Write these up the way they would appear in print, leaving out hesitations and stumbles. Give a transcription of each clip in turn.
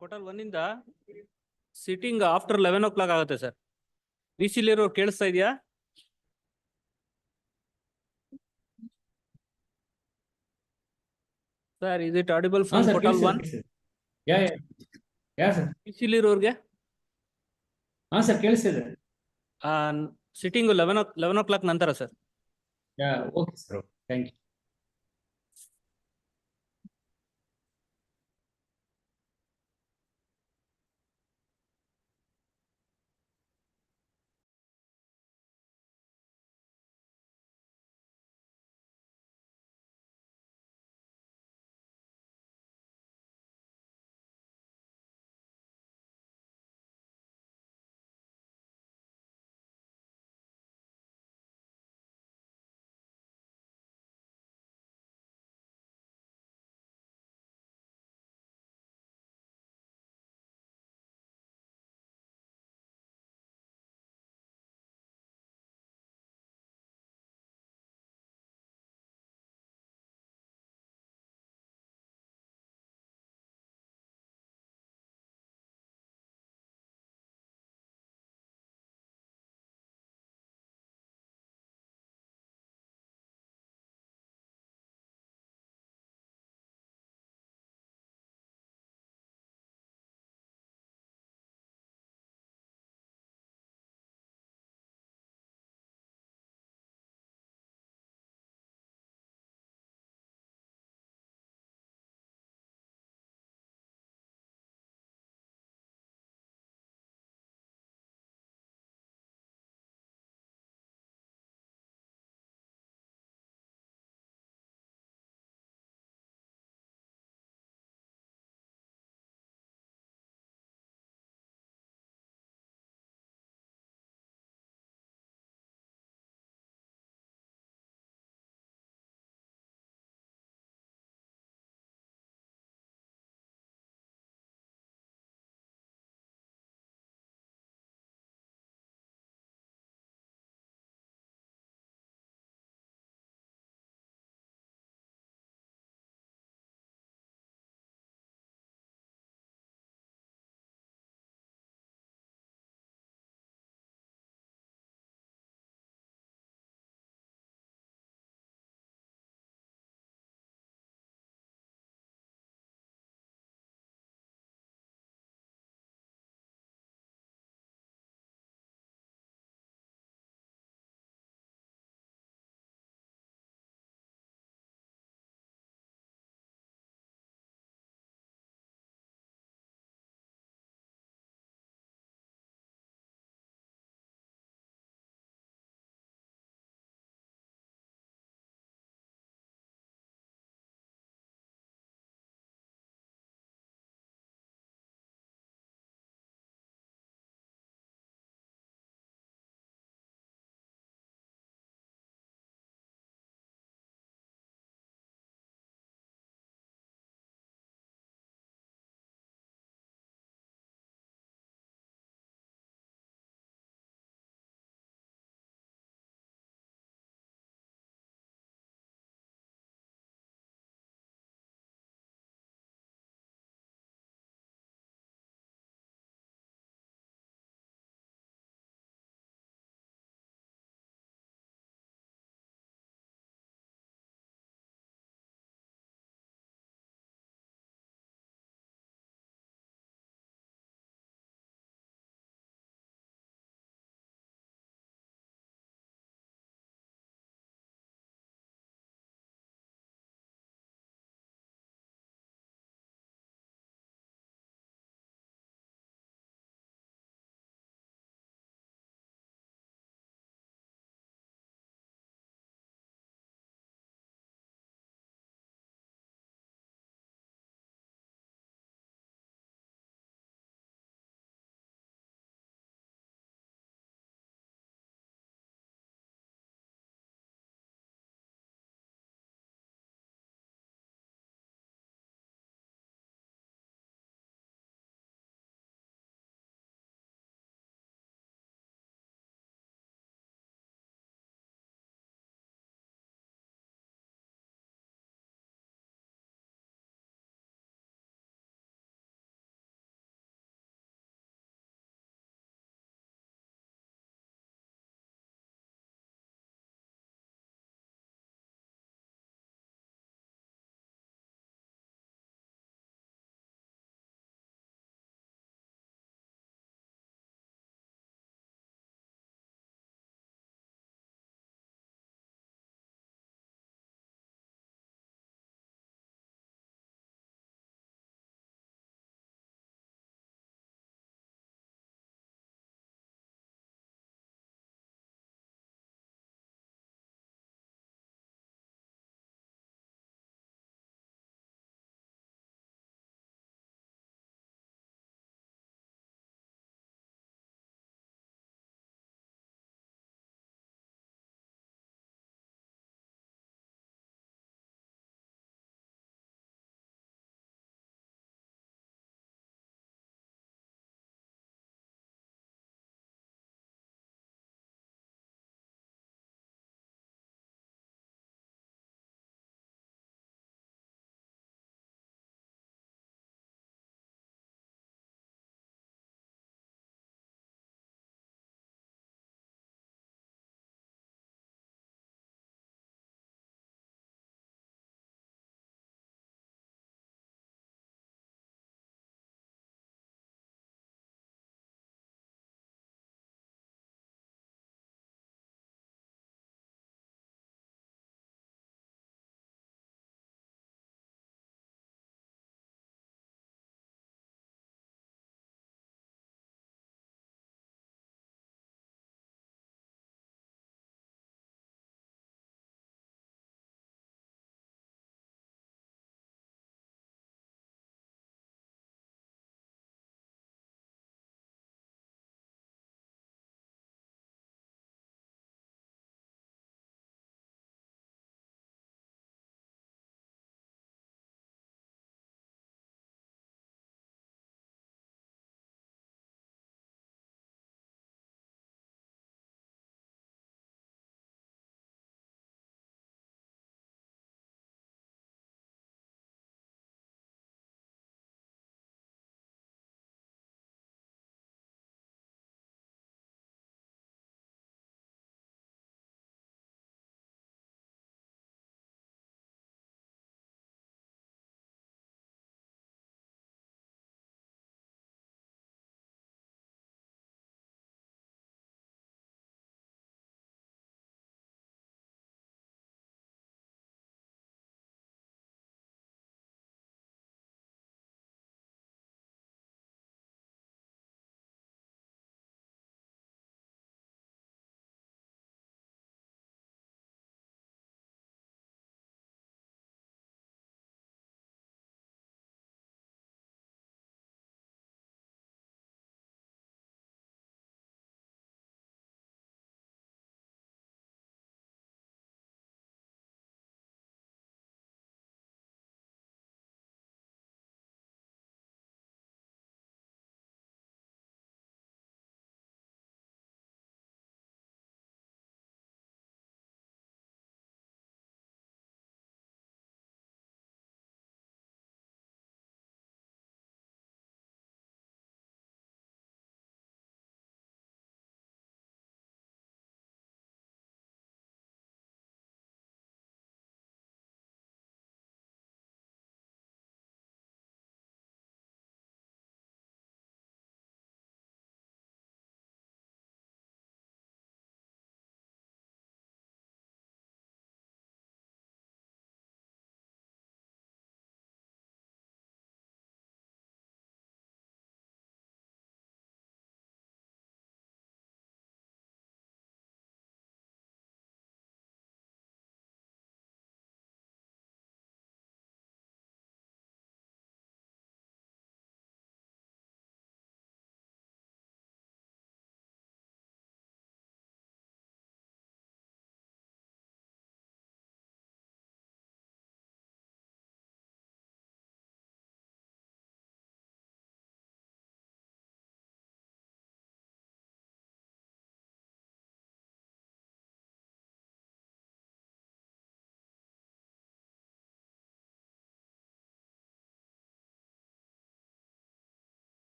Total 1 ಇಂದ sitting after 11 o'clock ಆಗುತ್ತೆ sir. ರಿಸಿಲಿರೋ ಕೇಳಿಸ್ತಾ ಇದೆಯಾ? Sir, is it audible from portal 1? Yeah, sir. ರಿಸಿಲಿರೋರ್ಗೆ Sir, ಕೇಳಿಸ್ತಿದೆ. ಸಿಟ್ಟಿಂಗ್ 11 o'clock ನಂತರ sir. Yeah, okay, sir. Thank you.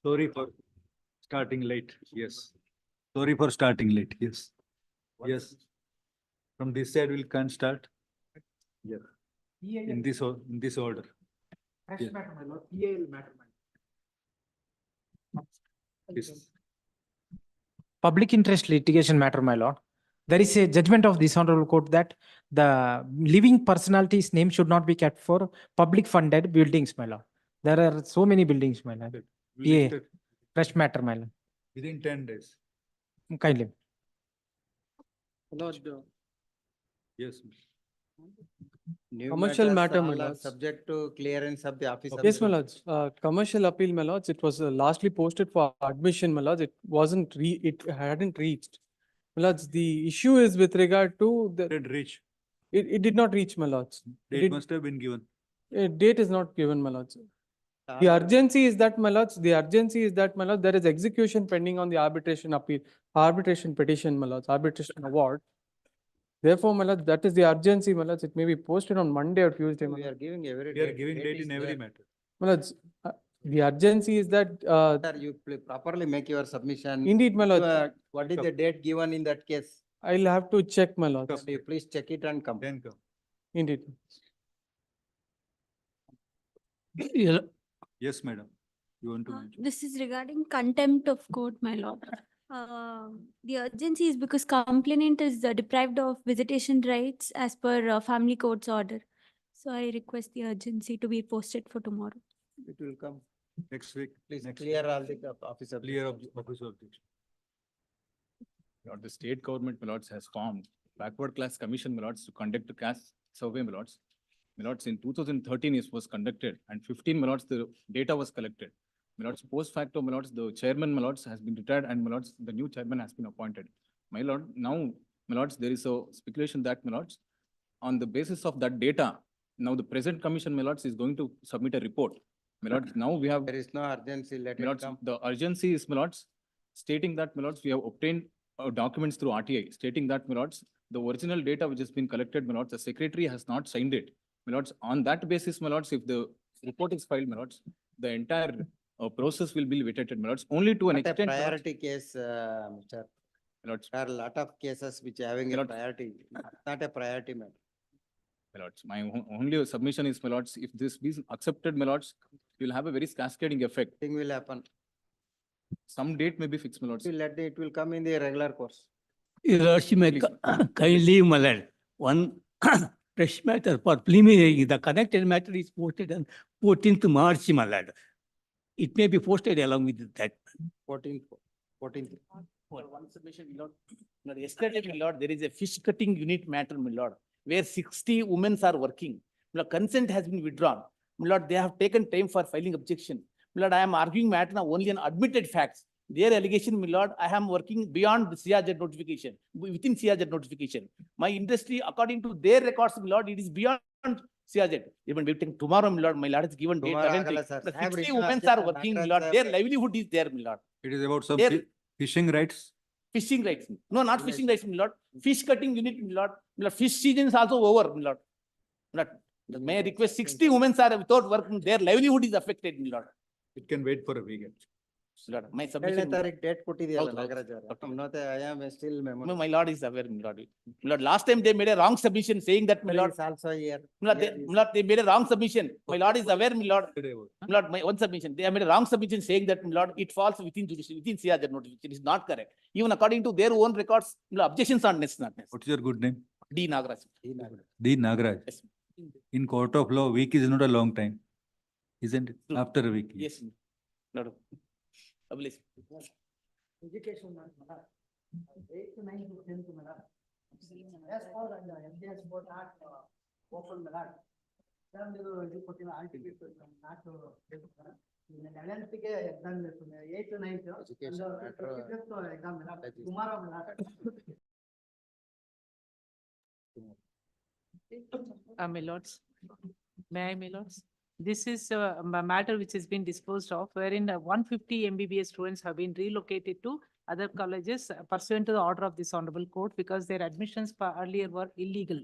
Sorry for starting late. Yes. Sorry for starting late. Yes. Yes. From this side, we can start. Yeah. In this, in this order. Yeah. Yes. Public interest litigation matter, my lord. There is a judgment of this honorable court that the living personality's name should not be kept for public funded buildings, my lord. There are so many buildings, my lord. We Yeah. listed Fresh matter, my lord. within 10 days. Kindly. Yes. New Commercial matters matter, my all are lords. subject to clearance of the office. of Yes, the- my lords. Commercial appeal, my lords. It was lastly posted for admission, my lords. It wasn't it hadn't reached. My lords, the issue is with regard to the, Did reach. it did not reach, my lords. Date did- must have been given. A date is not given, my lords. All The are- urgency is that, my lords, the urgency is that, my lord, there is execution pending on the arbitration appeal, arbitration petition, my lords, arbitration award. Therefore, my lords, that is the urgency, my lords. It may be posted on Monday or Tuesday, my We lords. are giving every. We are giving date is in every there. matter. My lords, the urgency is that, Sir, you properly make your submission. indeed, my lords, What is the date given in that case? I'll have to check, my lords. Come. You please check it and come. Then come. Indeed. Yes, madam. You want to mention? This is regarding contempt of court, my lord. The urgency is because complainant is deprived of visitation rights as per family court's order. So I request the urgency to be posted for tomorrow. It will come. Next week. Please Next clear week. all the office. of- Clear office objection. Lord, the state government, my lords, has formed backward class commission, my lords, to conduct a caste survey, my lords. My lords, in 2013 it was conducted, and 15, my lords, the data was collected. My lords, post facto, my lords, the chairman, my lords, has been retired, and my lords, the new chairman has been appointed. My lord, now, my lords, there is a speculation that, my lords, on the basis of that data, now the present commission, my lords, is going to submit a report. My lords, now we have, There is no urgency, let my it lords, come. the urgency is, my lords, stating that, my lords, we have obtained documents through RTI, stating that, my lords, the original data which has been collected, my lords, the secretary has not signed it. My lords, on that basis, my lords, if the report is filed, my lords, the entire process will be vitiated, my lords, only to an Not a extent, my lords. priority case, Mr. My lords, There are a lot of cases which are having My a lord. priority, not a priority matter. my lords, my only submission is, my lords, if this is accepted, my lords, you will have a very cascading effect. Thing will happen. Some date may be fixed, my lords. It will come in the regular course. Your Lordship, may Please. kindly, my lord, one fresh matter for preliminary, the connected matter is posted on 14th March, my lord. It may be posted along with that. 14th. For one submission, my lord. Lord, yesterday, my lord, there is a fish cutting unit matter, my lord, where 60 women are working. My lord, consent has been withdrawn. My lord, they have taken time for filing objection. My lord, I am arguing matter now only on admitted facts. Their allegation, my lord, I am working beyond the CRZ notification, within CRZ notification. My industry, according to their records, my lord, it is beyond CRZ. Even waiting tomorrow, my lord, is given date. Tomorrow 11th. ಆಗಲ್ಲ sir. The ಸಾಹೇಬ್ರು 60 ಇನ್ನೂ women ಅಷ್ಟೇ are sir, working, my Nagaraj lord, their ಸಾಹೇಬ್ರು. livelihood is there, my lord. It is about some There- fishing rights. Fishing rights. No, not Fishing fishing rights, my lord. Fish cutting unit, my lord. My lord, fish season is also over, my lord. My lord, may I request 60 women are without work, their livelihood is affected, my lord. It can wait for a week. My lord, my 17ನೇ submission, ತಾರೀಕು date ಕೊಟ್ಟಿದೆಯಲ್ಲ ಹೌದು, ಹೌದು. Nagaraj Okay. ಅವರೇ. ಮತ್ತೆ I am still no, my lord is aware, my lord. My lord, last time they made a wrong submission saying that, my lord. is also here. My lord, my lord, they made a wrong submission. My lord is aware, my lord. Today. My lord, my one submission, they have made a wrong submission saying that, my lord, it falls within jurisdiction, within CRZ notification. It is not correct. Even according to their own records, my lord, objections are necessary. What's your good name? D. Nagaraj. D. Nagaraj. Yes. In court of law, week is not a long time. Isn't it? True. After a week. Yes. Lord. Please. Education, madam. 8th to 9th to 10th, madam. As for the MDS board not open, madam. Sir, మీరు ఇది కొట్టిన RTP నాకు 11th ಗೆ exam చేస్తుంది 8th to 9th Education matter. Exam madam tomorrow madam My lords, may I, my lords? This is a matter which has been disposed of, wherein 150 MBBS students have been relocated to other colleges pursuant to the order of this honorable court because their admissions earlier were illegal.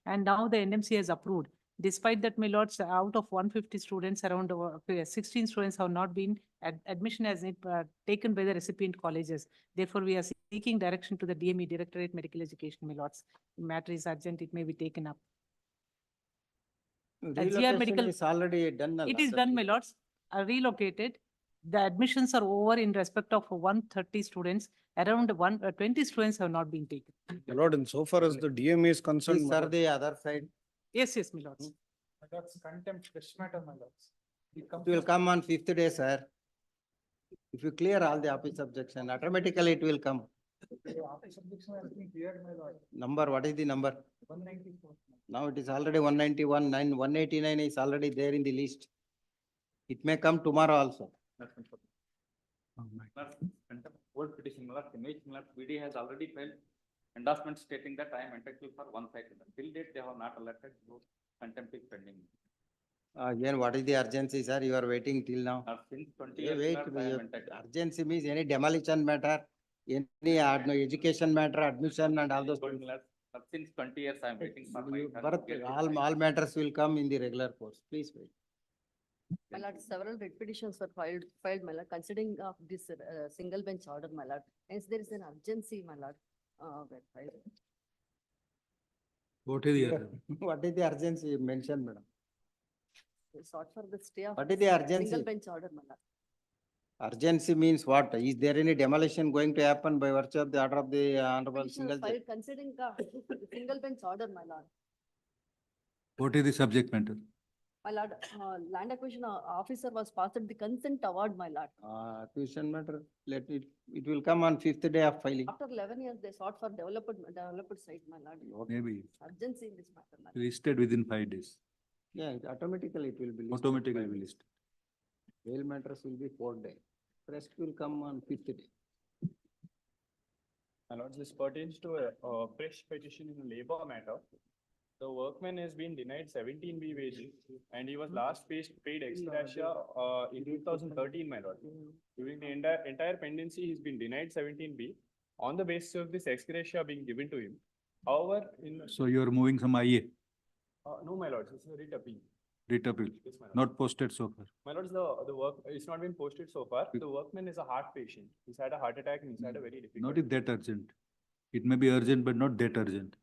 And now the NMC has approved. Despite that, my lords, out of 150 students, around 16 students have not been, admission has taken by the recipient colleges. Therefore, we are seeking direction to the DME, Directorate Medical Education, my lords. The matter is urgent, it may be taken up. Relocation medical- is already done. It is done, my lords, are relocated. The admissions are over in respect of 130 students. Around 20 students have not been taken. My lord, and so far as the DMA is concerned. These my are lord, the other side. Yes, yes, my lords. That's contempt, fresh matter, my lords. It will come on fifth day, sir. If you clear all the office objection, automatically it will come. Office objection has been cleared, my lord. Number, what is the number? 194. Now it is already 191, 189 is already there in the list. It may come tomorrow also. Oh my. Old petition, BD has already filed endorsement stating that I am entitled for one side. Till date, they have not alerted, so contempt is pending. Again, what is the urgency, sir? You are waiting till now. Since 20 Hey, years, wait, I am entitled. urgency means any demolition matter, any education matter, admission and all those things. Since 20 years, I am waiting for my. You- turn Bharat, to get it. all matters will come in the regular course. Please wait. My lord, several writ petitions were filed, my lord, considering of this single bench order, my lord. Hence, there is an urgency, my lord. Were filed. What is the other? What is the urgency you mentioned, madam? We sought for the stay of. What is the this, urgency? Single bench order, my lord. Urgency means what? Is there any demolition going to happen by virtue of the order of the honorable Petition single was judge? filed considering the single bench order, my lord. What is the subject matter? My lord, land acquisition officer was passed the consent award, my lord. Acquisition matter, it will come on fifth day of filing. After 11 years, they sought for developed site, my lord. Maybe Urgency in this matter, my lord. listed within 5 days. Yeah, automatically it will be listed. Automatically will be listed. Bail matters will be 4 day. Rest will come on fifth day. My lords, this pertains to a fresh petition in a labor matter. The workman has been denied 17B wages and he was last paid ex gratia in 2013, my lord. During the entire pendency, he's been denied 17B on the basis of this ex gratia being given to him. However, So you are moving some IA, no, my lords, it's a writ appeal. writ appeal, Yes, my lord. not posted so far. My lords, the work, it's not been posted so far. The workman is a heart patient. He's had a heart attack and he's had a very difficult. Not if that urgent. It may be urgent, but not that urgent.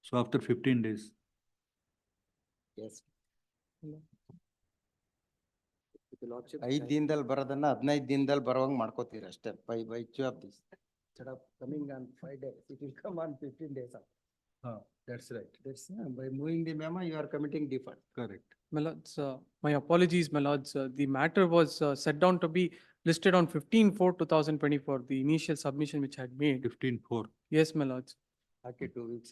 So after 15 days. Yes. 5 ದಿನದಲ್ಲಿ ಬರೋದನ್ನ 15 ದಿನದಲ್ಲಿ ಬರುವಂಗ್ ಮಾಡ್ಕೋತೀರಿ ಅಷ್ಟೇ by virtue of this. Instead of coming on 5 days, it will come on 15 days. That's right. That's by moving the memo, you are committing default. Correct. My lords, my apologies, my lords. The matter was set down to be listed on 15/4/2024, the initial submission which I had made. 15/4. Yes, my lords. Okay, 2 weeks.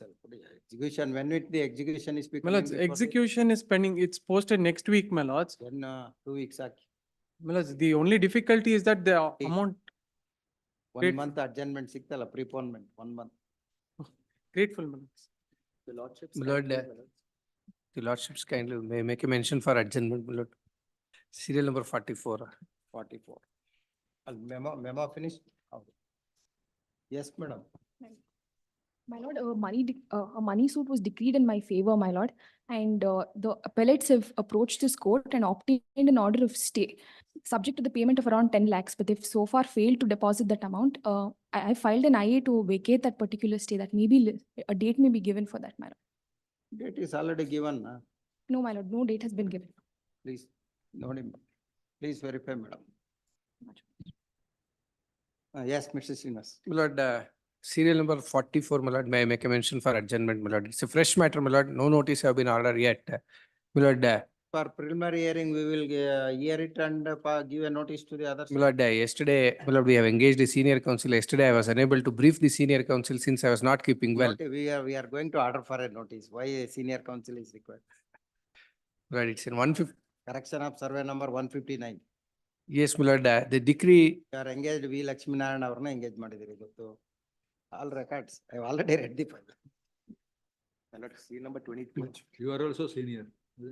Execution, when the execution is My becoming. lords, before the- execution is pending. It's posted next week, my lords. Then 2 weeks. My lords, the only difficulty is that the amount, 1 Great. month adjournment ಸಿಕ್ತಲ್ಲ, preponement, 1 month. grateful, my lords. The lordships. My lord, the lordships kindly may make a mention for adjournment, my lord. Serial number 44. 44. Memo finished? Okay. Yes, madam. My lord, a money suit was decreed in my favor, my lord, and the appellates have approached this court and obtained an order of stay, subject to the payment of around 10 lakhs, but they've so far failed to deposit that amount. I filed an IA to vacate that particular stay, that maybe a date may be given for that, my lord. Date is already given. No, my lord, no date has been given. Please, note him. Please verify, madam. Yes, Mr. Srinivas. My lord, serial number 44, my lord, may I make a mention for adjournment, my lord. It's a fresh matter, my lord. No notice have been ordered yet. My lord, For preliminary hearing, we will hear it and give a notice to the others. my lord, yesterday, my lord, we have engaged the senior counsel. Yesterday, I was unable to brief the senior counsel since I was not keeping well. We are going to order for a notice. Why a senior counsel is required? Right, it's in 150. Correction of survey number 159. Yes, my lord, the decree, You are engaged, V. Lakshmi Narayan ಅವ್ರನ್ನ engage ಮಾಡಿದಿರಿ ಗೊತ್ತು. All records, I have already read the file. You are also senior.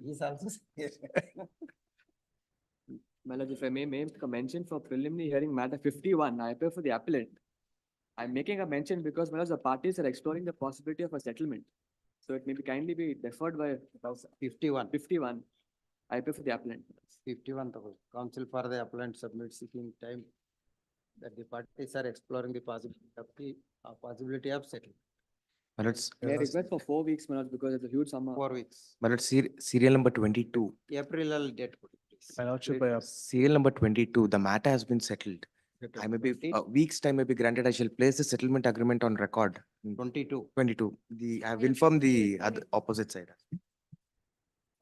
He is also senior. My lord, if I may make a mention for preliminary hearing matter 51, I appear for the appellant. I'm making a mention because my lord, the parties are exploring the possibility of a settlement. So it may be kindly be deferred by 51. 51. I appear for the appellant. 51 ತಗೊಳ್ಳಿ. Counsel for the appellant submit seeking time that the parties are exploring the possibility of settlement. My lords, May I request for 4 weeks, my lord, because it's a huge sum. 4 weeks. my lords, serial number 22. April date ಕೊಡಿ, please. My lordship, Serial number 22, the matter has been settled. I may be, a week's time may be granted. I shall place the settlement agreement on record. 22. 22. I have informed the other opposite side.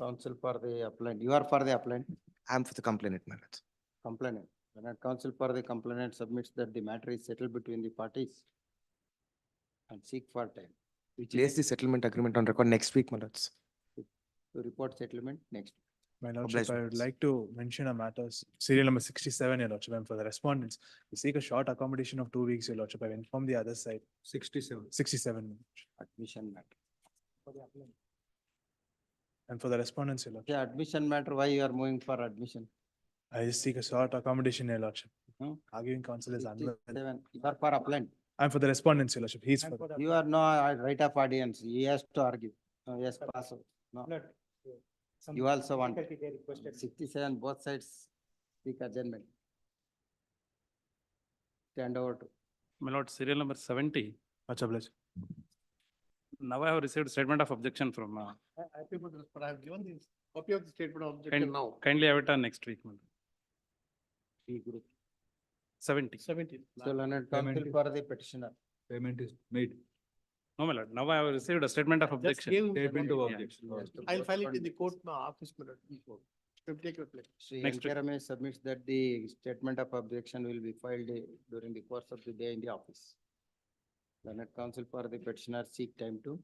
Counsel for the appellant. You are for the appellant. I am for the complainant, my lords. Complainant. When counsel for the complainant submits that the matter is settled between the parties and seek for time. Place the settlement agreement on record next week, my lords. To report settlement next. My Obliged, lordship, I would lords. like to mention a matter, serial number 67, your lordship, and for the respondents, we seek a short accommodation of 2 weeks, your lordship. I've informed the other side. 67. 67. Admission matter. And for the respondents, your lordship, Yeah, admission matter, why you are moving for admission? I just seek a short accommodation, your lordship. Hmm? Arguing counsel is unwell. 67. You are for appellant. I'm for the respondents, your lordship. He's for. You are no right of audience. He has to argue. No, yes, pass. No. You also want. 67, both sides seek adjournment. Stand over to. My lord, serial number 70. Much obliged. Now I have received statement of objection from, But I have given this copy of the statement of objection now. kindly have it on next week, my lord. B group. 70. 17. So Leonard, counsel for the petitioner. Payment is made. No, my lord. Now I have received a statement of Just objection. gave him the Statement of notice. objection. He has to I'll file it postpone in the this. court office, my lord. Will take your place. Sri Next week. Enkarame submits that the statement of objection will be filed during the course of the day in the office. Leonard, counsel for the petitioner seek time to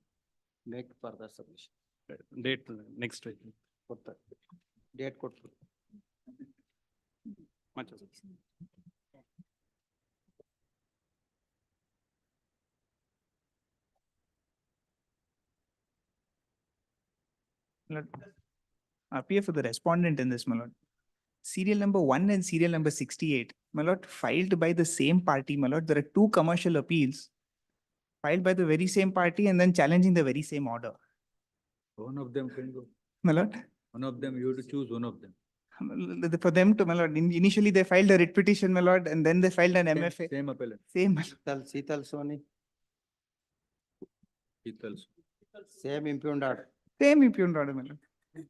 make further submission. Date next week. ಕೊಡ್ತಾರೆ. Date ಕೊಟ್ರು. Much obliged. Appear for the respondent in this, my lord. Serial number 1 and serial number 68, my lord, filed by the same party, my lord. There are 2 commercial appeals filed by the very same party and then challenging the very same order. One of them can go. My lord, One of them, you have to choose one of them. for them to, my lord, initially they filed a writ petition, my lord, and then they filed an Same- MFA. Same appellant. Same, my lord. Seetal Soni, It also. same impugned order. Same impugned order, my lord.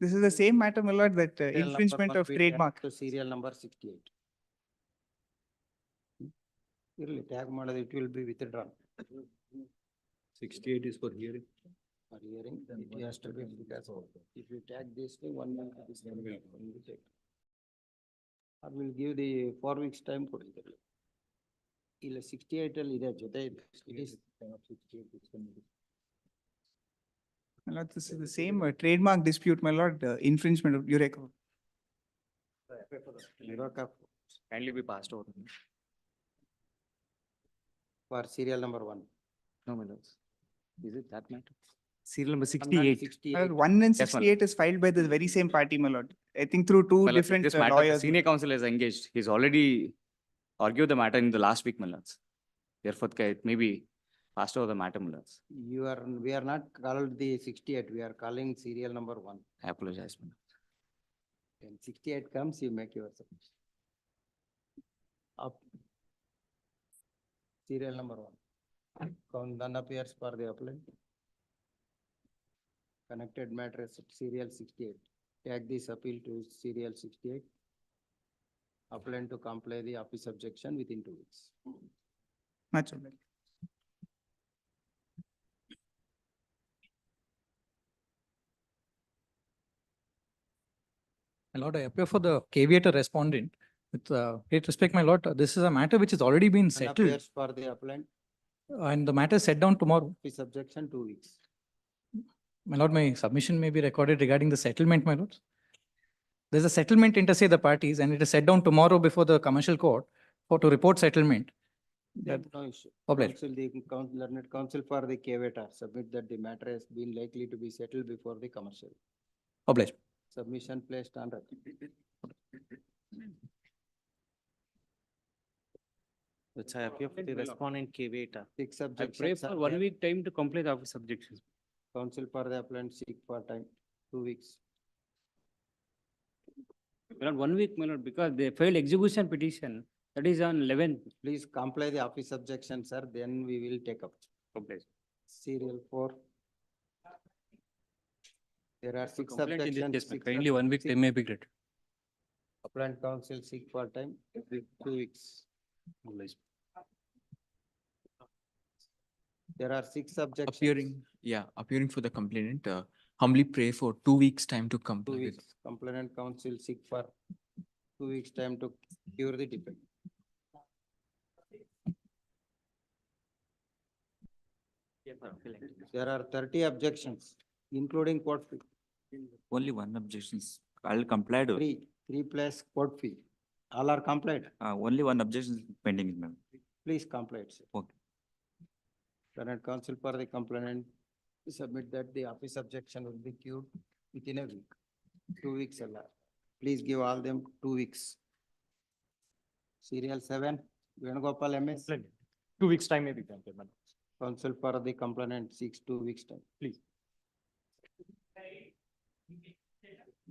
This is the same matter, my lord, that Serial number infringement must of be trademark. tagged to serial number 68. Irli tag ಮಾಡೋದು, it will be withdrawn. 68 is for hearing. For hearing, it has to be, because if you tag this thing, 1 month, this one will be taken. I will give the 4 weeks time ಕೊಟ್ಟಿದ್ದಾರೆ. ಇಲ್ಲ 68 ಅಲ್ಲಿ ಇದೆ ಜೊತೆ ಇದೆ. It is My lord, this is the same trademark dispute, my lord, infringement of Eureka. Eureka Kindly be passed over. for serial number 1. No, my lords. Is it that matter? Serial number 68. 68. My lord, 1 and Yes, my lord. 68 is filed by the very same party, my lord. I think through 2 My lord, different this matter, the lawyers. senior counsel is engaged. He's already argued the matter in the last week, my lords. Therefore, it may be passed over the matter, my lords. We are not called the 68, we are calling serial number 1. I apologize, my lord. When 68 comes, you make your submission. Up. Serial number 1. Then appears for the appellant. Connected matter is serial 68. Tag this appeal to serial 68. Appellant to comply the office objection within 2 weeks. Much obliged. My lord, I appear for the caveat respondent. With great respect, my lord, this is a matter which has already been And settled appears for the appellant, and the matter is set down tomorrow. office objection 2 weeks. My lord, my submission may be recorded regarding the settlement, my lord. There's a settlement inter se the parties and it is set down tomorrow before the commercial court to report settlement. That- No issue. Obliged. Counsel, the learned counsel for the caveat submit that the matter has been likely to be settled before the commercial. Obliged. Submission placed on record. Which I appear for the respondent K. Six I objections. pray for are 1 there. week time to complete the office objections. Counsel for the appellant seek for time, 2 weeks. My lord, 1 week, my lord, because they filed execution petition, that is on 11th. Please comply the office objection, sir, then we will take up. Complaint. Serial 4. There are 6 Complaint in this objections. case, my six kindly 1 week six- time may be granted. Appellant counsel seek for time, 2 weeks. There are 6 objections. Appearing for the complainant, humbly pray for 2 weeks time to 2 comply with. weeks. Complainant counsel seek for 2 weeks time to cure the defect. There are 30 objections, including court fee. Only one objections. I'll comply to. 3 plus court fee. All are complied. Only one objection is pending, ma'am. Please comply, sir. Okay. Lieutenant counsel for the complainant submit that the office objection will be cured within a week. 2 weeks allowed. Please give all them 2 weeks. Serial 7, Venugopal MS. 2 weeks time may be granted, madam. Counsel for the complainant seeks 2 weeks time. Please.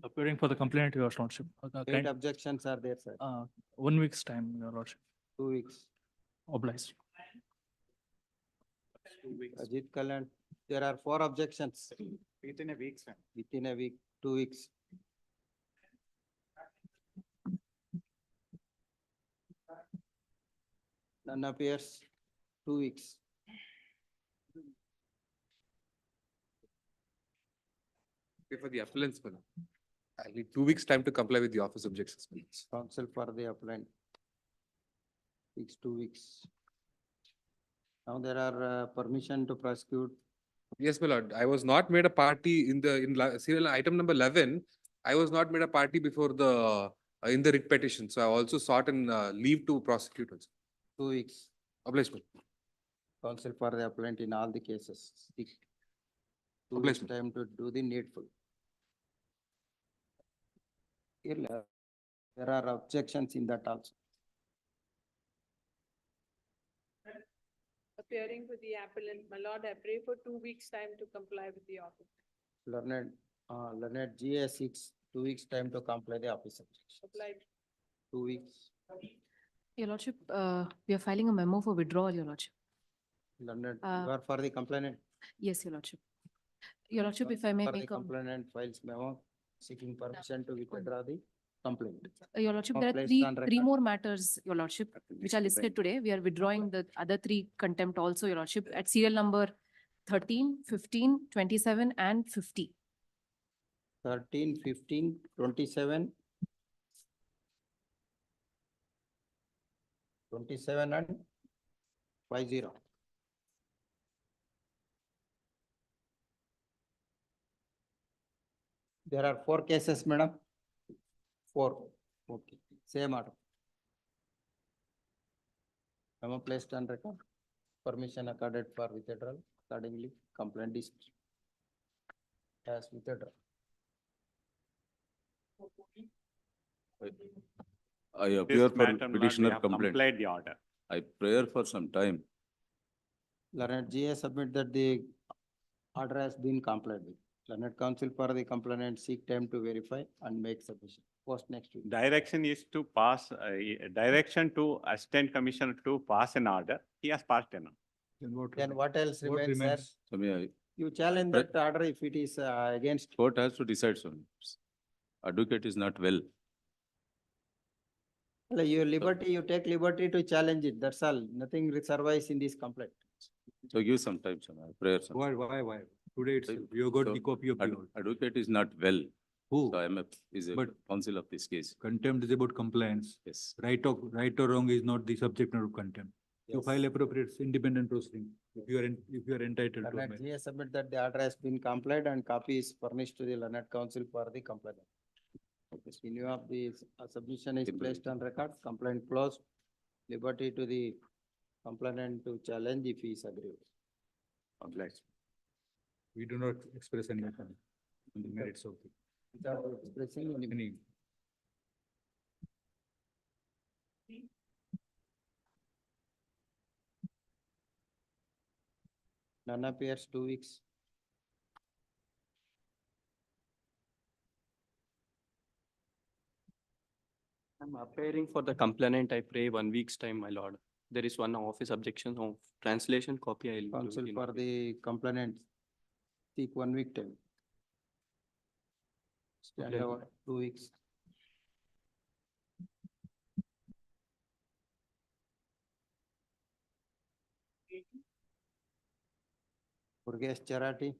Appearing for the complainant, your lordship. 8 objections are there, sir. 1 week's time, your lordship. 2 weeks. Obliged. Ajit Kalan, there are 4 objections. Within a week, sir. Within a week, 2 weeks. None appears, 2 weeks. For the appellants, madam. I need 2 weeks time to comply with the office objections. Counsel for the appellant. 2 weeks. Now there are permission to prosecute. Yes, my lord. I was not made a party serial item number 11. I was not made a party before in the writ petition. So I also sought an leave to prosecute also. 2 weeks. Obliged, madam. Counsel for the appellant in all the cases. 2 Obliged, weeks time to do the needful. Here, there are objections in that also. Appearing for the appellant, my lord, I pray for 2 weeks' time to comply with the office. Learned GA 6, 2 weeks time to comply the office objection. Applied. 2 weeks. Your lordship, we are filing a memo for withdrawal, your lordship. Learned, you are for the complainant. Yes, your lordship. Your lordship, if I may For the make a, complainant files memo seeking permission to withdraw the complaint. your lordship, there are Placed three on record. more matters, your lordship, which are listed today. We are withdrawing the other 3 contempt also, your lordship, at serial number 13, 15, 27, and 50. 13, 15, 27. 27 and 50. There are 4 cases, madam. 4. Okay. Same order. Memo placed on record. Permission accorded for withdrawal. Accordingly, complaint is as withdrawn. I appear for matter, my lord, we petitioner have complaint. complied the order. I pray for some time. Learned GA submit that the order has been complied with. Learned counsel for the complainant seek time to verify and make submission. Post next week. Direction is to pass, direction to Assistant Commissioner to pass an order. He has passed an order. Then what else What remains, sir? remains? Swami, You challenge that order if it is against. court has to decide soon. Advocate is not well. Your liberty, you take liberty to challenge it. That's all. Nothing survives in this complaint. So give some time, Swami. I pray some. Why? Today itself, you got the copy of the order. Advocate is not well. Who? So IMF is a But- counsel of this case. Contempt is about compliance. Yes. Right or wrong is not the subject matter of contempt. You Yes. file appropriate independent proceeding if you are entitled to. Learned it. GA submit that the order has been complied and copy is furnished to the learned counsel for the complaint. Okay, in view of the submission is placed on record, complaint closed. Liberty to the complainant to challenge if he is agreeable. Obliged. We do not express any opinion on the merits of the. Without expressing any. Any. None appears 2 weeks. I'm appearing for the complainant. I pray 1 week's time, my lord. There is one office objection of translation copy. I'll. Counsel for the complainant. Seek 1 week time. Stand Okay. over 2 weeks. Burgess Charati.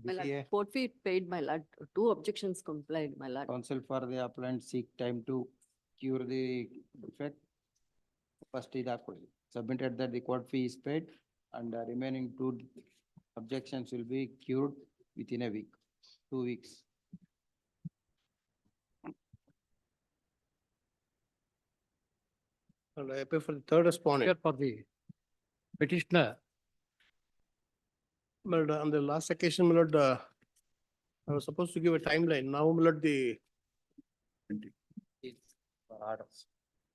My lord, BCA. court fee paid, my lord. 2 objections complied, my lord. Counsel for the appellant seek time to cure the defect. First is submitted that the court fee is paid and the remaining 2 objections will be cured within a week, 2 weeks. And I appear for the third respondent. For the petitioner. My lord, on the last occasion, my lord, I was supposed to give a timeline. Now, my lord, the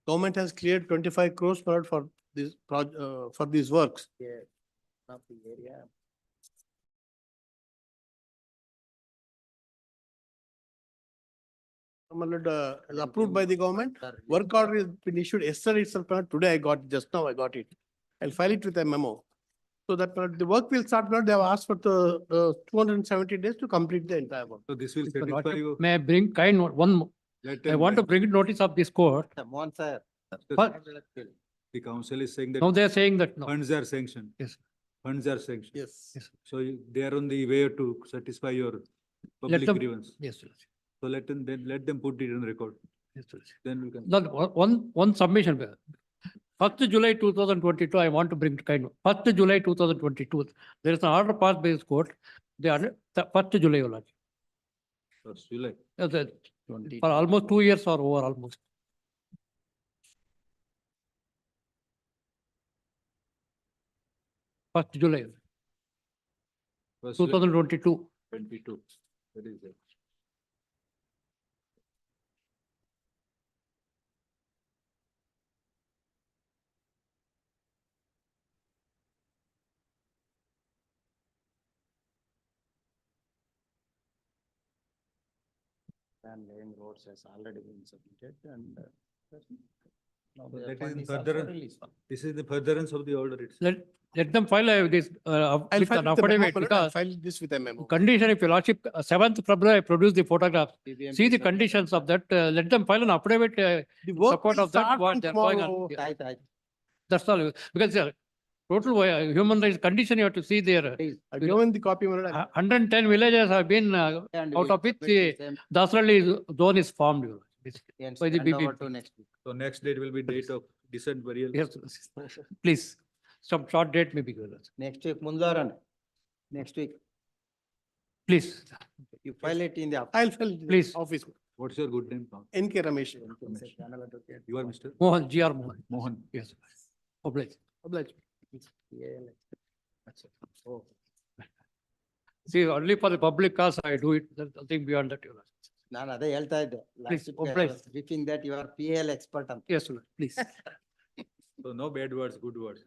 government has cleared 25 crores, my lord, for this for these works. Yeah, of the area. My lord, is approved by the government. Work order has been issued yesterday itself, my lord. Today I got, just now I got it. I'll file it with a memo. So that my lord, the work will start, my lord. They have asked for the 270 days to complete the entire work. So this will Mr. satisfy Lordship, you. May I bring one more? Let I them- want to bring notice of this court. Mohan sir. But The council is saying that. now they are saying that no. Funds are sanctioned. Yes. Funds are sanctioned. Yes. So they are on the way to satisfy your public them- grievance. Yes, Your Lordship. So let them put it on record. Yes, Your Lordship. Then we can. Not one submission. 1st July 2022, I want to bring kind of, 1st July 2022, there is an order passed by this court. They are, the 1st July, Your Lordship. First July. Yes, sir. For almost 2 years or over almost. First July, First July 2022. 22. That is it. And laying roads has already been submitted and. Now So the that is fund in is also furtherance. released. This is the furtherance of the order itself. Let them file this I'll with file an with the memo, affidavit my lord. I'll because file this with a memo. condition, if Your Lordship, 7th February, I produce the photographs. BBMP See the submitted. conditions of that, let them file an affidavit The work support will of that, start what from they're going tomorrow. on. Yeah, Right, right. that's all, because total human rights condition, you have to see there. I've given the copy, my lord. 110 villages have been, And out we'll of which submit the same Dasarali zone is formed. Your Lordship, basically, and by the stand over BBMP. to next week. So next date will be date of decent burial. Yes, please, some short date may be good. Next week, Mundaran. Next week, Please, you file it in the. I'll file it in the Please. office. What's your good name? NK Ramesh. You are Mr. Mohan, GR Mohan. Mohan. Yes. Oblige. Oblige. That's it. Oh. See, only for the public cause I do it, there's nothing beyond that. Your Lordship. ನಾನು ಅದೇ ಹೇಳ್ತಾ ಇದ್ದೆ. Please, Last oblige. briefing that you are PL expert ಅಂತ. Yes, Lord, please. So no bad words, good words.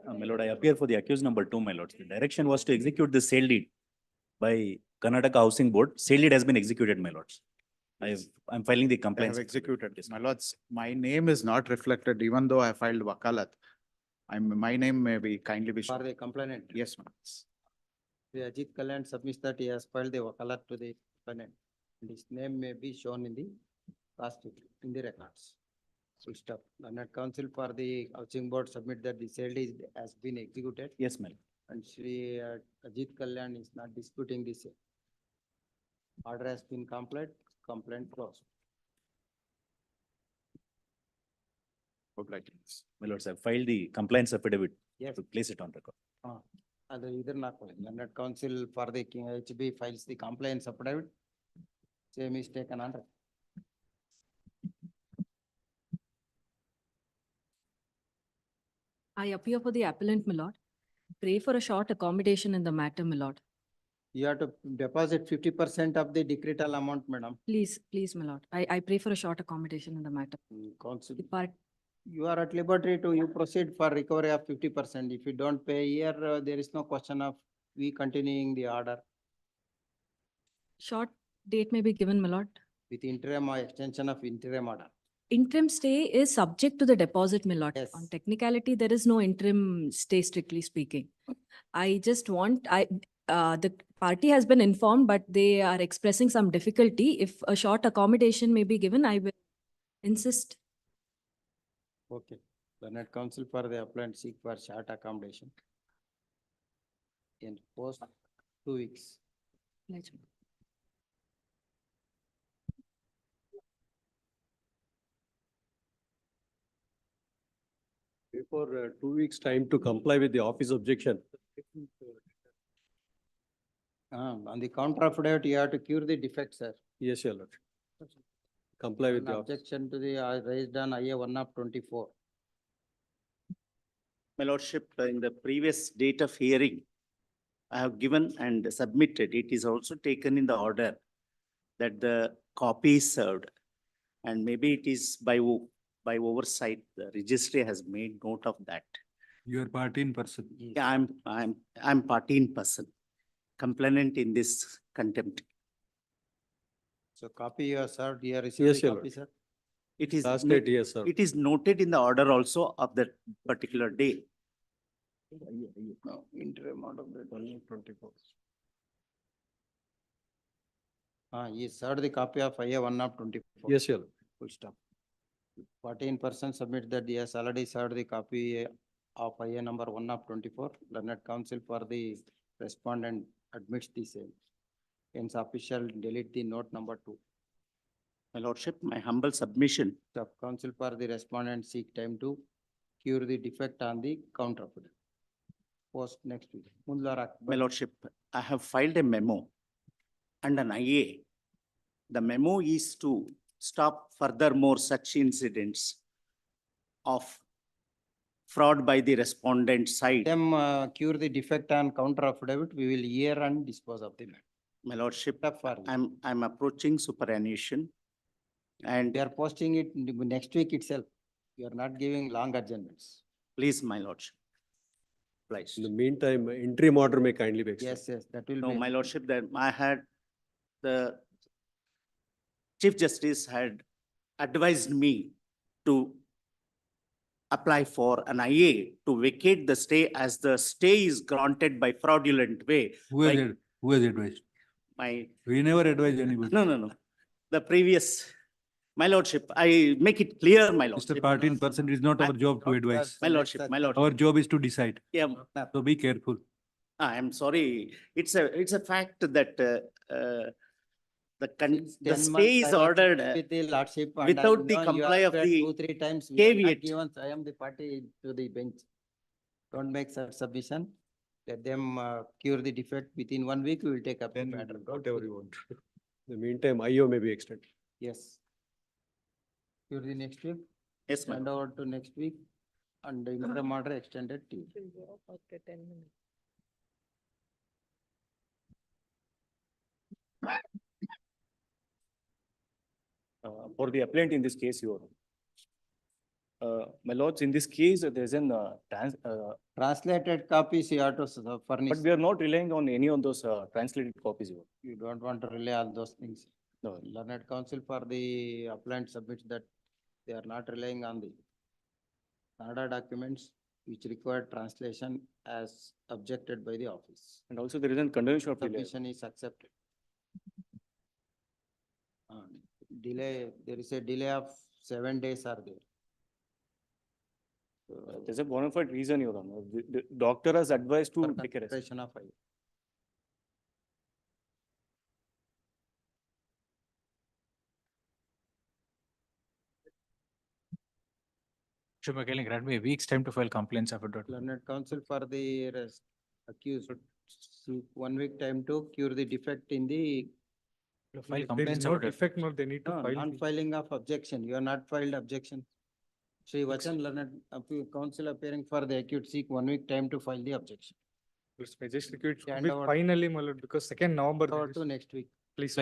My lord, I appear for the accused number 2, my lords. The direction was to execute the sale deed by Karnataka Housing Board. Sale deed has been executed, my lords. I'm filing the I complaint. have executed. My lords, my name is not reflected even though I filed wakalat. My name may be kindly be. For the complainant. Yes, my lords. The Ajit Kalyan submits that he has filed the wakalat to the complainant. And his name may be shown in the last week, in the records. Full stop. Learned counsel for the housing board submit that the sale deed has been executed. Yes, my lord. And Shri Ajit Kalyan is not disputing this. Order has been complied, complaint closed. My lords, I filed the compliance affidavit Yes. to place it on record. ಅದು ಇದನ್ನ ಹಾಕೊಳ್ಳಿ. Learned counsel for the HB files the compliance affidavit. Same is taken under. I appear for the appellant, my lord. Pray for a short accommodation in the matter, my lord. You have to deposit 50% of the decretal amount, madam. Please, my lord. I pray for a short accommodation in the matter. Counsel. The You are at liberty to, you proceed for recovery of 50%. If you don't pay here, there is no question of we continuing the order Short date may be given, my lord. with interim or extension of interim order. Interim stay is subject to the deposit, my lord. Yes. On technicality, there is no interim stay strictly speaking. I just want, the party has been informed, but they are expressing some difficulty. If a short accommodation may be given, I will insist. Okay. Learned counsel for the appellant seek for short accommodation. In post 2 weeks. Before 2 weeks' time to comply with the office objection. On the counter affidavit, you have to cure the defect, sir. Yes, your lord. Comply with An the office. objection to the raised on IA 1/24. My lordship, in the previous date of hearing, I have given and submitted, it is also taken in the order that the copy is served. And maybe it is by oversight, the registry has made note of that. You are party in person. Yeah, I'm party in person, complainant in this contempt. So copy you have served, you have Yes, received the your copy, lord. sir. It is, Last date, yes, sir. it is noted in the order also of that particular day. No, interim order. 1/24. He served the copy of IA 1/24. Yes, your lord. Full stop. 14% submit that he has already served the copy of IA number 1/24. Learned counsel for the respondent admits the same. Hence official delete the note number 2. My lordship, my humble submission. Sub counsel for the respondent seek time to cure the defect on the counter affidavit. Post next week. My lordship, I have filed a memo and an IA. The memo is to stop furthermore such incidents of fraud by the respondent side. Them cure the defect on counter affidavit, we will hear and dispose of the matter. My lordship, For I'm approaching superannuation and they are posting it next week itself. You are not giving long adjournments. please, my lordship. Please. In the meantime, interim order may kindly be extended. Yes, that will No, be. my lordship, that I had, the Chief Justice had advised me to apply for an IA to vacate the stay as the stay is granted by fraudulent way. Who has advised? My, We never advise anybody. no. The previous, my lordship, I make it clear, my lordship. Mr. Party in person, it is not our job to advise. My lordship, my lordship. Our job is to decide. Yeah, So be careful. I'm sorry. It's a fact that the 10 stay months is I was ordered with the lordship and without the I know you comply have of said the 2-3 times. we have not caveat. given, I am the party to the bench. Don't make such submission. Let them cure the defect within 1 week. We will take up the matter. Whatever you want. In the meantime, IO may be extended. Yes. Cure the next week. Yes, ma'am. Hand over to next week and the interim order extended to you. Okay, 10 minutes. For the appellant in this case, your my lords, in this case, there is an Translated copies you have to furnish. but we are not relying on any of those translated copies. Your. You don't want to rely on those things. No. Learned counsel for the appellant submits that they are not relying on the Kannada documents which require translation as objected by the office. And also there is a condemnation of delay. Submission is accepted. Delay, there is a delay of 7 days are there. There's a bona fide reason, Your Honor. The doctor has advised to For take a rest. consideration of file. Mr. McKellen, grant me a week's time to file complaints affidavit. Learned counsel for the accused, seek 1 week time to cure the defect in the File complaints affidavit. no, they need non-filing of objection. You are not filed objection. Sri Vachan, learned counsel appearing for the accused seek 1 week time to file the objection. Execute Hand over- finally, my lord, because 2nd November. Over to next week. Please.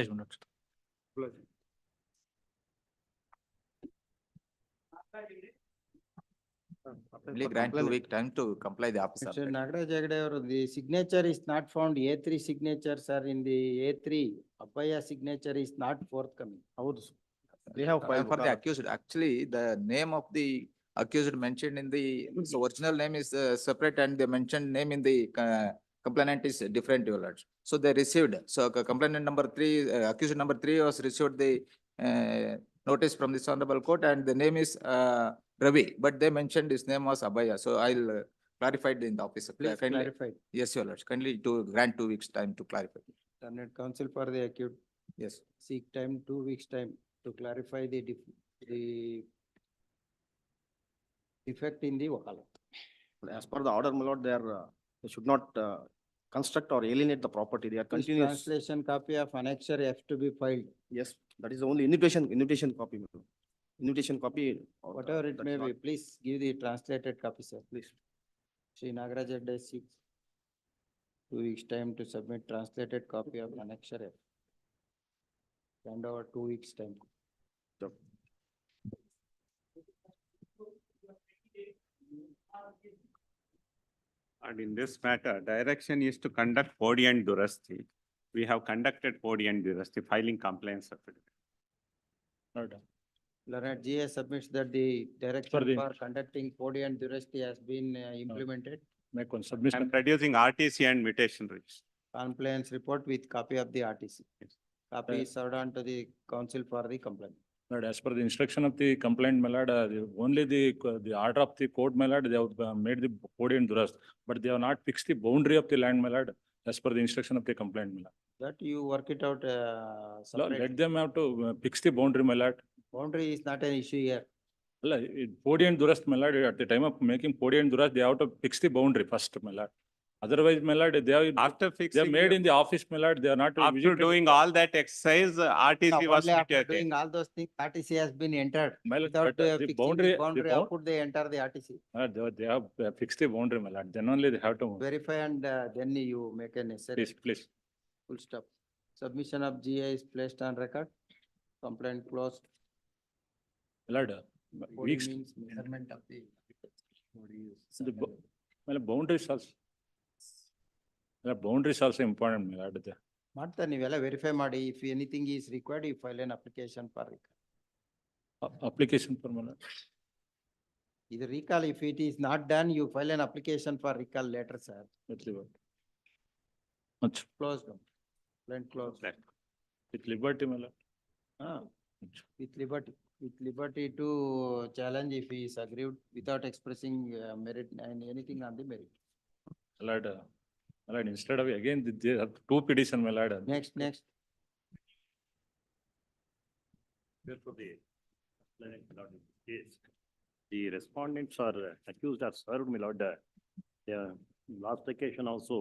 Only grant 2 week time to comply the office. Mr. Nagaraj Jagade, the signature is not found, A3 signatures are in the A3, Abhaya signature is not forthcoming. They have filed for the accused. Actually, the name of the accused mentioned in the, so original name is separate and the mentioned name in the complainant is different, your lords. So they received, so complainant number 3, accused number 3 was received the notice from this honorable court and the name is Ravi, but they mentioned his name was Abhaya. So I'll clarify it in the office. Please Kindly- clarify. Yes, your lords, kindly to grant 2 weeks time to clarify. Learned counsel for the accused, Yes. seek time, 2 weeks time to clarify the defect in the wakalat. As per the order, my lord, they should not construct or alienate the property. They are This continuous. translation copy of annexure F to be filed. Yes, that is the only invitation copy, my lord. Invitation copy. Whatever it that may is be, not- please give the translated copy, sir. Please. Shri Nagaraj Jagade seeks 2 weeks time to submit translated copy of annexure F. And over 2 weeks time. And in this matter, direction is to conduct Podi and Durasti. We have conducted Podi and Durasti, filing complaints certificate. Learned GA submits that the direction the- for conducting Podi and Durasti has been implemented. Make one submission. I'm producing RTC and mutation register. Compliance report with copy of the RTC. Copy is served on to the counsel for the complaint. Lord, as per the instruction of the complaint, my lord, only the order of the court, my lord, they have made the Podi and Durasti, but they have not fixed the boundary of the land, my lord, as per the instruction of the complaint, my lord. That you work it out Lord, separate. let them have to fix the boundary, my lord. Boundary is not an issue here. Podi and Durasti, my lord, at the time of making Podi and Durasti, they have to fix the boundary first, my lord. Otherwise, my lord, they have. After They are fixing. made in the office, my lord, they are not. After visited. doing all that exercise, RTC was Only after mutated. doing all those things, RTC has been entered. My lord, Without but, the fixing boundary- the the boundary, how bound- could they enter the RTC? They have fixed the boundary, my lord, then only they have to. Verify and then you make a necessary. Please, please. Full stop. Submission of GA is placed on record. Complaint closed. Lord, Body weeks. means measurement of the. Well, boundaries also. Boundaries also important, my lord. ಮಾಡ್ತಾರೆ ನೀವೆಲ್ಲ verify ಮಾಡಿ if anything is required you file an application for recall. Application for my lord. ಇದು recall if it is not done you file an application for recall later sir. With liberty. Closed. Complaint closed. With liberty, my lord. With liberty to challenge if he is aggrieved without expressing merit and anything on the merit. My lord, instead of again, they have 2 petition, my lord. Next. Therefore, the complainant, my lord, in this case, the respondents are accused are served, my lord. Their last occasion also,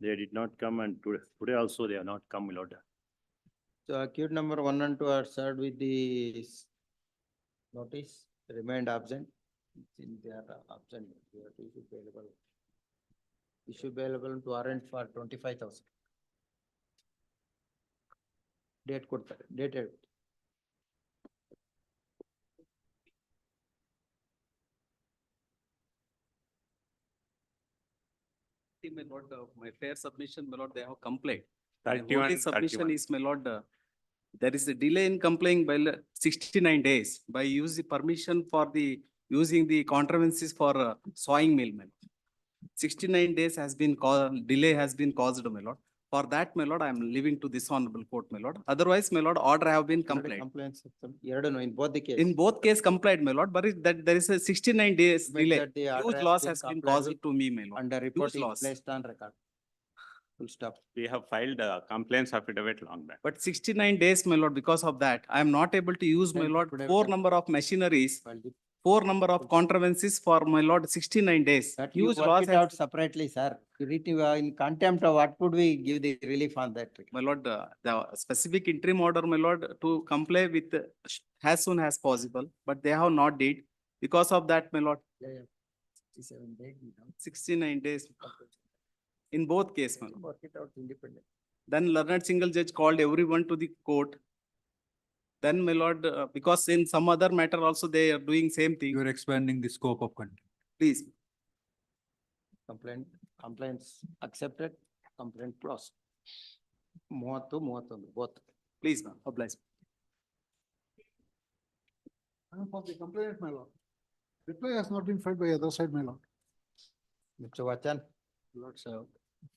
they did not come and today also they have not come, my lord. So accused number 1 and 2 are served with the notice, remained absent. Since they are absent, they have to issue bailable. Issue bailable to warrant for 25,000. Date ಕೊಡ್ತಾರೆ, dated. My lord, my fair submission, my lord, they have complained. My 31, only submission 31. is, my lord, there is a delay in complying by 69 days by using permission for the, using the contrivances for sawing mill, my lord. 69 days has been delay has been caused, my lord. For that, my lord, I am leaving to this honorable court, my lord. Otherwise, my lord, order have been complied. Complaints, ಎರಡನ್ನು in both the case. In both case complied, my lord, but that there is a 69 days Admit delay. that the order Huge has loss been has been complied caused with to me, my lord. Under report Huge is loss. placed on record. Full stop. We have filed complaints affidavit long back. But 69 days, my lord, because of that, I am not able to use, my Then lord, affidavit 4 of- number of machineries, Filed it. 4 number of contrivances for, my lord, 69 days. That you Huge work loss it out has, separately, sir. You read in contempt, what could we give the relief on that? my lord, the specific interim order, my lord, to comply with as soon as possible, but they have not did. Because of that, my lord, 67 days. 69 days. In both case, my lord. Work it out independent. Then learned single judge called everyone to the court. Then, my lord, because in some other matter also they are doing same thing. You are expanding the scope of contempt. Please. Complaints accepted, complaint closed. 31, both. Please, ma'am, oblige. For the complaint, my lord. Reply has not been filed by other side, my lord. Mr. Vachan, Lords,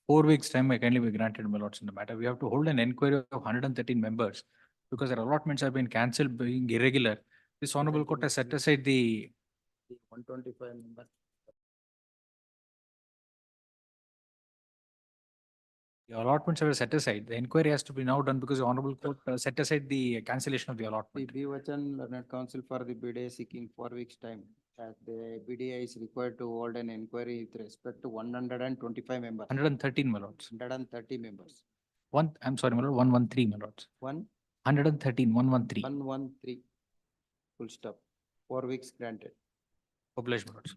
4 weeks time may kindly be granted, my lords, in the matter. We have to hold an inquiry of 113 members because their allotments have been cancelled being irregular. This honorable court has set aside the 125 members. allotments are set aside. The inquiry has to be now done because the honorable court set aside the cancellation of the The allotment. B. Vachan, learned counsel for the BDA seeking 4 weeks time. As the BDA is required to hold an inquiry with respect to 125 members. 113, my lords. 130 members. I'm sorry, my lord, 113, my lords. 113, 113. 113. Full stop. 4 weeks granted. Obliged, my lords.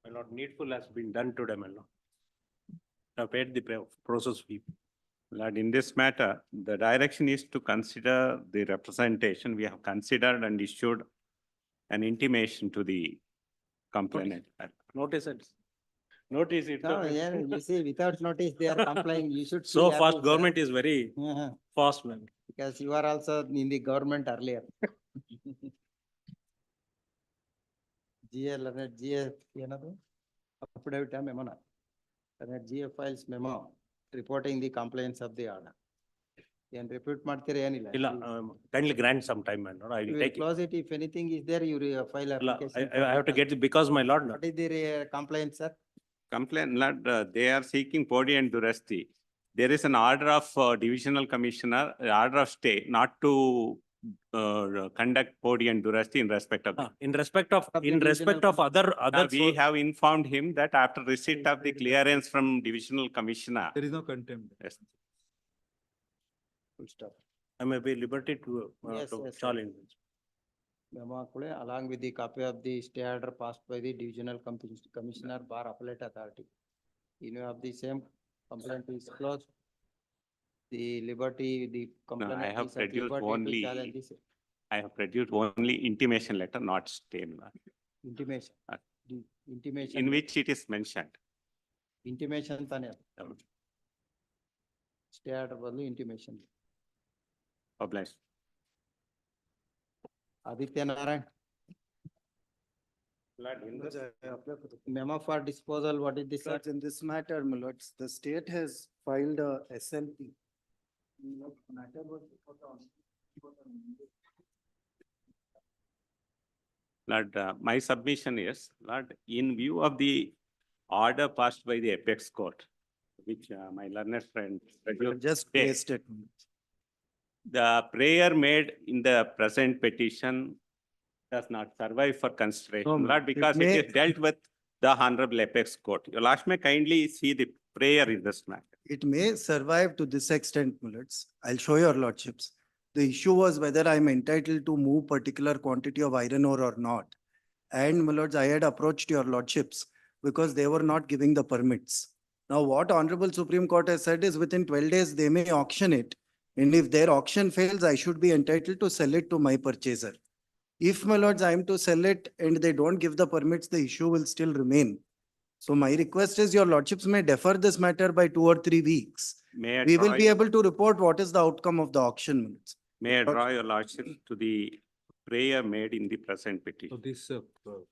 My lord, needful has been done today, my lord. I've paid the process fee. Lord, in this matter, the direction is to consider the representation. We have considered and issued an intimation to the complainant. Notice it. Notice it. No, yeah, you see, without notice, they are complying. You should. So feel fast, happy, sir. government is very fast, man. Because you are also in the government earlier. GA, learned GA, ಏನದು? Affidavit memo na. Learned GA files memo reporting the complaints of the order. Can repeat ಮಾಡ್ತೀರಾ ಏನಿಲ್ಲ? ಇಲ್ಲ, kindly grant some time, my lord. I You will will take it. close it. If anything is there, you file application. I have to get it because my lord. What is the complaint, sir? Complaint, Lord, they are seeking Podi and Durasti. There is an order of divisional commissioner, order of stay, not to conduct Podi and Durasti in respect of. In respect of, other. We have informed him that after receipt of the clearance from divisional commissioner. There is no contempt. Yes, Full stop. I may be liberty to Yes, yes, challenge. Memo akkule, along with the copy of the stay order passed by the divisional commissioner bar appellate authority. In view of the same, complaint is closed. The liberty, the complaint. I have produced only, I have produced only intimation letter, not stay. Intimation. The intimation. In which it is mentioned. Intimation tane. Stay order badu intimation. Obliged. Aditya Narayan. Lord, in this. Memo for disposal, what is this? Sir? In this matter, my lords, the state has filed a SLP. Lord, my submission is, Lord, in view of the order passed by the apex court, which my learned friend. Just placed it. The prayer made in the present petition does not survive for consideration, No, Lord, because it is dealt with the Honorable Apex Court. Your Lordship may kindly see the prayer in this matter. It may survive to this extent, my lords. I'll show your lordships. The issue was whether I'm entitled to move particular quantity of iron ore or not. And my lords, I had approached your lordships because they were not giving the permits. Now, what Honorable Supreme Court has said is within 12 days, they may auction it. And if their auction fails, I should be entitled to sell it to my purchaser. If, my lords, I am to sell it and they don't give the permits, the issue will still remain. So my request is your lordships may defer this matter by 2 or 3 weeks. We will be able to report what is the outcome of the auction minutes. May I draw your Lordship to the prayer made in the present So petition? this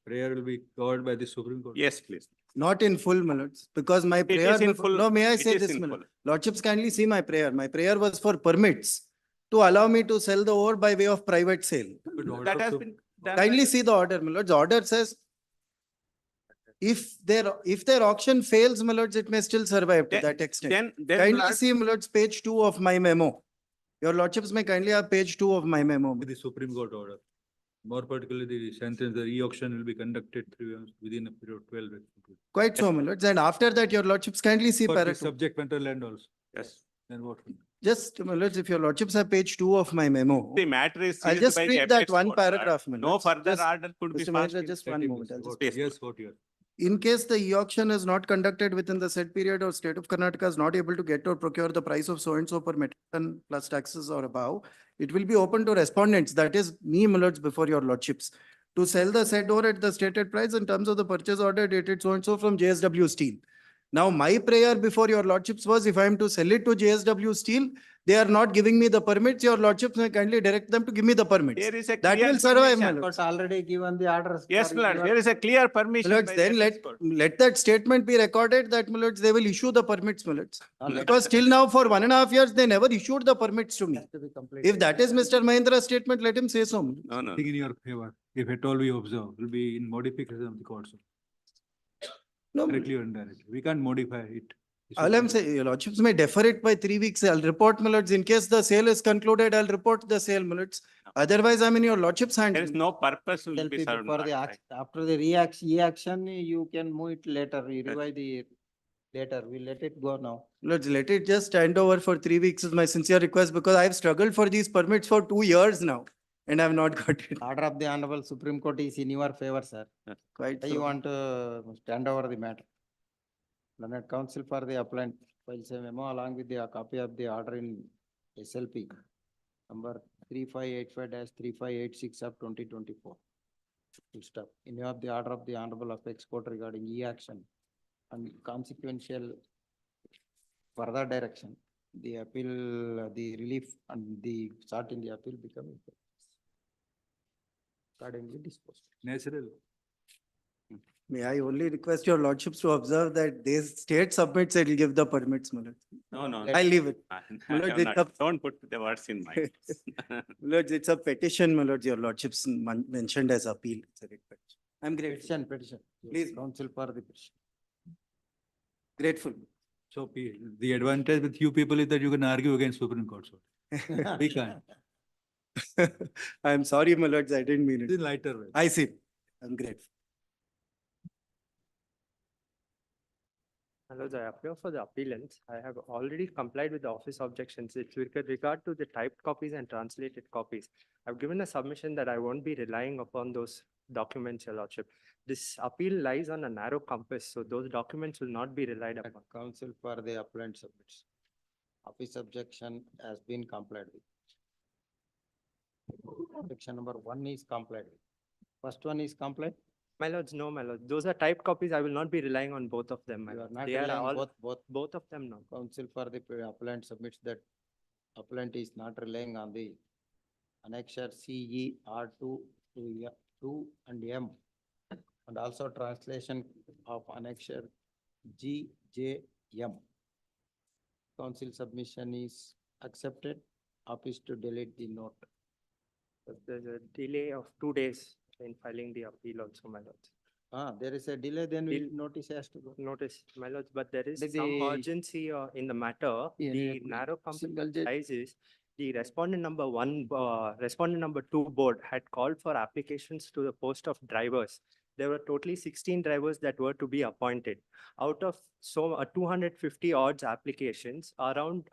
prayer will be covered by the Supreme Court. Yes, please. Not in full, my lords, because my prayer. is in before- full. No, may I It say is this, in my full. lord? Lordships kindly see my prayer. My prayer was for permits to allow me to sell the ore by way of private sale. That has been done. Kindly see the order, my lords. Order says if their auction fails, my lords, it may still survive to that extent. Then, Kindly Lord- see, my lords, page 2 of my memo. Your lordships may kindly have page 2 of my memo. With the Supreme Court order. More particularly, the sentence, the e-auction will be conducted within a period of 12 weeks. Quite so, my lords. And after that, your lordships kindly see For the paragraph. subject matter land also. Yes. Then what? Just, my lords, if your lordships have page 2 of my memo. The matter is I'll sealed just by the read that apex one court, Lord. paragraph, my No lords. further Just- order could be Mr. passed. Manager, just one moment. I'll just- Yes. Yes, what here? in case the e-auction is not conducted within the said period or state of Karnataka is not able to get or procure the price of so and so per metric ton plus taxes or above, it will be open to respondents, that is me, my lords, before your lordships, to sell the said ore at the stated price in terms of the purchase order dated so and so from JSW Steel. Now, my prayer before your lordships was, if I am to sell it to JSW Steel, they are not giving me the permits, your lordships may kindly direct them to give me the permits. There is a That clear will survive, my permission. lords. But already given the orders. Yes, for my lord, your- there is a clear permission. My lords, by then the let, Apex Court. let that statement be recorded that, my lords, they will issue the permits, my lords. Alright. Because till now, for 1.5 years, they never issued the permits to me. Has to be completed. If that is Mr. Mahindra's statement, let him say so. my lords. No, no. Thing in your favor, if at all we observe, will be in modification of the court. No, Directly or indirectly. We can't modify it. all I'm saying, your lordships may defer it by 3 weeks. I'll report, my lords. In case the sale is concluded, I'll report the sale, my lords. Otherwise, I'm in your lordships' hands. There is no purpose will Tell be people served. for my the lord. after the e-action, you can move it later, you revive the later, we let it go now. Lords, let it just stand over for 3 weeks is my sincere request, because I've struggled for these permits for 2 years now and I've not got it. Order of the Honorable Supreme Court is in your favor, sir. Quite Why so. you want to stand over the matter? Learned Counsel for the appellant files a memo along with the copy of the order in SLP number 3585-3586 of 2024. Full stop. In view of the order of the Honorable Apex Court regarding e-action and consequential further direction, the appeal, the relief and the sought in the appeal become effective. Accordingly disposed. Natural. May I only request your lordships to observe that they state submits, it will give the permits, my lord. No, no. I leave it. I My lord, have it's not- a- Don't put the words in my. My lords, it's a petition, my lords, your lordships mentioned as appeal. It's a writ petition. I'm grateful. Petition. Please. Counsel for the petition. Grateful. So the advantage with you people is that you can argue against Supreme Court. So we can't. I'm sorry, my lords, I didn't mean It's in it. lighter way. I see. I'm grateful. Hello, I appear for the appellants. I have already complied with the office objections. It's with regard to the typed copies and translated copies. I've given a submission that I won't be relying upon those documents, Your Lordship. This appeal lies on a narrow compass, so those documents will not be relied upon. Counsel for the appellant submits. Office objection has been complied with. Objection number 1 is complied with. First one is complied. My lords, no, my lords. Those are typed copies. I will not be relying on both of them, my You are lords. not They are relying all, both. both of them, no. Counsel for the appellant submits that appellant is not relying on the annexure CE R2 to 2 and M. And also translation of annexure G, J, M. Counsel submission is accepted. Office to delete the note. But there's a delay of 2 days in filing the appeal also, my lords. There is a delay, then notice has to go. Notice, my lords, but there is Did some the- urgency in the matter. Yeah, The yeah, narrow single compass judge. lies is the respondent number 1, respondent number 2 board had called for applications to the post of drivers. There were totally 16 drivers that were to be appointed. Out of 250 odds applications, around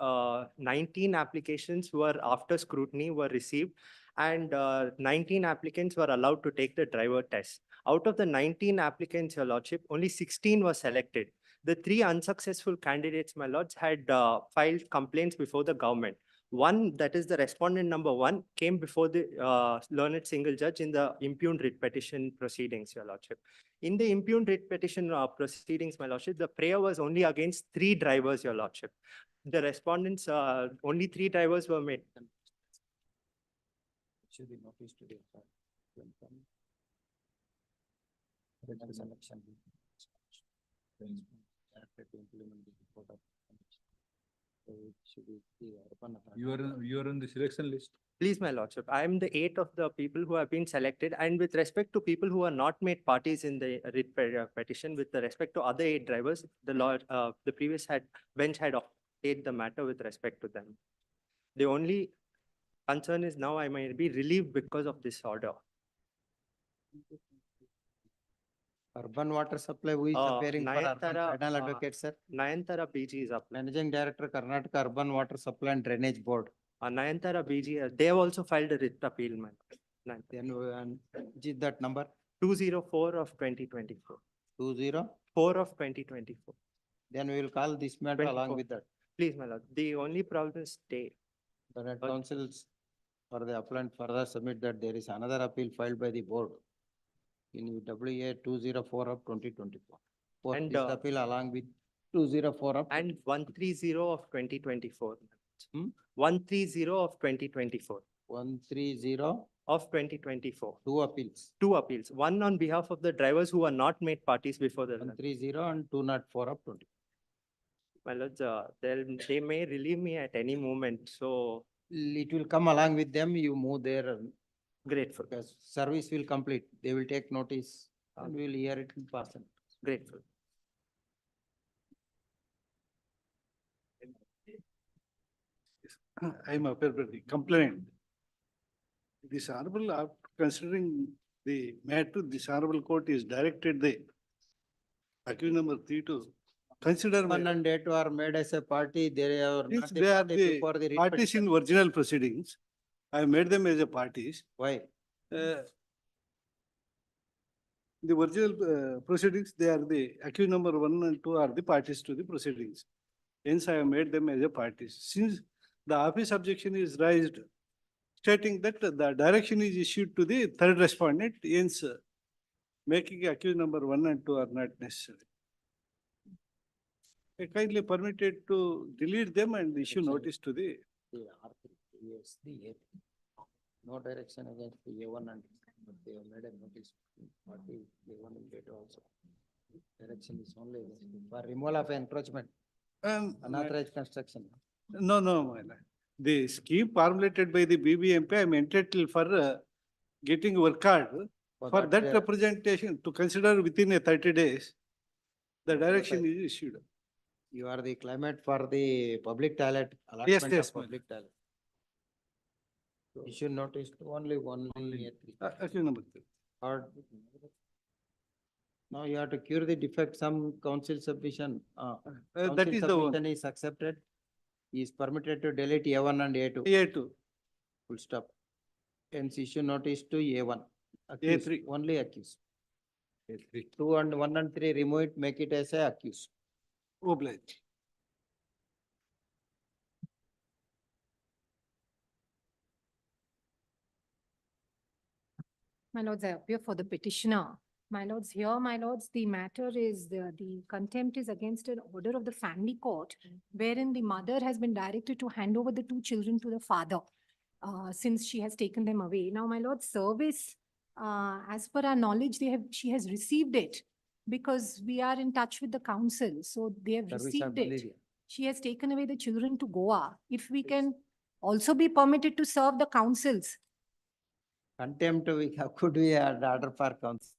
19 applications were after scrutiny were received, and 19 applicants were allowed to take the driver test. Out of the 19 applicants, Your Lordship, only 16 were selected. The 3 unsuccessful candidates, my lords, had filed complaints before the government. One, that is the respondent number 1, came before the learned single judge in the impugned writ petition proceedings, Your Lordship. In the impugned writ petition proceedings, my Lordship, the prayer was only against 3 drivers, Your Lordship. The respondents, only 3 drivers were made. Should be noticed to the written selection. Directed to implement the report of conviction. So it should be the urban authority. You are on the selection list. Please, my lordship, I am the 8th of the people who have been selected, and with respect to people who are not made parties in the writ petition, with the respect to other 8 drivers, the previous bench had stated the matter with respect to them. The only concern is now I might be relieved because of this order. Urban water supply, who is appearing for urban final advocate, sir? Nayantara BG is up. Managing Director, Karnataka Urban Water Supply and Drainage Board. Nayantara BG, they have also filed a writ appeal, man. Then, is that number? 204 of 2024. 4 of 2024. Then we will call this matter along 24. with that. Please, my lord. The only problem is stay. The net councils for the appellant further submit that there is another appeal filed by the board in WA 204 of 2024. For And, this appeal along with 204 of. And 130 of 2024. Hmm? 130 of 2024. 130, Of 2024. two appeals. Two appeals, one on behalf of the drivers who are not made parties before the. 130 and 204 of 20. My lords, they may relieve me at any moment, so It will come along with them, you move there, grateful, because service will complete, they will take notice and we will hear it in person. grateful. I am aware of the complaint. This honorable, considering the matter, this honorable court is directed the accused number 3 to consider. One and eight are made as a party, they are Since not the they are party the before the writ parties in petition. original proceedings, I made them as a parties. Why? The original proceedings, they are the accused number 1 and 2 are the parties to the proceedings. Hence, I have made them as a parties. Since the office objection is raised, stating that the direction is issued to the third respondent, hence making accused number 1 and 2 are not necessary. I kindly permitted to delete them and issue notice to the. Yes, the A. No direction against the A1 and, but they have made a notice, party, A1 and A2 also. Direction is only for removal of encroachment, unauthorized construction. No, my lord. The scheme formulated by the BBMP, I am entitled for getting work card. For that representation to consider within a 30 days, the direction is issued. You are the claimant for the public toilet, Yes, allotment yes, of ma'am. public toilet. Issue notice to only A3. Accused number 3. Or now you have to cure the defect, some council submission. That is the one. Submission is accepted. He is permitted to delete A1 and A2. A2. Full stop. Hence issue notice to A1. Accused, A3. only accused. 2 and 1 and 3 remove it, make it as a accused. Obliged. My lords, I appear for the petitioner. My lords, here, my lords, the matter is, the contempt is against an order of the family court, wherein the mother has been directed to hand over the two children to the father, since she has taken them away. Now, my lord's service, as per our knowledge, she has received it, because we are in touch with the council, so they have Service received of it. malaria. She has taken away the children to Goa. If we can also be permitted to serve the councils. Contempt, how could we add order for council?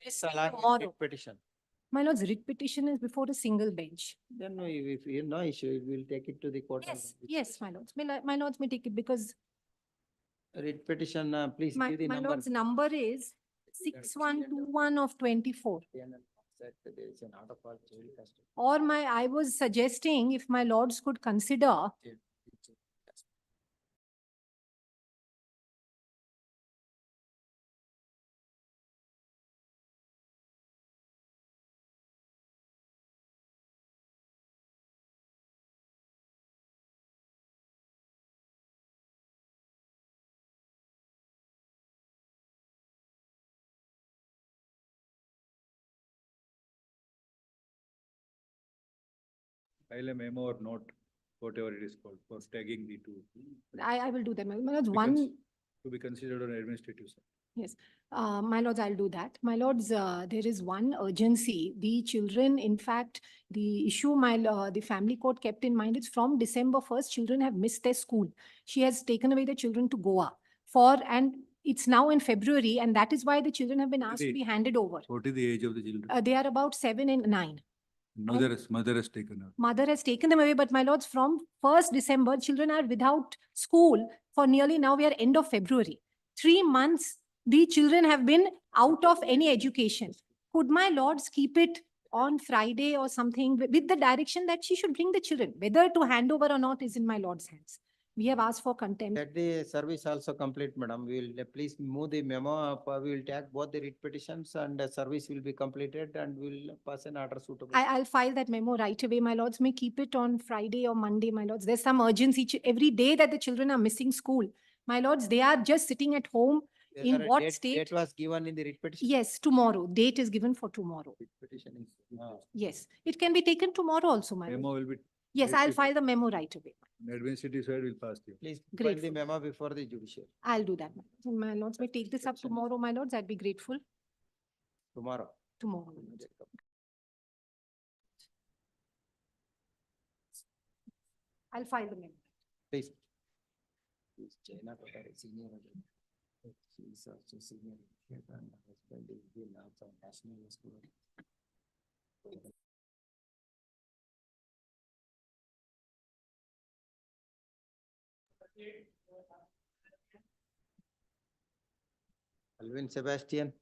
Yes, Along with tomorrow. writ petition. My lord's writ petition is before a single bench. Then no, if you no issue, we will take it to the court. Yes, yes, my lords. My lords may take it because Writ petition, please my, give the my number. lord's number is 6121 of 24. There is an order for jail custody. Or I was suggesting if my lords could consider File a memo or note, whatever it is called, for tagging the two. I will do that. My lords, Because to be considered on administrative side. yes, my lords, I'll do that. My lords, there is one urgency. The children, in fact, the issue the family court kept in mind is from December 1st, children have missed their school. She has taken away the children to Goa and it's now in February, and that is why the children have been asked to be handed over. What is the age of the children? They are about 7 and 9. Mother has taken her. Mother has taken them away, but my lords, from 1st December, children are without school for nearly, now we are end of February. 3 months, the children have been out of any education. could my lords keep it on Friday or something with the direction that she should bring the children? Whether to hand over or not is in my lord's hands. We have asked for contempt. Let the service also complete, madam. We will please move the memo up. We will take both the writ petitions and the service will be completed and we will pass an order suitable. I'll file that memo right away. My lords may keep it on Friday or Monday, my lords. There's some urgency every day that the children are missing school. My lords, they are just sitting at home. Is In there a what date- state? Date was given in the writ petition? Yes, tomorrow. Date is given for tomorrow. Petition is. Yes, it can be taken tomorrow also, my lord. Memo will be. Yes, I'll file the memo right away. Administrative side will pass you. Please file the Grateful. memo before the judiciary I'll do that. My lords may take this up tomorrow, my lords. I'd be grateful. tomorrow. Tomorrow. my lords. I'll file the memo. Please. Please, China Kothari, senior. She is also senior. And her husband is the also national school. Alvin Sebastian.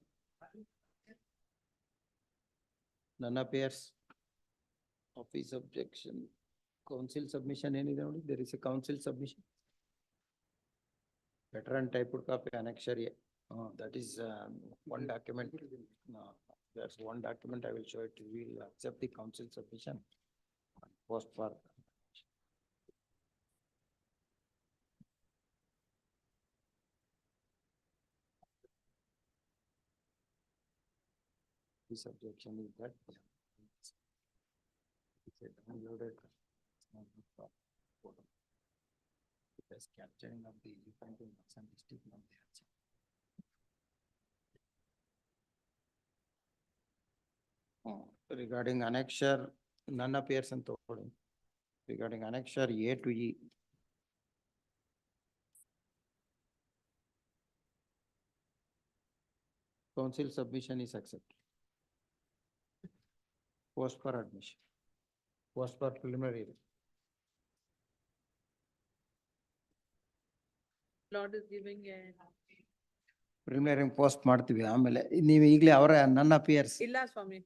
None appears. Office objection. Council submission, any, there is a council submission. Veteran typed copy annexure. That is one document. No, that's one document. I will show it. We will accept the council submission. Post for. This objection is that. It's a downloaded. It is capturing of the different and district of the answer. Regarding annexure, none appears in Tokod. Regarding annexure A to E. Council submission is accepted. Post for admission. Post for preliminary. Lord is giving a. Premiere post ಮಾಡ್ತೀವಿ ಆಮೇಲೆ ನೀವು ಈಗಲೇ ಅವರ ನನ್ನ appears ಇಲ್ಲ ಸ್ವಾಮಿ,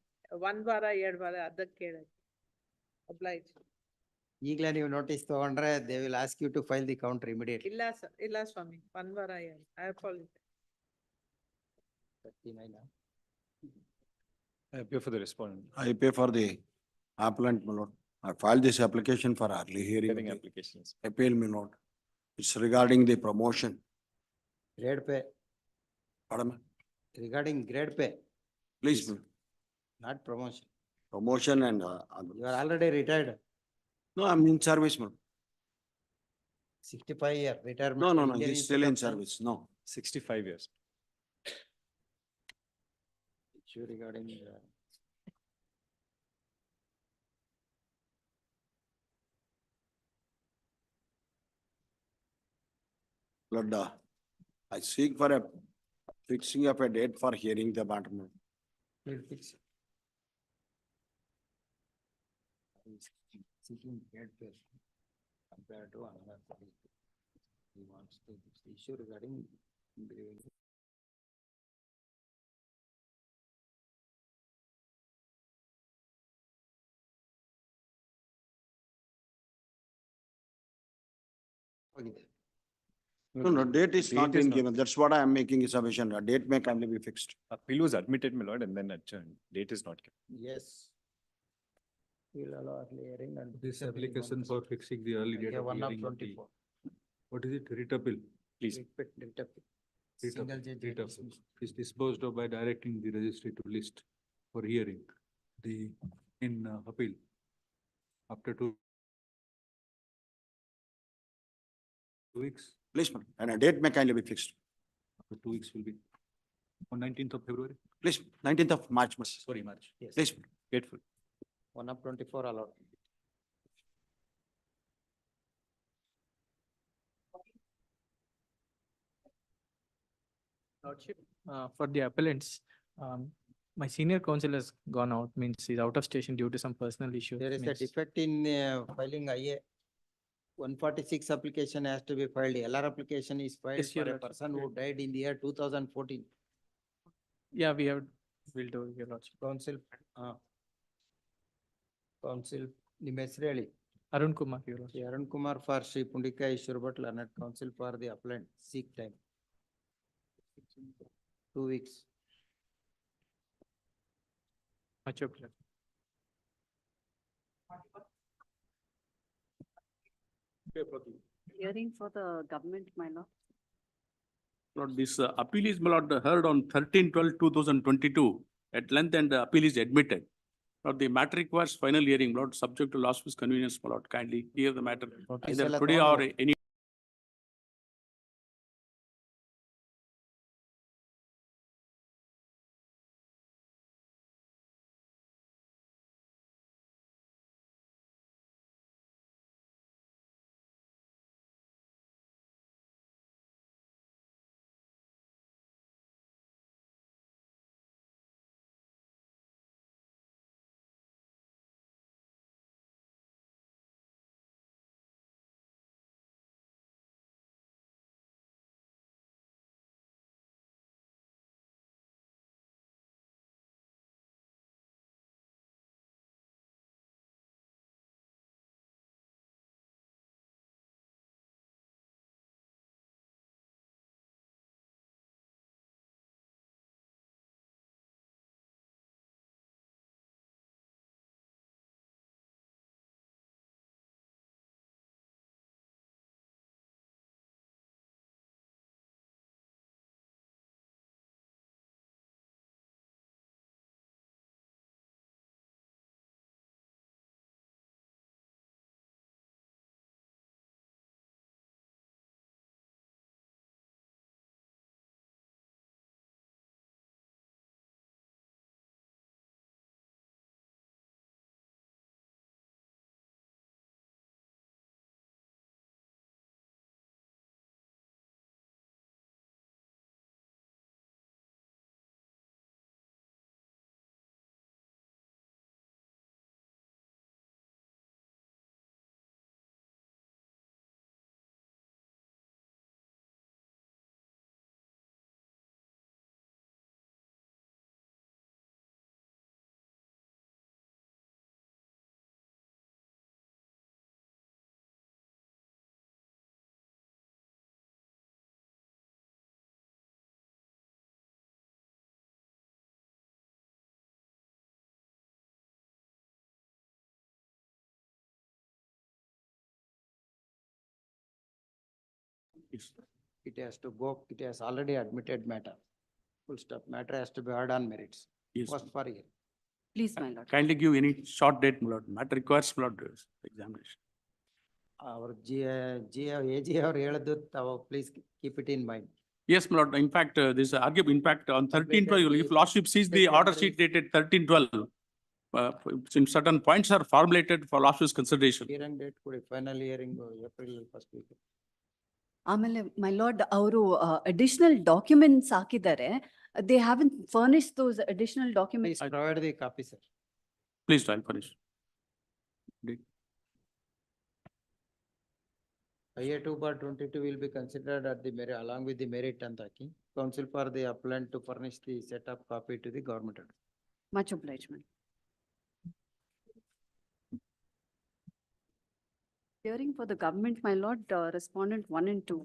1 ವಾರ 2 ವಾರ ಅದಕ್ಕೆ ಕೇಳಿ. Oblige. ಈಗಲೇ ನೀವು ನೋಟಿಸ್ ತಗೊಂಡ್ರೆ they will ask you to file the counter immediate. ಇಲ್ಲ ಸ್ವಾಮಿ, 1 ವಾರ 2. I apologize. 39. I pay for the respondent. I pay for the appellant, my lord. I filed this application for early hearing. Hearing of the applications. Appeal, my lord. It's regarding the promotion. Grade pay, Pardon, regarding grade pay, please, not promotion. promotion and, You are already retired, no, I'm in service, my lord. 65-year retirement. No, Indian he's still in Institute of service, no. 65 years. Issue regarding. Lord, I seek for a fixing of a date for hearing the matter. my lord. Will fix. Seeking grade pay compared to another colleague. He wants to fix the issue regarding. No, date is not Date is been not- given. That's what I am making a submission. A date may kindly be fixed. Appeal was admitted, my lord, and then adjourned. Date is not given. Yes. Will allow early hearing and. This application for fixing the early date Yeah, of 1 of hearing of the, 24. what is it, writ appeal? Please. Writ appeal. Writ Single appeal, judge writ appeal dismissal. is disposed of by directing the registry to list for hearing the, in appeal. After 2 weeks, Please, ma'am, and a date may kindly be fixed. after 2 weeks will be on 19th of February. Please, 19th of March, Sorry, March. Yes. please. Grateful. 1 of 24 allowed. Lordship, for the appellants, my senior counsel has gone out, means he's out of station due to some personal issue. There is a means- defect in filing IA. 146 application has to be filed. LR application is filed Yes, for Your a Lordship. person who died in the year 2014. Yeah, we have Will do, your lordship. Council, Council Nimesreli. Arun Kumar, your lordship. Arun Kumar for Sri Pundika Ishwar Leonard Council for the appellant, seek time. 2 weeks. Much obliged. Hearing for the government, my lord. Lord, this appeal is, my lord, heard on 13/12/2022 at length, and the appeal is admitted. Lord, the matter requires final hearing, Lord, subject to last week's convenience, my lord. Kindly hear the matter either today or any. It has to go, it has already admitted matter. Full stop. Matter has to be heard on merits. Yes. First for hearing. Please, my lord. Kindly give any short date, my lord. Matter requires, my lord, examination. Our AG or Heladu, please keep it in mind. Yes, my lord. In fact, this argument, in fact, on 13/12, if lordship sees the order sheet dated 13/12, in certain points are formulated for lordship's consideration. Hearing date, final hearing, April first week. ಆಮೇಲೆ my lord, ಅವರು additional documents ಹಾಕಿದ್ದಾರೆ. They haven't furnished those additional documents. Please provide the copy, sir. Please, I'll finish. IA 2/22 will be considered at the merit, along with the merit and the council for the appellant to furnish the set up copy to the government. Much obligement. Hearing for the government, my lord, respondent 1 and 2.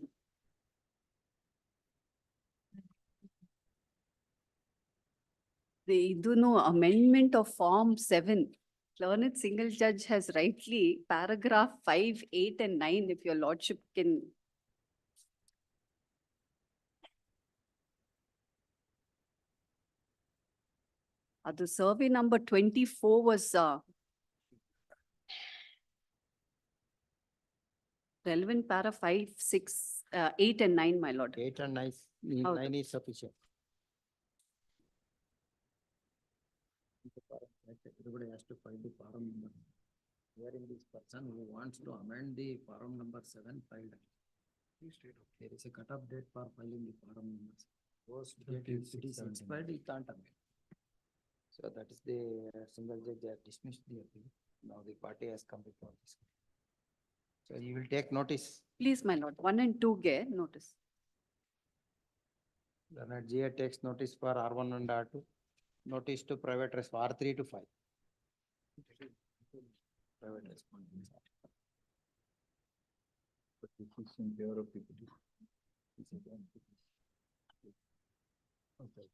The amendment of Form 7. Learned single judge has rightly paragraph 5, 8 and 9, if your lordship can. The survey number 24 was relevant para 5, 6, 8 and 9, my lord. 8 and 9, Howದು? 9 is sufficient. Everybody has to find the forum number. Hearing this person who wants to amend the forum number 7 filed. There is a cut-off date for filing the forum numbers. Post date, if it is expired, he can't amend. So that is the single judge, they have dismissed the appeal. Now the party has come before this. So you will take notice. Please, my lord, 1 and 2 ge notice. Leonard GA takes notice for R1 and R2. notice to private R3 to 5. Private respondents. But this is in favor of PPT. This is on PPT. Okay.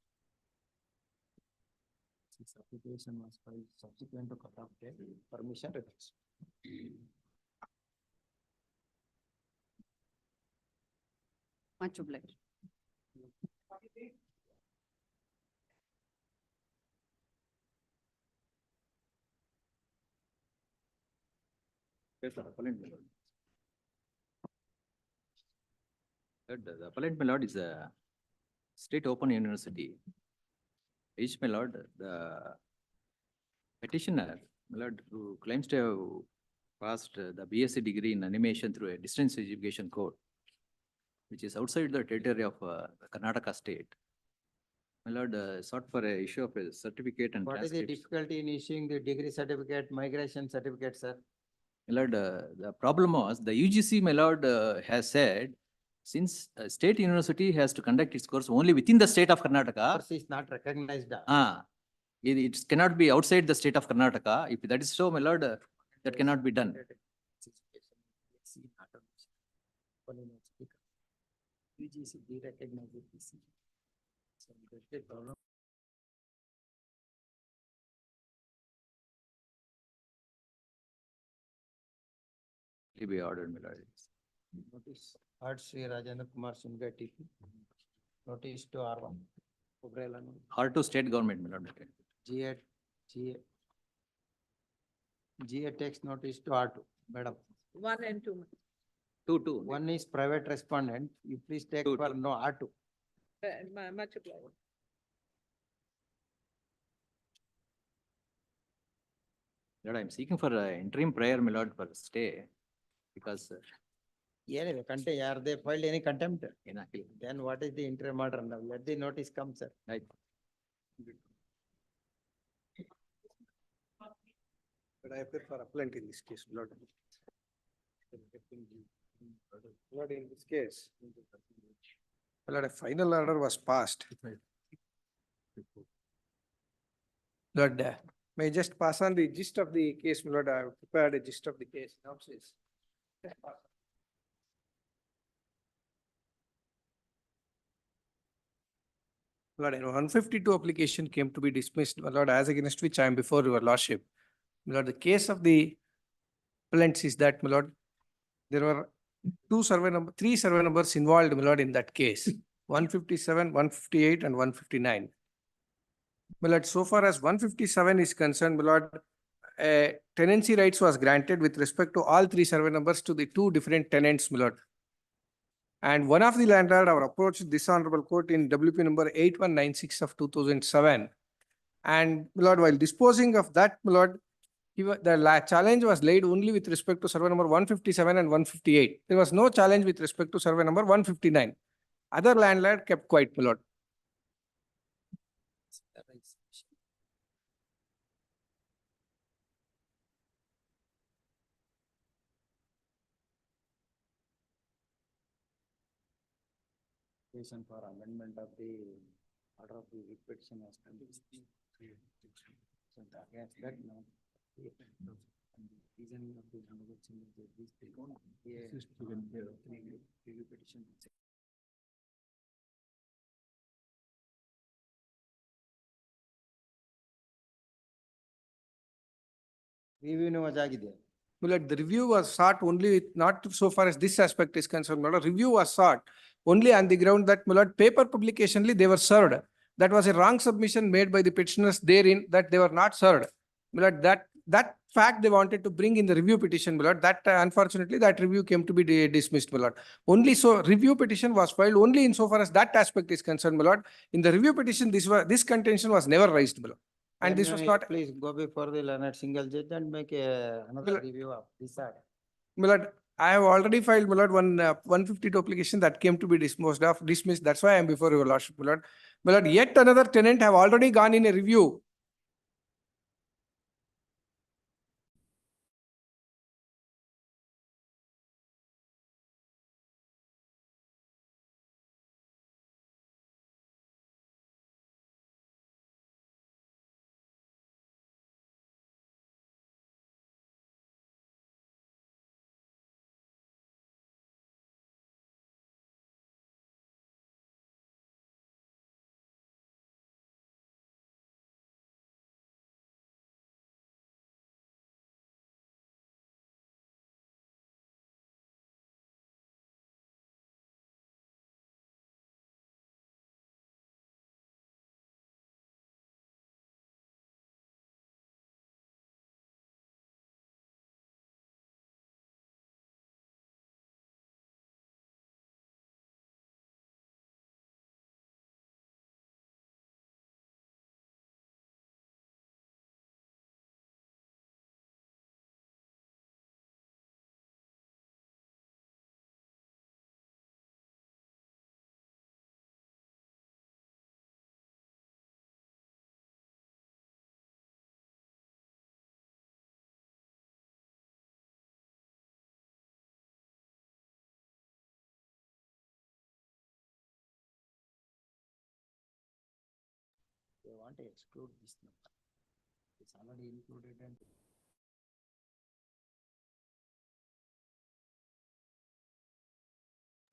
This application was filed subsequent to cut-off date, permission refused. Much obliged. Yes, sir, appellant my lord. The appellant my lord is a state open university. Each my lord, the petitioner, my lord, who claims to have passed the BSc degree in animation through a distance education course, which is outside the territory of Karnataka state. My lord, sought for a issue of a certificate and What is the transcripts. difficulty in issuing the degree certificate, migration certificate, sir? My lord, the problem was the UGC, my lord, has said, since a state university has to conduct its course only within the state of Karnataka. Course is not recognized. It cannot be outside the state of Karnataka. If that is so, my lord, that cannot be done. UGC derecognized PC. So that's the problem. To be ordered, my lord. Notice, Art Sri Rajendra Kumar Sundar TP. Notice to R1. Umbrella note. R2 state government, my lord. GA, GA text notice to R2, madam. 1 and 2. Two. One is private respondent, you please take Two, for no R2. Much obliged. Lord, I am seeking for interim prayer, my lord, for stay, because Anyway, are they filed any contempt? inactive. Then what is the interim order now? Let the notice come, sir. Right. But I appear for appellant in this case, Lord. Lord, in this case, Lord, a final order was passed. Lord, may I just pass on the gist of the case, Lord, I have prepared a gist of the case. Now says. Lord, 152 application came to be dismissed, my Lord, as against which I am before your lordship. My Lord, the case of the appellants is that, my Lord, there were three survey numbers involved, my Lord, in that case. 157, 158 and 159. My Lord, so far as 157 is concerned, my Lord, tenancy rights was granted with respect to all three survey numbers to the two different tenants, my Lord. And one of the landlord have approached this honorable court in WP number 8196 of 2007. And my Lord, while disposing of that, my Lord, the challenge was laid only with respect to survey number 157 and 158. There was no challenge with respect to survey number 159. Other landlord kept quiet, my Lord. For amendment of the order of the petition was conducted. So against that now. Reasoning of the honorable single judge is taken. Review petition. Review was agide. Well, the review was sought only, not so far as this aspect is concerned, my Lord. Review was sought only on the ground that, my Lord, paper publicationally they were served. That was a wrong submission made by the petitioners therein that they were not served. My Lord, that fact they wanted to bring in the review petition, my Lord. That unfortunately that review came to be dismissed, my Lord. Only so review petition was filed only insofar as that aspect is concerned, my Lord. In the review petition, this contention was never raised, my Lord. And this was not. Please go before the learned single judge and make another review of this. My Lord, I have already filed, my Lord, 152 application that came to be dismissed. That's why I am before your lordship, my Lord. My Lord, yet another tenant have already gone in a review. they want to exclude this number. It's already included and.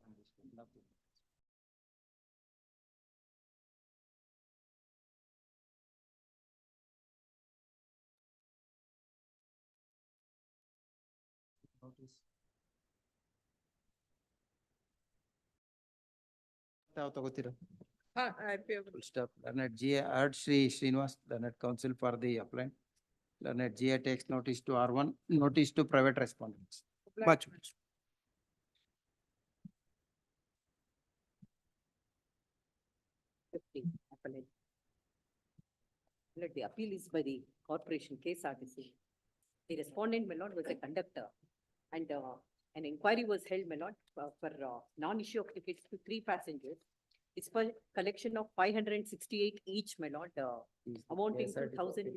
And this will not be- Notice. ತಾವು ತಗೋತೀರಾ? Full stop. Learned GA, heard Sri Srinivas, learned counsel for the applicant. Learned GA takes notice to R1, notice to private respondents. Much. Appellate. Let the appeal is by the corporation case RTC. The respondent, my lord, was a conductor and an inquiry was held, my lord, for non-issue of tickets to 3 passengers. It's for collection of 568 each, my lord, amounting to 1,000.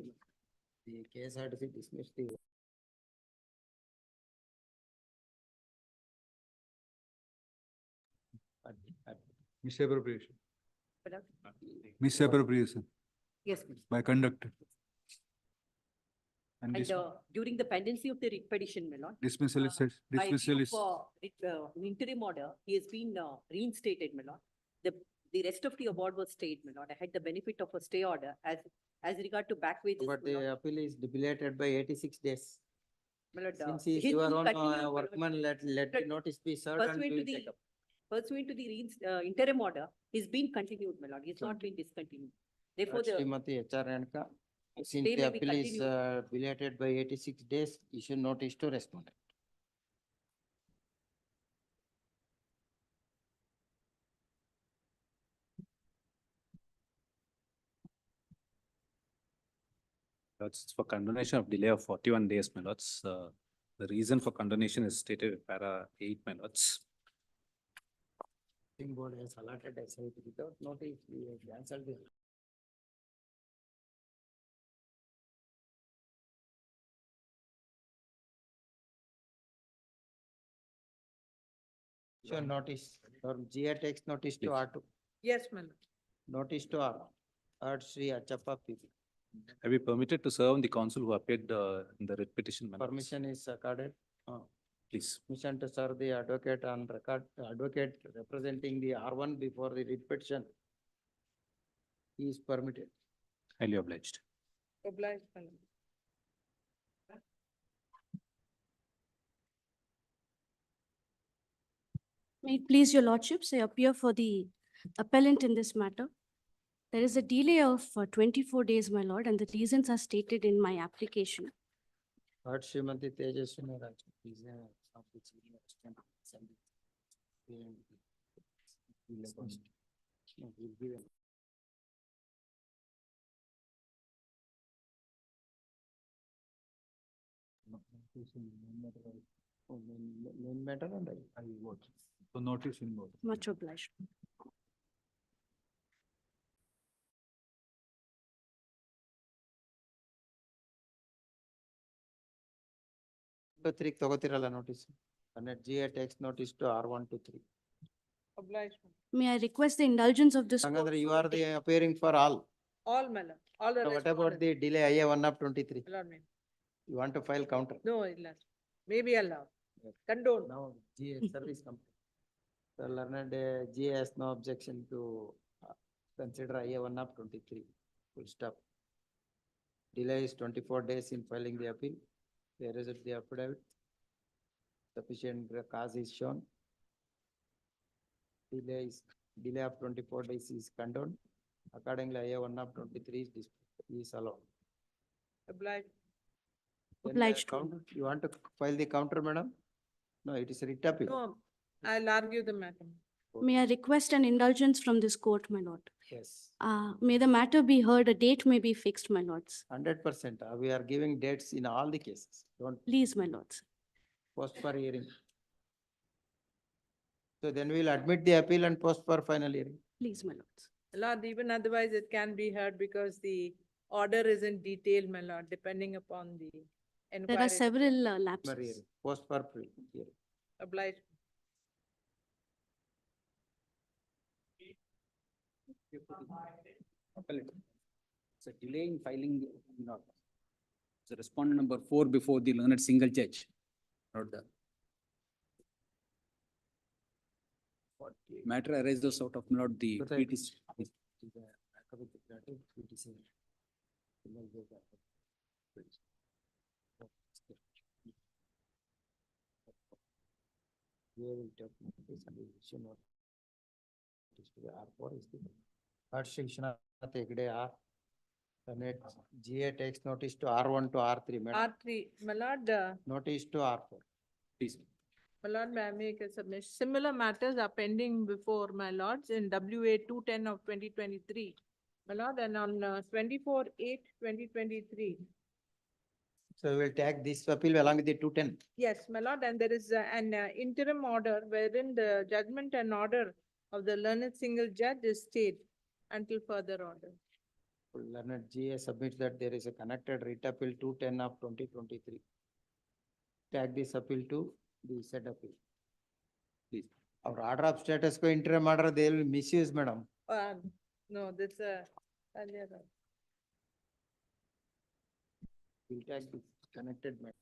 The KSRTC dismissed the. Misappropriation. Madam? Misappropriation Yes, please. by conductor. And And during the pendency of the writ petition, my lord. dismissal is, By dismissal view is, of, an interim order, he has been reinstated, my lord. The rest of the award was stayed, my lord. I had the benefit of a stay order as regard to back wages. But my lord. the appeal is debilated by 86 days. My lord, Since he is he's your been own continued, my lord. workman, let the notice be served and Pursuant we to will the, take up. pursuant to the interim order, he's been continued, my lord. He's not been discontinued. Therefore, the, Srimati HR Ranka, since Stay the may be appeal is continued. belated by 86 days, issue notice to respondent. That's for condemnation of delay of 41 days, my lords. The reason for condemnation is stated in para 8, my lords. Thing board has allotted a site without notice, we have cancelled it. Sure, notice, or GA takes notice to Please. R2, Yes, my lord. notice to R1. Heard Sri Achappa PP. Have you permitted to serve the counsel who appeared in the writ petition, my lords? Permission is accorded. Please. Permission to serve the advocate on record, advocate representing the R1 before the writ petition. He is permitted. Highly obliged. Obliged, my lord. May it please your lordships, I appear for the appellant in this matter. There is a delay of 24 days, my lord, and the reasons are stated in my application. Heard Srimati Tejaswini Raj. Please, of the senior assistant assembly. No, we'll give him. Main matter and I will vote. so notice in both. Much obliged. To 3 ತಗೋತಿರಲ್ಲ notice. And GA takes notice to R1 to 3. Obliged. May I request the indulgence of this court? Hangandre you are the appearing for all. All, my lord. All the So what about respondents. the delay IA 1 of 23? Allow me. You want to file counter? No, illa. Maybe allow. Condone. Now GA service company. So learned GA has no objection to consider IA 1 of 23. Full stop. Delay is 24 days in filing the appeal. There is the affidavit. Sufficient cause is shown. Delay of 24 days is condoned. Accordingly, IA 1 of 23 is allowed. Obliged. Then, Obliged. counter, you want to file the counter, madam? No, it is a writ appeal. No, I'll argue the matter. May I request an indulgence from this court, my lord? Yes, May the matter be heard, a date may be fixed, my lords. 100%. We are giving dates in all the cases. Don't Please, my lords. post for hearing. So then we will admit the appeal and post for final hearing. Please, my lords. Lord, even otherwise it can be heard because the order is in detail, my lord, depending upon the There inquiry. are several For lapses. hearing. Post for hearing. Obliged. It's a delay in filing, the respondent number 4 before the learned single judge. Not the matter arises out of not the PTC. Third section of the R. The next GA takes notice to R1 to R3, madam. R3, my lord, Notice to R4. Please. my lord, may I make a submission? Similar matters are pending before my lords in WA 210 of 2023. My lord, and on 24/8/2023. So we will take this appeal along with the 210. Yes, my lord, and there is an interim order wherein the judgment and order of the learned single judge is stayed until further order. Learned GA submits that there is a connected writ appeal 210 of 2023. Tag this appeal to the said appeal. Please. Our order of status quo interim order, they will misuse, madam. No, this earlier. We'll tag this connected matter.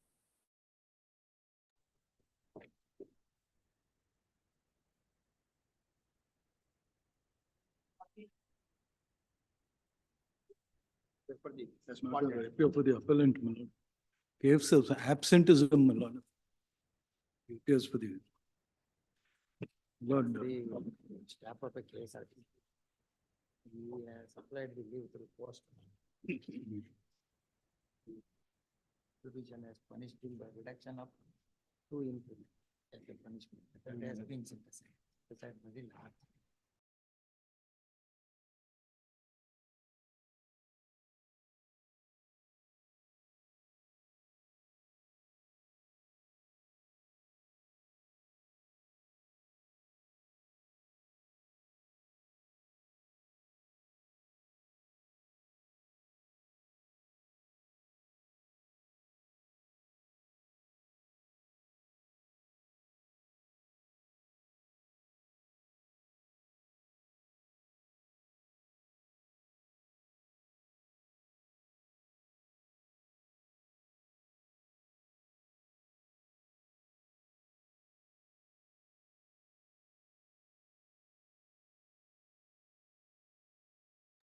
Appear for the appellant, my lord. Caves of absenteeism, my lord. Appears for the. Lord, The staff of a case. He has applied the leave through post. Provision has punished him by reduction of 2 increment as a punishment. That has been synthesized. Synthesized by the law.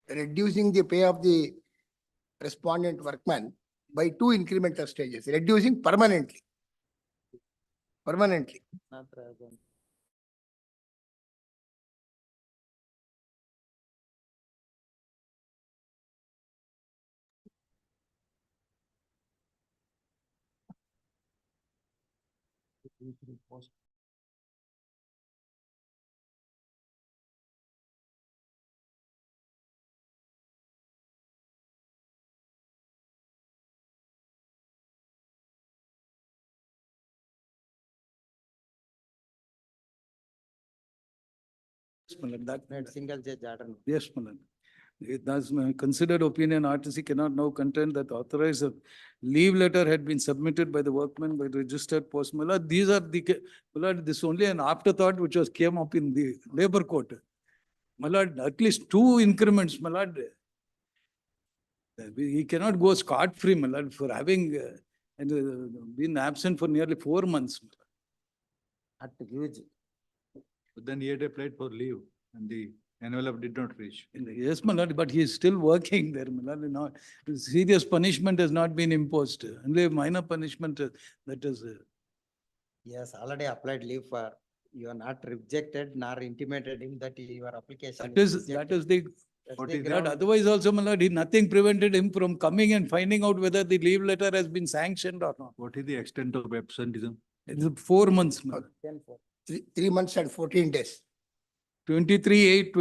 Reducing the pay of the respondent workman by 2 incremental stages, reducing permanently. Permanently. Not rather than. Post. That single judge order. Yes, Malan. It does, considered opinion, RTC cannot now contend that authorized leave letter had been submitted by the workman by the registered post. Malad, these are the, Malad, this is only an afterthought which was came up in the labor court. Malad, at least 2 increments, Malad. He cannot go scot-free, Malad, for having been absent for nearly 4 months. Not huge. But then he had applied for leave and the envelope did not reach. Yes, Malad, but he is still working there, Malad. Now, serious punishment has not been imposed. Only a minor punishment that is. Yes, already applied leave for, you are not rejected nor intimated him that your application. That is rejected. the. That's What the is that? ground. Otherwise also, Malad, nothing prevented him from coming and finding out whether the leave letter has been sanctioned or not. What is the extent of absenteeism? It's 4 months, Malad. 3 months and 14 days. 23/8,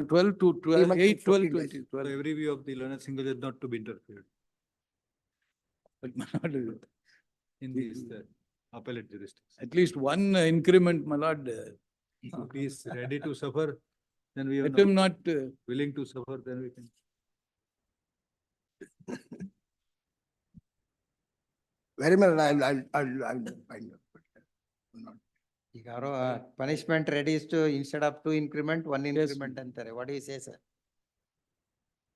12 to 12, 8, 12, 14 20. days. 12. Every view of the learned single is not to be interfered. But Malad, in this appellate jurisdiction. At least 1 increment, Malad. If he is ready to suffer, then we have. Let him not willing to suffer, then we can. Very well, I'll find out. Not. ಈಗ ಅವರು punishment reduced to instead of 2 increment, 1 increment ಅಂತಾರೆ. What do you say, sir?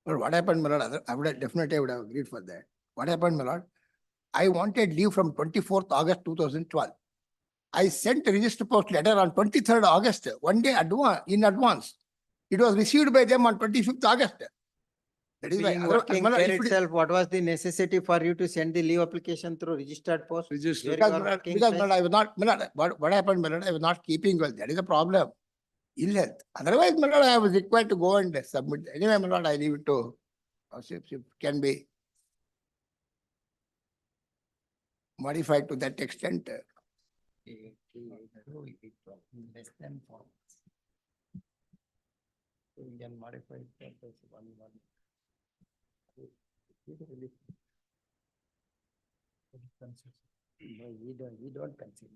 But what happened, my lord, I would have definitely would have agreed for that. What happened, my lord? I wanted leave from 24th August 2012. I sent a register post letter on 23rd August, one day in advance. It was received by them on 25th August. That is why. Being otherwise, working my lord, there if it is- itself, what was the necessity for you to send the leave application through registered post? Where you Because, are my lord, working because my place? lord, I was not, my lord, what happened, my lord, I was not keeping well. That is the problem. Ill health. Otherwise, my lord, I was required to go and submit. Anyway, my lord, I leave it to, if can be modified to that extent. Less than 4. So we can modify it as 1. No, we don't consider.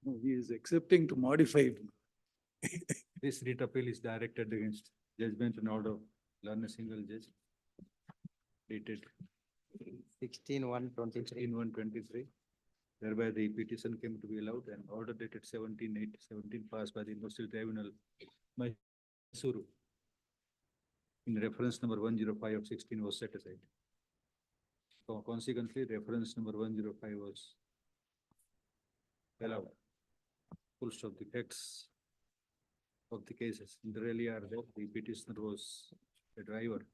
No, he is accepting to modify it. This writ appeal is directed against judgment and order of learn a single judge. Dated 16/1/23. Whereby the petition came to be allowed and order dated 17/8/17 passed by the Industrial Tribunal, Mysuru. In reference number 105 of 16 was set aside. So consequently, reference number 105 was allowed. Full stop. The facts of the cases really are that the petitioner was a driver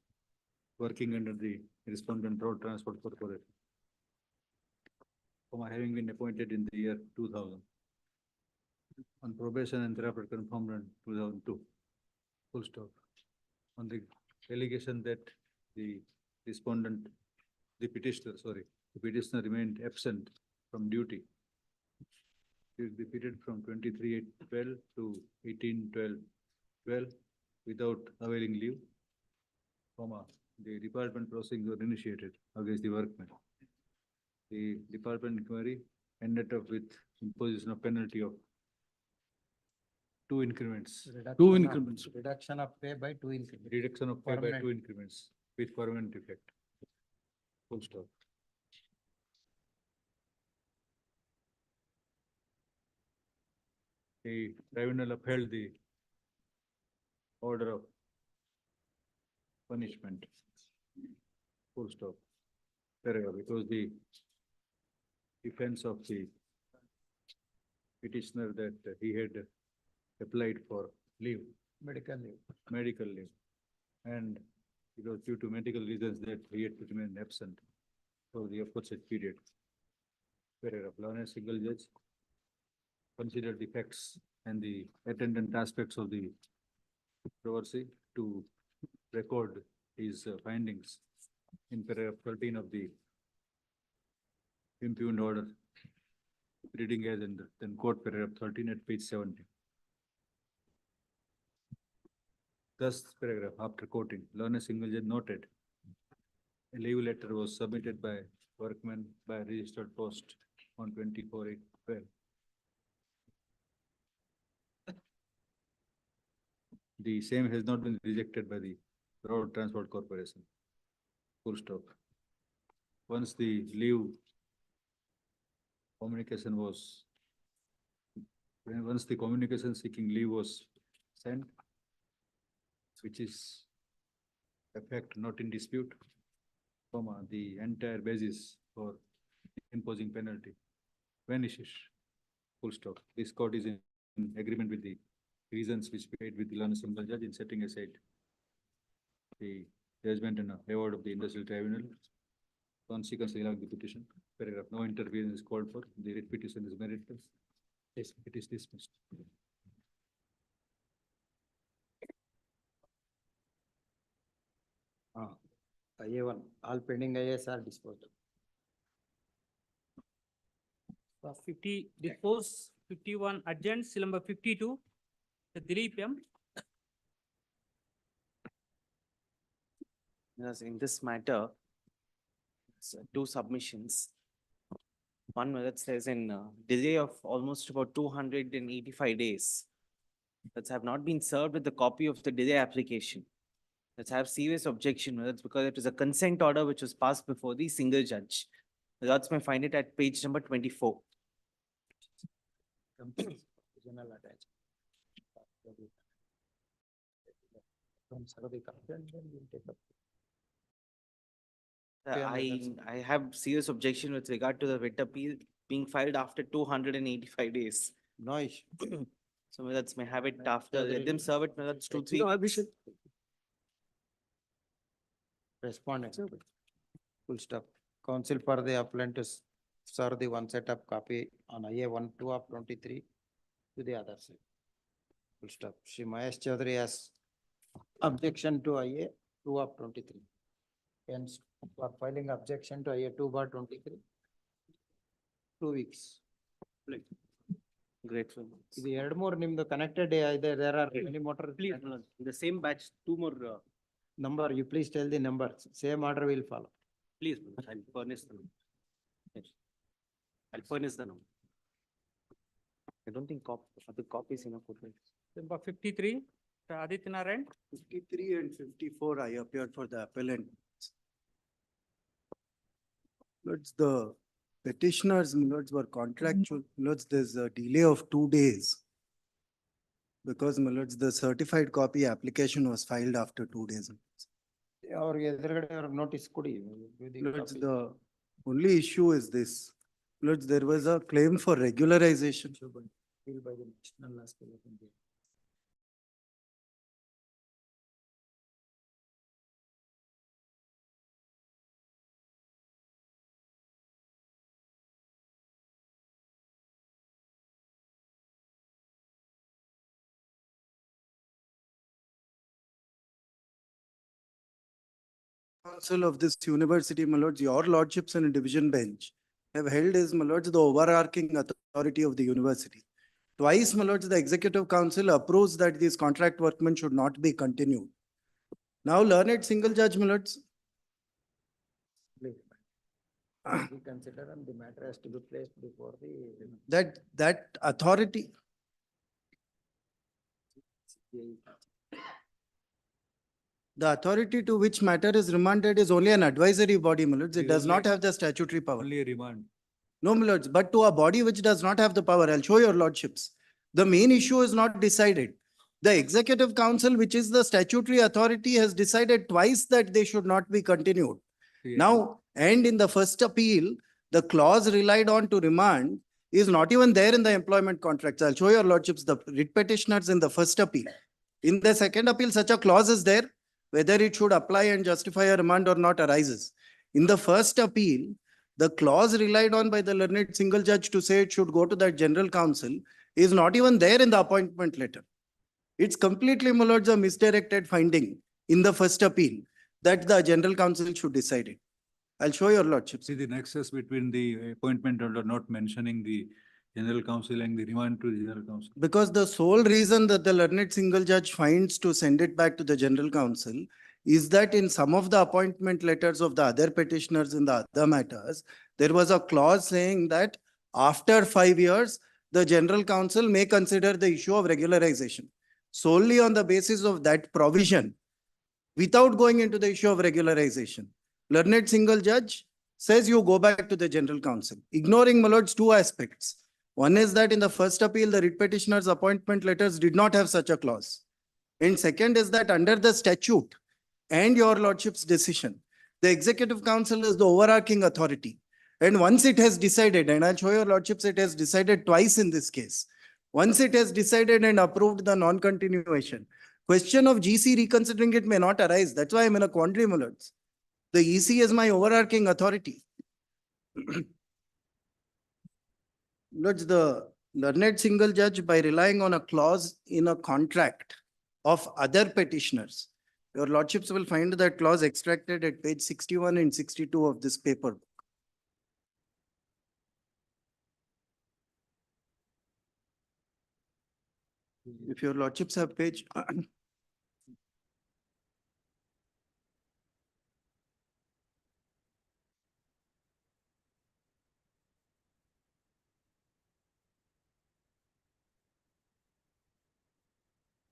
working under the respondent road transport corporation, having been appointed in the year 2000 on probation and thereafter confirmed in 2002. Full stop. On the allegation that the petitioner remained absent from duty during the period from 23/8/12 to 18/12/12 without availing leave, the department proceedings were initiated against the workmen. The department inquiry ended up with imposition of penalty of 2 increments. Reduction of pay by 2 increments. Reduction of pay by Permanent. 2 increments with permanent effect. Full stop. The tribunal upheld the order of punishment. Full stop. Because the defense of the petitioner that he had applied for leave, Medical leave. and it was due to medical reasons that he had to remain absent for the aforesaid period. Paragraph. Learned single judge considered the facts and the attendant aspects of the controversy to record his findings in paragraph 13 of the impugned order, reading as in then quote paragraph 13 at page 70. Thus, paragraph after quoting, learned single judge noted a leave letter was submitted by workmen by registered post on 24/8/12. The same has not been rejected by the Road Transport Corporation. Full stop. Once the leave communication was, once the communication seeking leave was sent, which is a fact not in dispute, the entire basis for imposing penalty vanishes. Full stop. This court is in agreement with the reasons which paid with the learned single judge in setting aside the judgment and award of the industrial tribunal. Consequently, allowing the petition. Paragraph. No interference is called for. The writ petition is meritless. Yes, it is dismissed. IA1, all pending IAs are disposed of. 50 dispose, 51 adjourned, seal number 52, the Dilip M. Yes, in this matter, two submissions. One that says in delay of almost about 285 days. That have not been served with the copy of the delay application. That have serious objection. That's because it is a consent order which was passed before the single judge. The Lords may find it at page number 24. I have serious objection with regard to the writ appeal being filed after 285 days. No issue. So that's may have it after, let them serve it, that's 2, 3. No, we should. Respondent. Full stop. Counsel for the appellant to serve the one set of copy on IA 1/2 of 23 to the other side. Full stop. Shri Mahesh Chaudhary has objection to IA 2 of 23. Hence, for filing objection to IA 2/23. 2 weeks. Grateful. ಇದು ಎರಡು ಮೂರು ನಿಮ್ದು connected ಇದೆ, there are many more. Please, the same batch, 2 more, Number, you please tell the numbers, same order will follow. please, I'll furnish the number. Yes. I'll furnish the number. I don't think the copies enough. Number 53, Aditya Narayan. 53 and 54, I appeared for the appellant. Lords, the petitioners, lords, were contractual, lords, there's a delay of 2 days. Because, my lords, the certified copy application was filed after 2 days. ಅವ್ರಿಗೆ ಎದುರುಗಡೆ ಅವ್ರಿಗೆ notice ಕೊಡಿ. Lords, the only issue is this. Lords, there was a claim for regularization. Filed by the national hospital. Council of this university, my lords, your lordships and division bench have held as, my lords, the overarching authority of the university. Twice, my lords, the executive council approves that these contract workmen should not be continued. Now, learned single judge, my lords. We consider and the matter has to be placed before the. That authority. The authority to which matter is remanded is only an advisory body, my lords. It does not have the statutory power. Only remand. No, my lords, but to a body which does not have the power, I'll show your lordships. The main issue is not decided. The executive council, which is the statutory authority, has decided twice that they should not be continued. Yes. Now, and in the first appeal, the clause relied on to remand is not even there in the employment contracts. I'll show your lordships, the writ petitioners in the first appeal. In the second appeal, such a clause is there, whether it should apply and justify a remand or not arises. In the first appeal, the clause relied on by the learned single judge to say it should go to that general council is not even there in the appointment letter. It's completely, my lords, a misdirected finding in the first appeal that the general council should decide it. I'll show your lordship. See the nexus between the appointment order not mentioning the general council and the remand to the general council. Because the sole reason that the learned single judge finds to send it back to the general council is that in some of the appointment letters of the other petitioners in the other matters, there was a clause saying that after 5 years, the general council may consider the issue of regularization. Solely on the basis of that provision, without going into the issue of regularization, learned single judge says you go back to the general council, ignoring, my lords, 2 aspects. One is that in the first appeal, the writ petitioner's appointment letters did not have such a clause. And second is that under the statute and your lordship's decision, the executive council is the overarching authority. And once it has decided, and I'll show your lordships, it has decided twice in this case. Once it has decided and approved the non-continuation, question of GC reconsidering it may not arise. That's why I'm in a quandary, my lords. The EC is my overarching authority. Lords, the learned single judge, by relying on a clause in a contract of other petitioners, your lordships will find that clause extracted at page 61 and 62 of this paper. If your lordships have page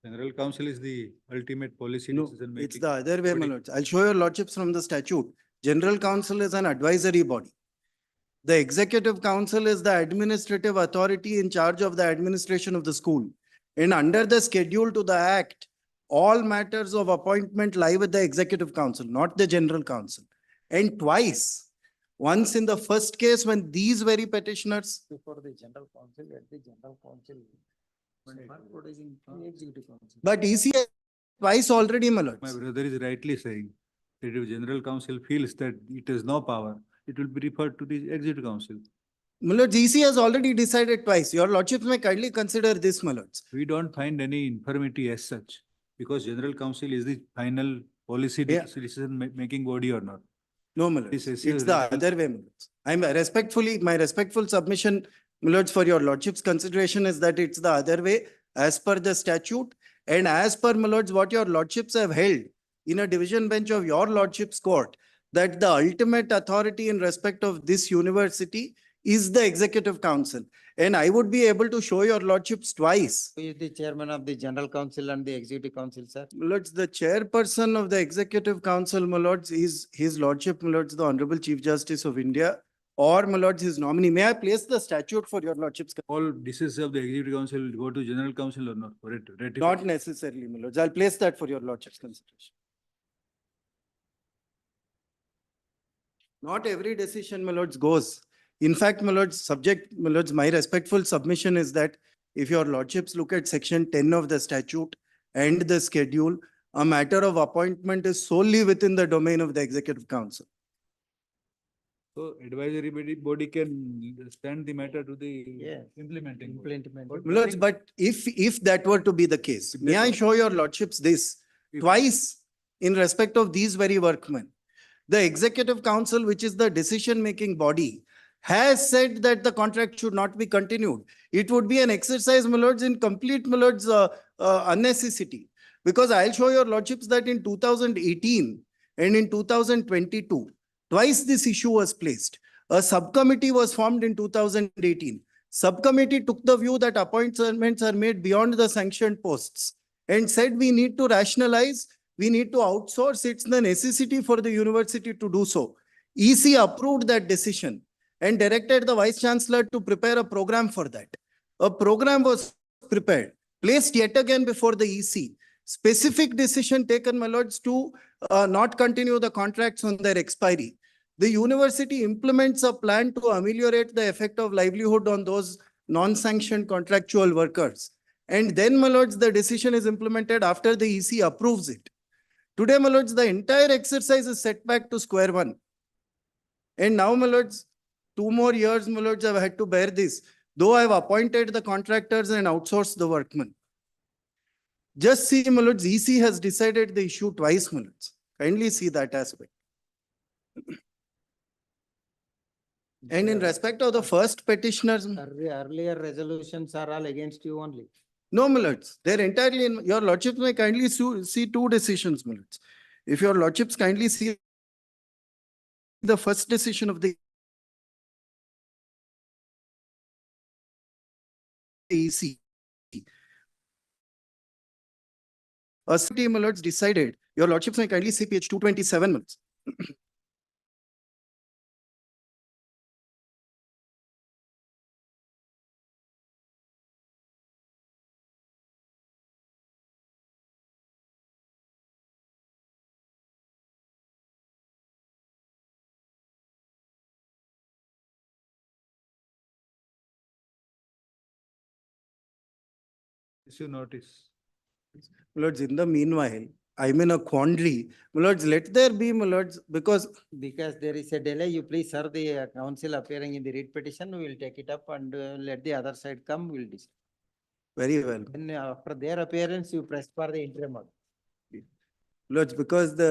General council is the ultimate policy No, decision making. it's the other way, my lords. I'll show your lordships from the statute. General council is an advisory body. The executive council is the administrative authority in charge of the administration of the school. And under the schedule to the act, all matters of appointment lie with the executive council, not the general council. And twice, once in the first case when these very petitioners, Before the general council, at the general council. Producing the executive council. but EC twice already, my lords. My brother is rightly saying that if general council feels that it has no power, it will be referred to the executive council. My lords, EC has already decided twice. Your lordships may kindly consider this, my lords. We don't find any infirmity as such, because general council is the final policy Yeah. decision making body or not. No, my lords. This is It's the other way, my lords. My respectful submission, my lords, for your lordship's consideration is that it's the other way as per the statute and as per, my lords, what your lordships have held in a division bench of your lordship's court, that the ultimate authority in respect of this university is the executive council. And I would be able to show your lordships twice. Who is the chairman of the general council and the executive council, sir? My lords, the chairperson of the executive council, my lords, is his lordship, my lords, the Honorable Chief Justice of India, or my lords, his nominee. May I place the statute for your lordships? All decisions of the executive council will go to general council or not? For it, Not necessarily, my lords. I'll place that for your lordship's consideration. Not every decision, my lords, goes. In fact, my lords, my lords, my respectful submission is that if your lordships look at section 10 of the statute and the schedule, a matter of appointment is solely within the domain of the executive council. So advisory body can stand the matter to the implementing. body. My lords, but if that were to be the case, may I show your lordships this? Twice in respect of these very workmen, the executive council, which is the decision-making body, has said that the contract should not be continued. It would be an exercise, my lords, in complete, my lords, unnecessity. Because I'll show your lordships that in 2018 and in 2022, twice this issue was placed. A subcommittee was formed in 2018. Subcommittee took the view that appointments are made beyond the sanctioned posts and said we need to rationalize, we need to outsource. It's the necessity for the university to do so. EC approved that decision and directed the Vice Chancellor to prepare a program for that. A program was prepared, placed yet again before the EC. Specific decision taken, my lords, to not continue the contracts on their expiry. The university implements a plan to ameliorate the effect of livelihood on those non-sanctioned contractual workers. And then, my lords, the decision is implemented after the EC approves it. Today, my lords, the entire exercise is set back to square one. And now, my lords, 2 more years, my lords, I've had to bear this, though I've appointed the contractors and outsourced the workmen. Just see, my lords, EC has decided the issue twice, my lords. Kindly see that aspect. And in respect of the first petitioners, Earlier resolutions are all against you only. no, my lords, they're entirely in, your lordships may kindly see 2 decisions, my lords. If your lordships kindly see the first decision of the EC. A city, my lords, decided, your lordships may kindly see page 227, my lords. Issue notice. My lords, in the meanwhile, I'm in a quandary. My lords, let there be, my lords, because Because there is a delay, you please serve the council appearing in the writ petition, we will take it up and let the other side come, we will decide. very well. Then after their appearance, you press for the interim order. Lords, because the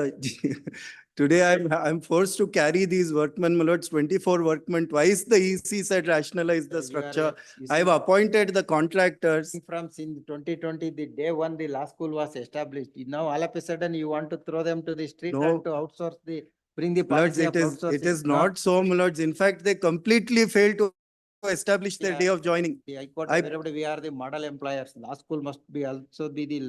today I'm forced to carry these workmen, my lords, 24 workmen. Twice the EC said rationalize the structure. I've appointed the contractors. From since 2020, the day one, the law school was established. Now all of a sudden you want to throw them to the street No. and to outsource the, bring the My lords, policy of it is outsourcing. not so, my lords. In fact, they completely failed to establish their day of joining. The High Court, I- everybody, we are the model employers. Law school must be also be the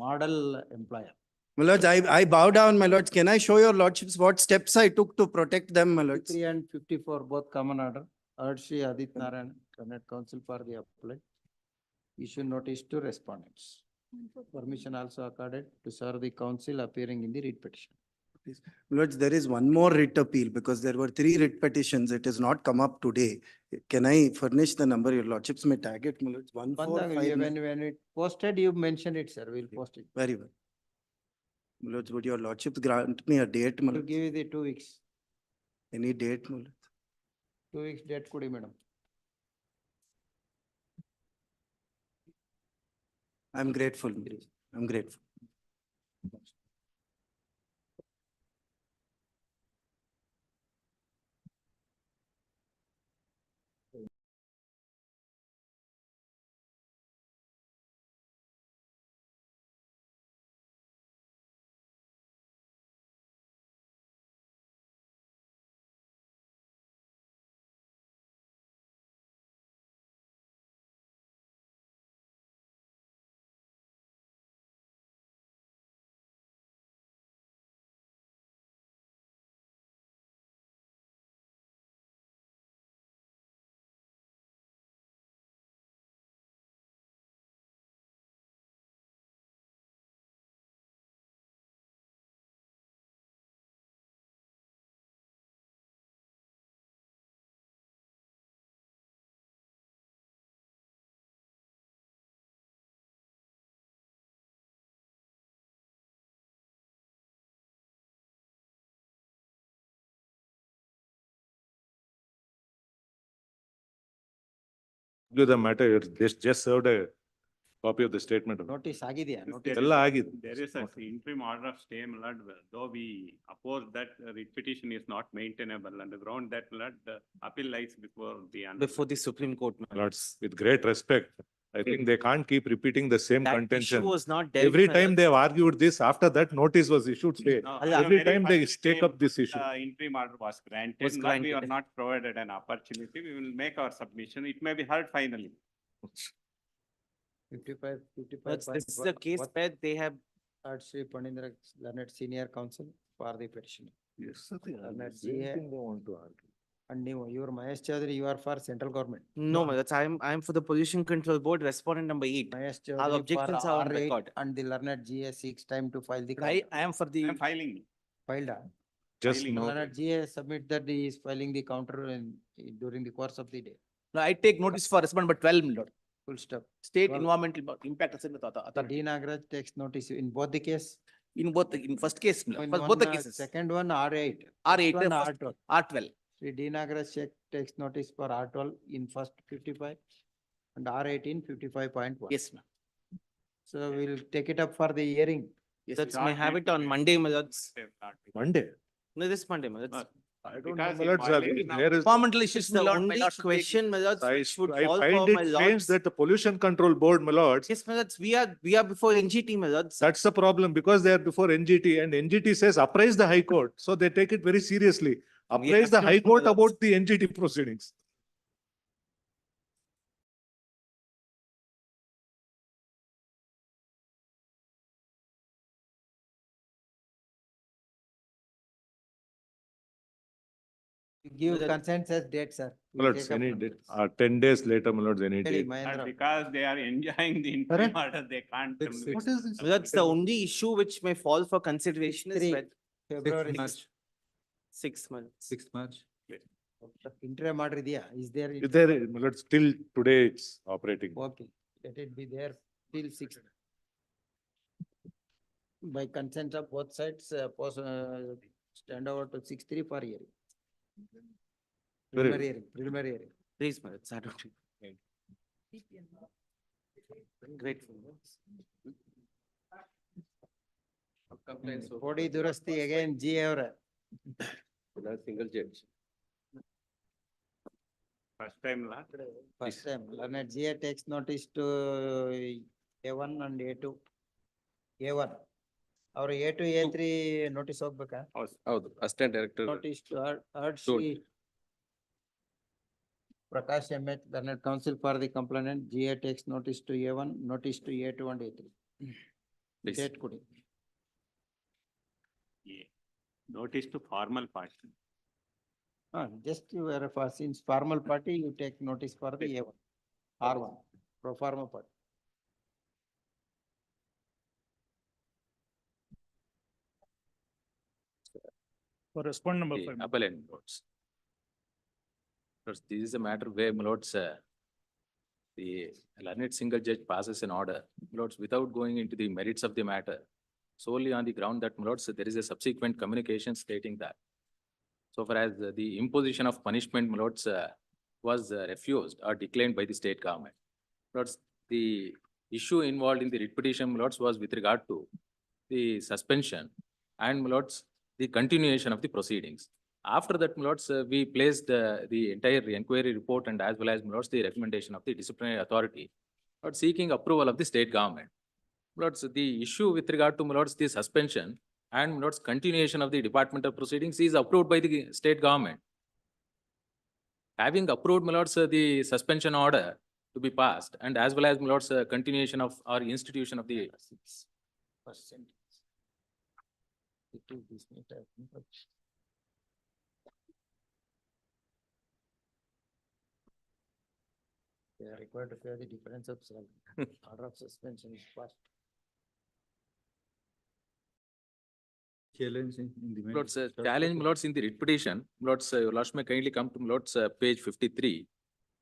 model employer. My lords, I bow down, my lords. Can I show your lordships what steps I took to protect them, my lords? 53 and 54, both common order. Urge Shri Adit Narayan, Cabinet Council for the appellate. Issue notice to respondents. Permission also accorded to serve the counsel appearing in the writ petition. Lords, there is one more writ appeal because there were 3 writ petitions. It has not come up today. Can I furnish the number? Your lordships may tag it, my lords. 145. When it posted, you mentioned it, sir. We'll post it. Very well. My lords, would your lordships grant me a date, my To lords? give you the 2 weeks. Any date, my lords? 2 weeks date kudi, madam. I'm grateful, my lords. I'm grateful. The matter, just served a copy of the statement. Notice ಆಗಿದೆಯಾ? Notice. ಎಲ್ಲ ಆಗಿದೆ. There is a interim order of stay, my lord, though we oppose that writ petition is not maintainable on the ground that, my lord, the appeal lies before the Supreme Court. my lord. Lords, with great respect, I think they can't keep repeating the same That contention. issue was not dealt, Every my time lords. they have argued this, after that notice was issued, say, No, every very time they first take day up this issue. Interim order was granted, Was we granted. are not provided an opportunity, we will make our submission, it may be heard finally. 55. But this is a case where they have, Heard Sri Panindra Leonard Senior Counsel for the petition. Yes, Leonard GA. And you are Mahesh Chaudhary, you are for central government. no, my lords, I am for the Pollution Control Board, respondent number 8. Mahesh Our Chaudhary objections for are on R8 record. and the Leonard GA seeks time to file the. I am for the. I am filing. Filed. Just Filing. no. Leonard GA submit that he is filing the counter during the course of the day. No, I take notice for respondent number 12, my lord. Full stop. State 12. environmental impact assessment authority. D Nagaraj takes notice in both the case. In both, in first case, my lord, In for both the one, cases. Second one R8. R8, First one first- R12. R12. Sri D Nagaraj takes notice for R12 in first 55 and R18 55.1. Yes, ma'am. So we'll take it up for the hearing. Yes, That's ma'am. may have it on Monday, my lords. Monday. No, this Monday, my lords. I don't know, Because my in lords, violation of- there is. Environmental It's issues, the my lord, my only lord should take- question, my lords, I which would I fall for find my it strange lords. that the pollution control board, my lords, Yes, my lords, we are before NGT, my lords. that's the problem because they are before NGT and NGT says apprise the High Court. So they take it very seriously. Apprise the High absolutely, Court my lords. about the NGT proceedings. Give consent as date, sir. My lords, any, 10 days later, my lords, any day. And because they are enjoying the interim order, they can't. What is this? That's the only issue which may fall for consideration is Three. when February. 6 months. 6 March. Interim order idea, is there? Is there, my lords, till today it's operating. Okay, let it be there till 6. By consent of both sides, stand over to 6:3 for hearing. Very Preliminary hearing, preliminary hearing. Please, my lords, I don't. Grateful. Kodi Durasti again, G. Evra. Single judge. First time, lord. First time, Leonard G. takes notice to A1 and A2. A1. Our A2, A3 notice ಹೋಗ್ಬೇಕಾ? ಹೌದು, assistant director. Notice to heard Shri Prakash M.H. Leonard Counsel for the complainant, GA takes notice to A1, notice to A2 and A3. Please. Date kudi. Yeah. Notice to formal party. Just you are for since formal party, you take notice for the A1, R1, pro forma party. For respondent number Okay, 5. appellant, my lords. Lords, this is a matter where, my lords, the learned single judge passes an order, my lords, without going into the merits of the matter, solely on the ground that, my lords, there is a subsequent communication stating that. So far as the imposition of punishment, my lords, was refused or declined by the state government. Lords, the issue involved in the writ petition, my lords, was with regard to the suspension and, my lords, the continuation of the proceedings. After that, my lords, we placed the entire inquiry report and as well as, my lords, the recommendation of the disciplinary authority, lords, seeking approval of the state government. My lords, the issue with regard to, my lords, the suspension and, my lords, continuation of the departmental proceedings is approved by the state government. Having approved, my lords, the suspension order to be passed and as well as, my lords, continuation of or institution of the They are required to pay the difference of salary. Order of suspension is passed. Challenge in the. Lords, challenge, my lords, in the writ petition, my lords, your lords may kindly come to, my lords, page 53.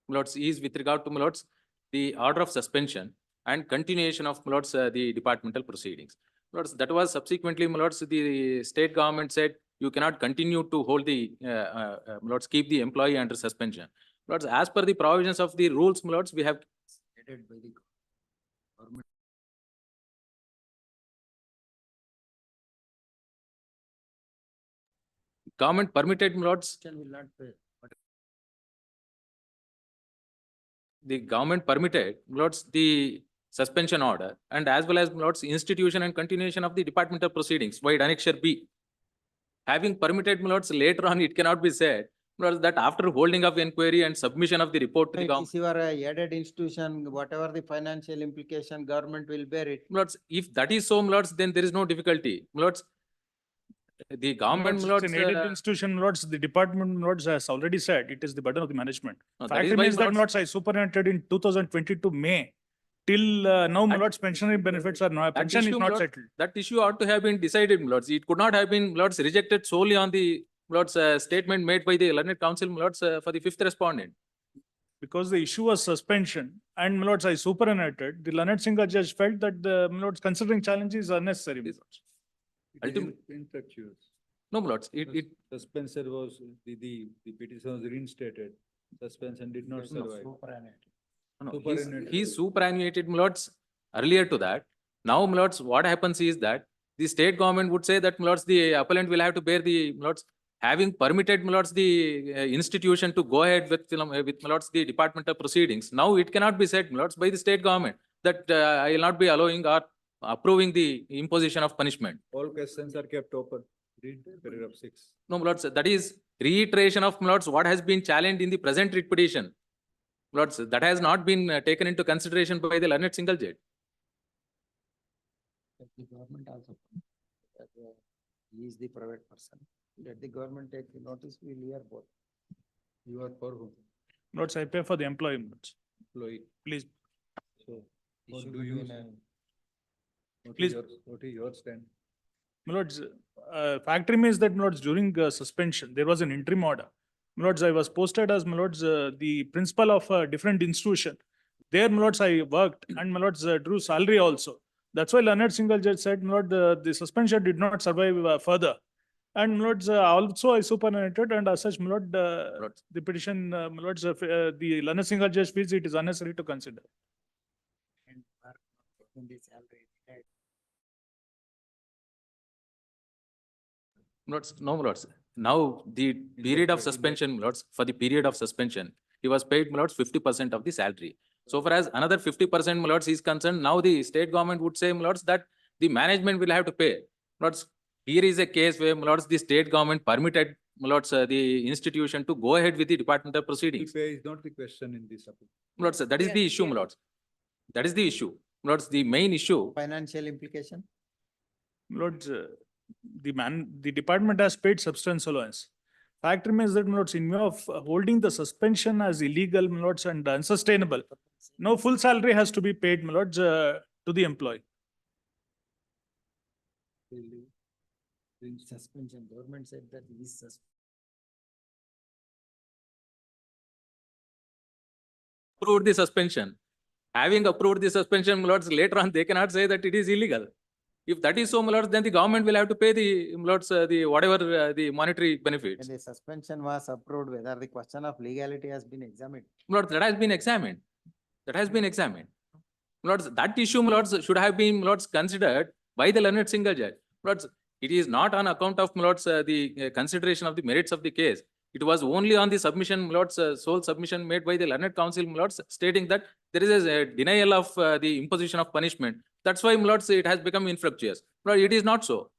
My lords, is with regard to, my lords, the order of suspension and continuation of, my lords, the departmental proceedings. My lords, that was subsequently, my lords, the state government said you cannot continue to hold the, my lords, keep the employee under suspension. My lords, as per the provisions of the rules, my lords, we have Headed by the government. government permitted, my lords, Will not pay. But the government permitted, my lords, the suspension order and as well as, my lords, institution and continuation of the departmental proceedings, void annexure B. Having permitted, my lords, later on it cannot be said, my lords, that after holding of inquiry and submission of the report to the It government. is your aided institution, whatever the financial implication, government will bear it. My lords, if that is so, my lords, then there is no difficulty. My lords, the government, my Lords, it's lords, an aided institution, lords, the department, lords, has already said it is the burden of the management. that Fact is why, remains my that, lords- lords, I superannuated in 2022 May. Till now, my lords, pensionary benefits are not, that pension is issue, my not lord, settled. that issue ought to have been decided, my lords. It could not have been, my lords, rejected solely on the, my lords, statement made by the learned council, my lords, for the fifth respondent. Because the issue was suspension and, my lords, I superannuated, the learned single judge felt that the, my lords, considering challenge is unnecessary. My lords. Infectious. No, my lords, it, Suspension was, the petition was reinstated. Suspension did not survive. no, Superannuated. he's superannuated, my lords, earlier to that. Now, my lords, what happens is that the state government would say that, my lords, the appellant will have to bear the, my lords, having permitted, my lords, the institution to go ahead with, my lords, the departmental proceedings. Now it cannot be said, my lords, by the state government that I will not be allowing or approving the imposition of punishment. All questions are kept open. Read paragraph 6. No, my lords, that is reiteration of, my lords, what has been challenged in the present writ petition. My lords, that has not been taken into consideration by the learned single judge. Let the government also. that, He is the private person. Let the government take the notice, we will hear both. You are for whom? Lords, I pay for the employee, lords. Employee. Please, So, It what should do be you in say? a- Please. What is your stand? my lords, fact remains that, my lords, during suspension, there was an interim order. My lords, I was posted as, my lords, the principal of a different institution. There, my lords, I worked and, my lords, drew salary also. That's why learned single judge said, my lord, the suspension did not survive further. And, my lords, also I superannuated and as such, my lord, the petition, my lords, the learned single judge feels it is unnecessary to consider. And are in the salary, right? Lords, no, my lords. Now, the period of suspension, my lords, for the period of suspension, he was paid, my lords, 50% of the salary. So far as another 50%, my lords, is concerned, now the state government would say, my lords, that the management will have to pay. My lords, here is a case where, my lords, the state government permitted, my lords, the institution to go ahead with the departmental proceedings. Pay is not the question in this. My lords, that is the issue, my lords. That is the issue. My lords, the main issue. Financial implication? My lords, the department has paid substance allowance. Fact remains that, my lords, in view of holding the suspension as illegal, my lords, and unsustainable, no full salary has to be paid, my lords, to the employee. During suspension, government said that is Approved the suspension. Having approved the suspension, my lords, later on, they cannot say that it is illegal. If that is so, my lords, then the government will have to pay the, my lords, the whatever, the monetary benefits. When the suspension was approved, whether the question of legality has been examined. My lords, that has been examined. That has been examined. My lords, that issue, my lords, should have been, my lords, considered by the learned single judge. My lords, it is not on account of, my lords, the consideration of the merits of the case. It was only on the submission, my lords, sole submission made by the learned counsel, my lords, stating that there is a denial of the imposition of punishment. That's why, my lords, it has become infructuous. But it is not so.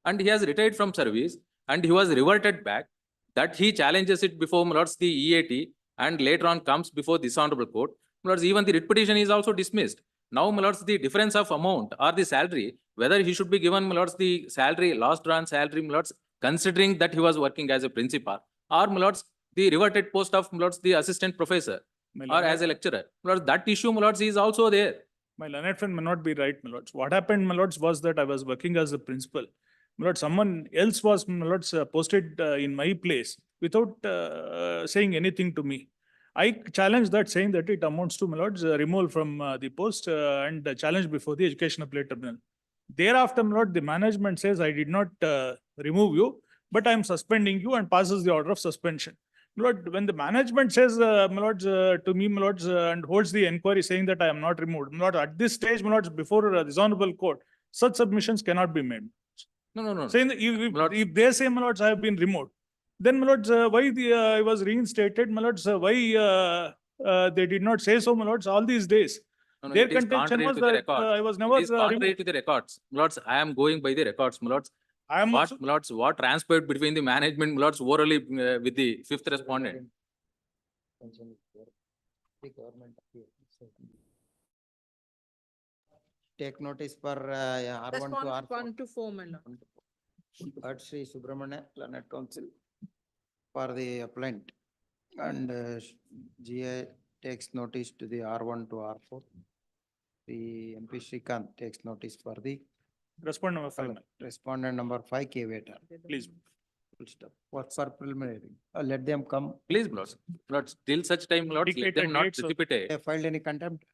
And he has retired from service and he was reverted back. That he challenges it before, my lords, the EAT, and later on comes before this honorable court. My lords, even the writ petition is also dismissed. Now, my lords, the difference of amount or the salary, whether he should be given, my lords, the salary, last drawn salary, my lords, considering that he was working as a principal, or, my lords, the reverted post of, my lords, the assistant professor, or as a lecturer. My lords, that issue, my lords, is also there. My learned friend may not be right, my lords. What happened, my lords, was that I was working as a principal. My lord, someone else was, my lords, posted in my place without saying anything to me. I challenged that, saying that it amounts to, my lords, removal from the post and challenged before the Education Appellate Tribunal. Thereafter, my lord, the management says I did not remove you, but I am suspending you and passes the order of suspension. My lord, when the management says, my lords, to me, my lords, and holds the inquiry saying that I am not removed, my lord, at this stage, my lords, before this honorable court, such submissions cannot be made. No. Saying that if they say, my lords, I have been removed, then, my lords, why I was reinstated, my lords, why they did not say so, my lords, all these days. No, Their it is contention contrary was to the that records. I was never It is contrary removed. to the records. My lords, I am going by the records, my lords. I am What, also, my lords, what transpired between the management, my lords, orally with the fifth respondent. The government appeal. Take notice for R1 to R4. 1 to 4, my lord. Heard Sri Subramania, Learned Council for the appellant. And GA takes notice to the R1 to R4. The MP Srikanth takes notice for the respondent number 5, my lord. respondent number 5, K. Waiter. Please. Full stop. What for preliminary? Let them come. Please, my lords. My lords, till such time, my lords, let Dictated them not dates of- precipitate. They filed any contempt?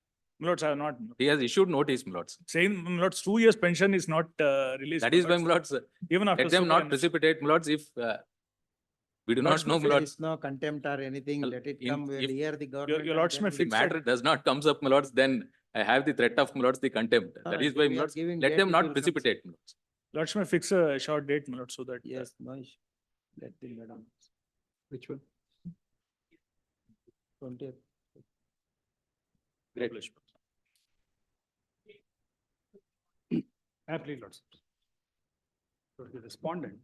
My lords, I have not. He has issued notice, my lords. Saying, my lords, 2 years pension is not released. That is why, my lords, Even after. let them not superannuation. precipitate, my lords, if we do not know, my There lords. is no contempt or anything, let it in- come, we'll if hear the government. your and lordship then may we The fix matter does not comes up, my lords, then I have the threat of, my lords, the contempt. No, That no, is why, we my are lords, giving let date, them it not will come. precipitate, my lords. Lordship may fix a short date, my lord, so that. Yes, no issue. Let the madam. Which one? 20th. Great. Please, lords. So the respondent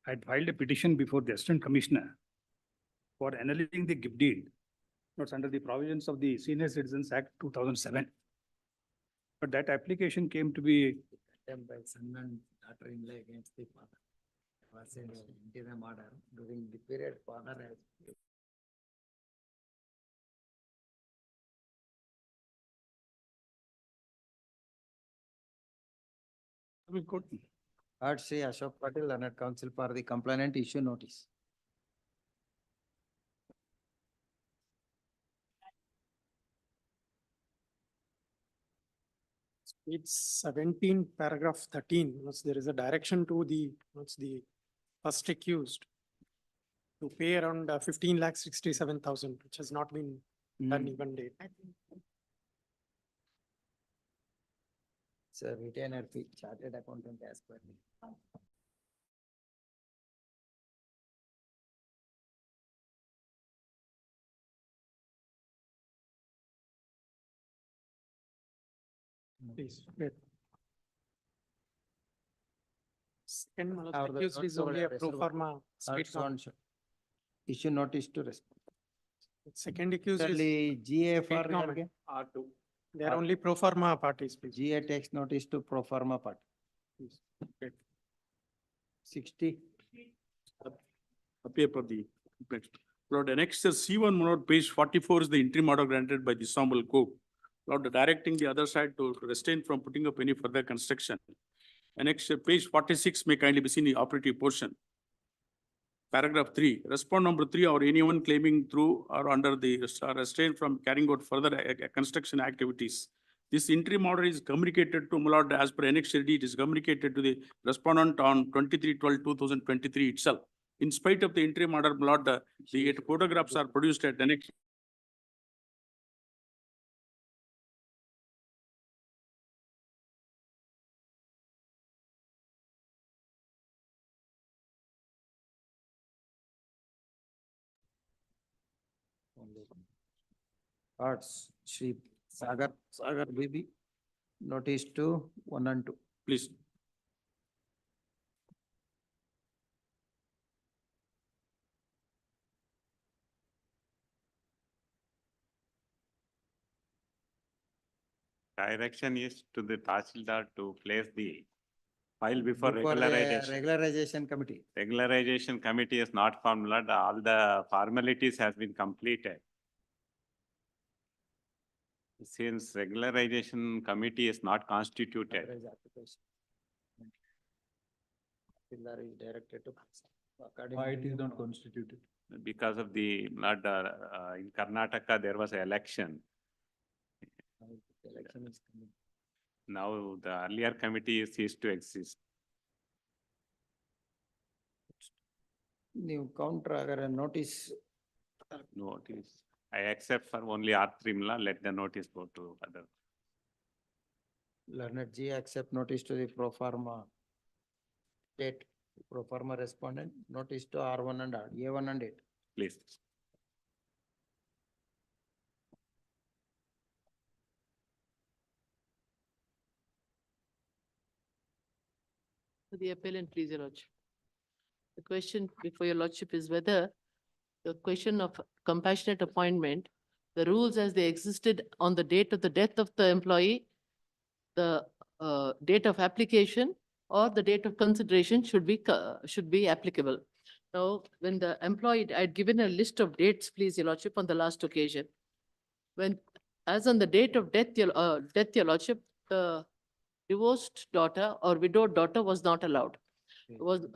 had filed a petition before the Assistant Commissioner for annulling the gift deed, notes under the provisions of the Senior Citizens Act 2007. But that application came to be Contempt by son and daughter-in-law against the father. Was an interim order during the period father has. Heard Sri Ashok Patil, Learned Council for the complainant issue notice. It's 17, paragraph 13, there is a direction to the, the first accused to pay around 15,67,000, which has not been done even date. It's a retainer fee, chartered accountant as per. Please, wait. Second, Or the accused is only a pro forma Third state law. one, issue notice to respond. Second accused is Certainly, GA for state government. here, R2. They are only pro forma parties, please. GA takes notice to pro forma part. Please. Wait. 60. appear for the next. Lord, next is C1, Lord, page 44 is the interim order granted by the Honorable Court. Lord, directing the other side to restrain from putting up any further construction. Next, page 46 may kindly be seen the operative portion. Paragraph 3, respond number 3 or anyone claiming through or under the restraint from carrying out further construction activities. This interim order is communicated to my lord as per Annex D. It is communicated to the respondent on 23/12/2023 itself. In spite of the interim order, my lord, the photographs are produced at Annex. Arts, Shri Sagar Baby, notice to 1 and 2. Please. Direction is to the Tahsildar to place the file before Before the regularization. regularization committee. Regularization committee is not formed, my lord. All the formalities has been completed. Since regularization committee is not constituted, Pillar is directed to. according Why to it is new not law. constituted? because of the, not, in Karnataka, there was an election. Election is coming. Now the earlier committee ceased to exist. New counter agar notice. Notice. I accept for only R3, let the notice go to other. Learned G accept notice to the pro forma. State pro forma respondent, notice to R1 and A1 and 8. Please. To the appellant, please, Your Lordship. The question before Your Lordship is whether the question of compassionate appointment, the rules as they existed on the date of the death of the employee, the date of application or the date of consideration should be applicable. Now, when the employee, I'd given a list of dates, please, Your Lordship, on the last occasion. When, as on the date of death, Your Lordship, the divorced daughter or widowed daughter was not allowed. Was,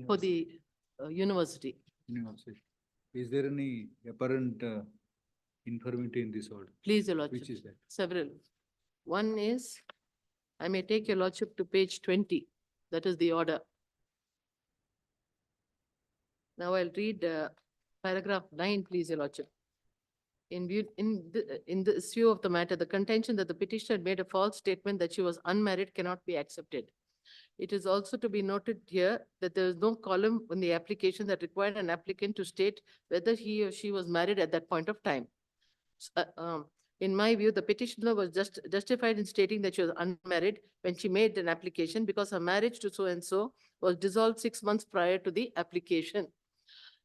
for the university. University. Is there any apparent infirmity in this order? Please, Your Lordship. Which is that? Several. One is, I may take Your Lordship to page 20. That is the order. Now I'll read paragraph 9, please, Your Lordship. In the issue of the matter, the contention that the petitioner had made a false statement that she was unmarried cannot be accepted. It is also to be noted here that there is no column in the application that required an applicant to state whether he or she was married at that point of time. In my view, the petitioner was justified in stating that she was unmarried when she made an application because her marriage to so-and-so was dissolved 6 months prior to the application.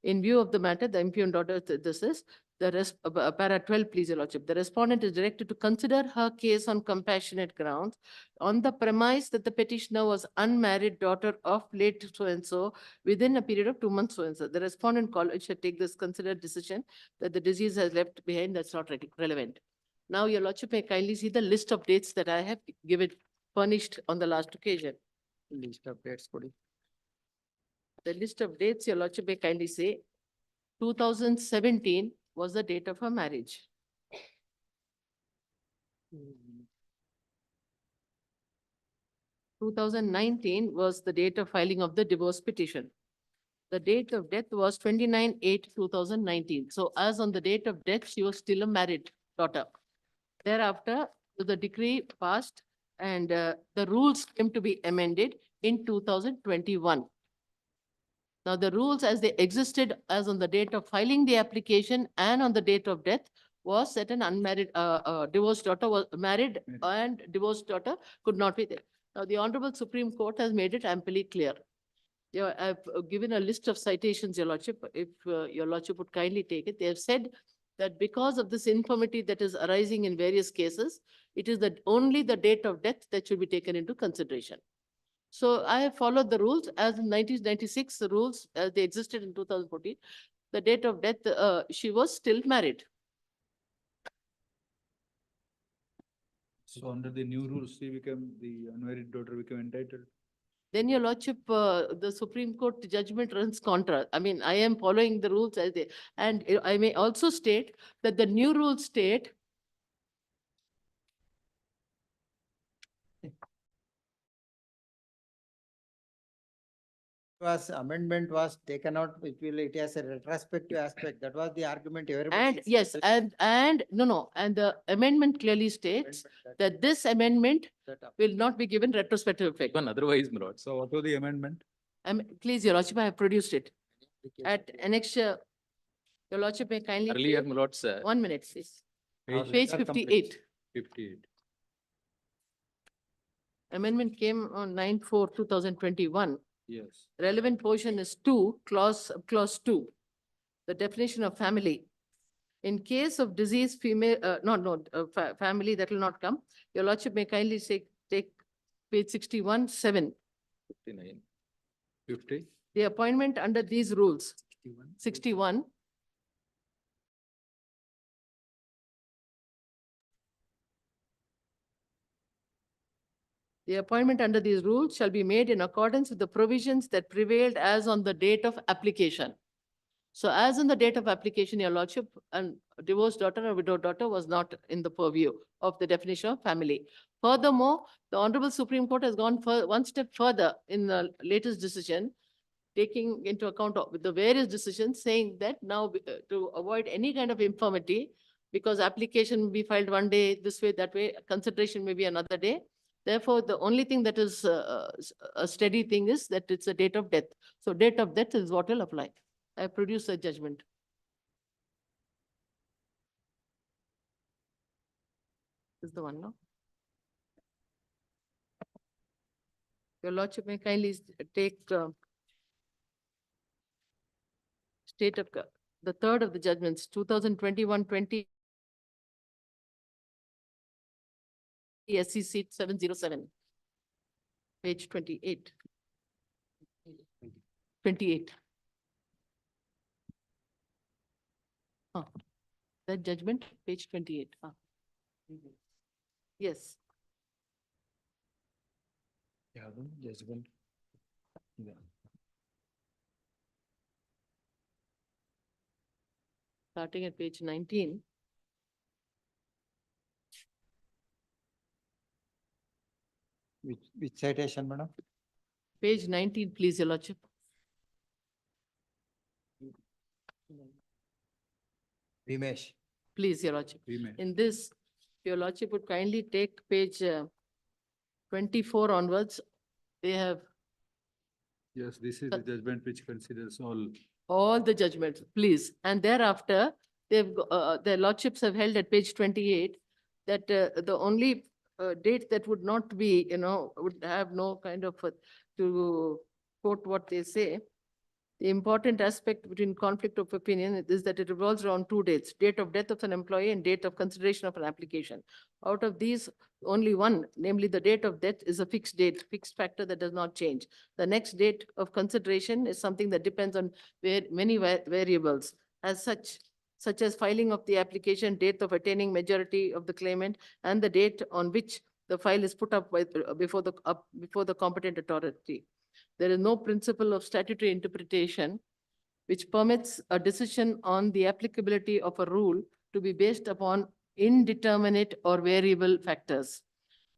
In view of the matter, the impugned order, this is para 12, please, Your Lordship. The respondent is directed to consider her case on compassionate grounds on the premise that the petitioner was unmarried daughter of late so-and-so within a period of 2 months so-and-so. The respondent college should take this considered decision that the disease has left behind, that's not relevant. Now, Your Lordship may kindly see the list of dates that I have given furnished on the last occasion. List of dates, Kodi. The list of dates, your lordship may kindly say, 2017 was the date of her marriage. 2019 was the date of filing of the divorce petition. The date of death was 29/8/2019. So as on the date of death, she was still a married daughter. Thereafter, the decree passed and the rules came to be amended in 2021. Now, the rules as they existed as on the date of filing the application and on the date of death was that an unmarried, divorced daughter was married and divorced daughter could not be there. Now, the Honorable Supreme Court has made it amply clear. Yeah, I've given a list of citations, your lordship, if your lordship would kindly take it. They have said that because of this infirmity that is arising in various cases, it is that only the date of death that should be taken into consideration. So I have followed the rules as in 1996, the rules as they existed in 2014. The date of death, she was still married. So under the new rules, she became, the unmarried daughter became entitled. Then your lordship, the Supreme Court judgment runs contra. I mean, I am following the rules as they, and I may also state that the new rules state Amendment was taken out, it has a retrospective aspect. That was the argument everybody. and yes, and no, and the amendment clearly states that this amendment will not be given retrospective effect. Even otherwise, my lord. So what was the amendment? Please, your lordship, I have produced it. At annexure, your lordship may kindly. Earlier, take my lords, 1 minute, please. Page- Page 58. 58. Amendment came on 9/4/2021. Yes. Relevant portion is clause 2. The definition of family. In case of deceased female, family, that will not come. Your lordship may kindly take page 61/7. 59. 50. The appointment under these rules, 61. The appointment under these rules shall be made in accordance with the provisions that prevailed as on the date of application. So as on the date of application, your lordship, a divorced daughter or widowed daughter was not in the purview of the definition of family. Furthermore, the Honorable Supreme Court has gone one step further in the latest decision, taking into account of the various decisions, saying that now to avoid any kind of infirmity, because application will be filed one day, this way, that way, consideration may be another day. Therefore, the only thing that is a steady thing is that it's a date of death. So date of death is what will apply. I produce a judgment. This is the one, no? Your lordship may kindly take state of the third of the judgments, 2021-20. SC seat 707. Page 28. 28. That judgment, page 28. Yes. Yeah, judgment. Yeah. Starting at page 19. Which citation, madam? Page 19, please, your lordship. Vimesh. Please, your lordship. Vimesh. In this, your lordship would kindly take page 24 onwards. They have Yes, this is the judgment which considers all the judgments, please. And thereafter, their lordships have held at page 28 that the only date that would not be, would have no kind of, to quote what they say, the important aspect between conflict of opinion is that it revolves around 2 dates, date of death of an employee and date of consideration of an application. Out of these, only one, namely the date of death, is a fixed date, fixed factor that does not change. The next date of consideration is something that depends on many variables. As such as filing of the application, date of attaining majority of the claimant, and the date on which the file is put up before the competent authority. There is no principle of statutory interpretation which permits a decision on the applicability of a rule to be based upon indeterminate or variable factors.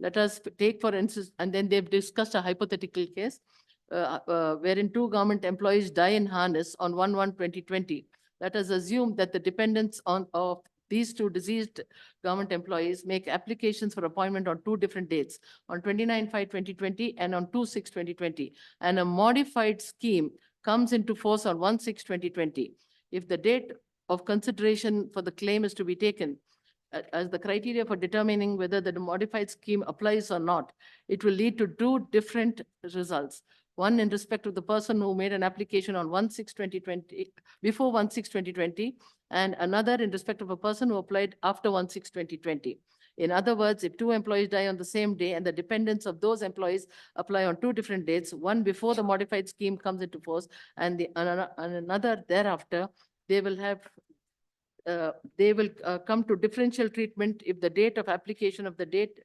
Let us take for instance, and then they've discussed a hypothetical case wherein two government employees die in harness on 1/1/2020. Let us assume that the dependents of these two deceased government employees make applications for appointment on two different dates, on 29/5/2020 and on 2/6/2020, and a modified scheme comes into force on 1/6/2020. If the date of consideration for the claim is to be taken as the criteria for determining whether the modified scheme applies or not, it will lead to two different results. One in respect of the person who made an application on 1/6/2020, before 1/6/2020, and another in respect of a person who applied after 1/6/2020. In other words, if two employees die on the same day and the dependents of those employees apply on two different dates, one before the modified scheme comes into force and another thereafter, they will come to differential treatment if the date of application of the date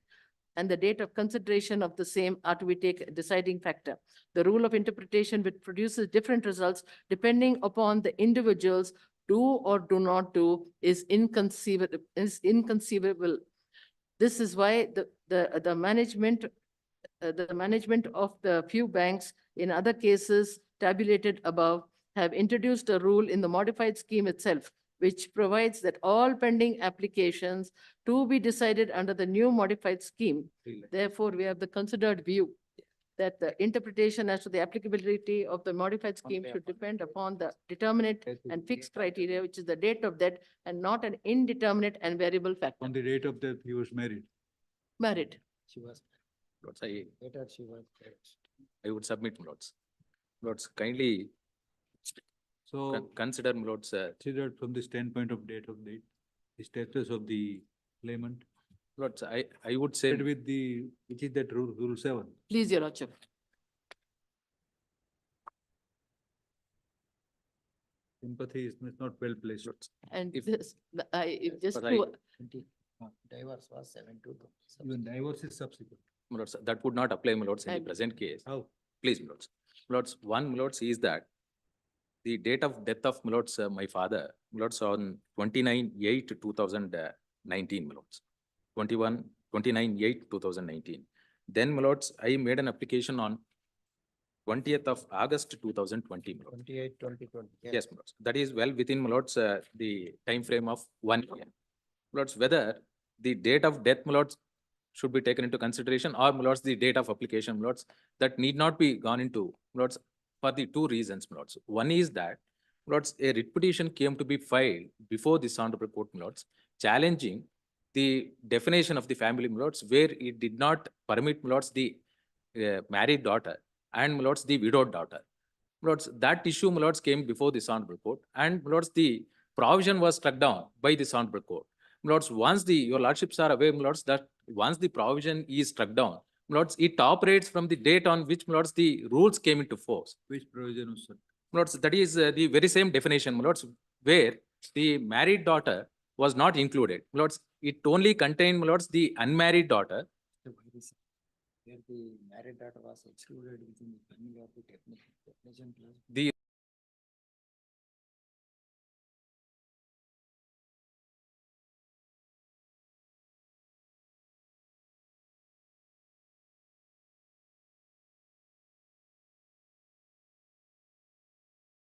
and the date of consideration of the same are to be taken deciding factor. The rule of interpretation which produces different results depending upon the individuals do or do not do is inconceivable. This is why the management of the few banks in other cases tabulated above have introduced a rule in the modified scheme itself, which provides that all pending applications to be decided under the new modified scheme. Therefore, we have the considered view that the interpretation as to the applicability of the modified scheme should depend upon the determinate and fixed criteria, which is the date of death, and not an indeterminate and variable factor. On the date of death, he was married. Married. She was, Lords, later she was. I would submit, Lords. Lords, kindly So consider, Lords, considered from the standpoint of date, the status of the claimant. Lords, I would say. With the, which is that rule 7. Please, Your Lordship. Sympathy is not well placed. And If- this, just But to, Divorce was 7-2. Even divorce is subsequent. Lords, that would not apply, Lords, in the And- present case. How? Please, Lords. Lords, one, Lords, is that the date of death of Lords, my father, Lords, on 29/8/2019, Lords. 29/8/2019. Then, Lords, I made an application on 20th of August 2020. 28/2020. Yes, Lords. That is well within, Lords, the time frame of 1 year. Lords, whether the date of death, Lords, should be taken into consideration, or, Lords, the date of application, Lords, that need not be gone into, Lords, for the two reasons, Lords. One is that, Lords, a writ petition came to be filed before this honorable court, Lords, challenging the definition of the family, Lords, where it did not permit, Lords, the married daughter and, Lords, the widowed daughter. Lords, that issue, Lords, came before this honorable court, and, Lords, the provision was struck down by this honorable court. Lords, once your Lordships are aware, Lords, that once the provision is struck down, Lords, it operates from the date on which, Lords, the rules came into force. Which provision was that? Lords, that is the very same definition, Lords, where the married daughter was not included. Lords, it only contained, Lords, the unmarried daughter. Where the married daughter was excluded within the family of the definition clause. The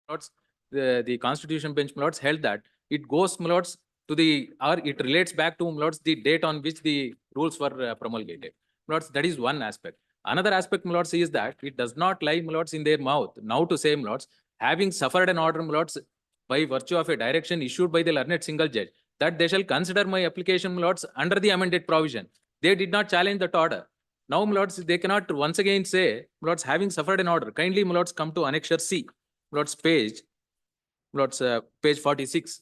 Lords, the Constitution bench, Lords, held that it goes, Lords, to the, or it relates back to, Lords, the date on which the rules were promulgated. Lords, that is one aspect. Another aspect, Lords, is that it does not lie, Lords, in their mouth now to say, Lords, having suffered an order, Lords, by virtue of a direction issued by the learned single judge, that they shall consider my application, Lords, under the amended provision. They did not challenge that order. Now, Lords, they cannot once again say, Lords, having suffered an order, kindly, Lords, come to Annexure C, Lords, page 46.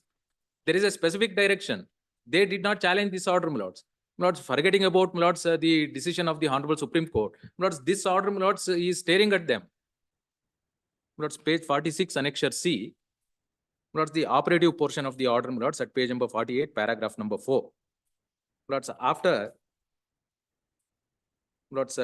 There is a specific direction. They did not challenge this order, Lords. Lords, forgetting about, Lords, the decision of the Honorable Supreme Court. Lords, this order, Lords, is staring at them. Lords, page 46, Annexure C. Lords, the operative portion of the order, Lords, at page number 48, paragraph number 4. Lords, after Lords,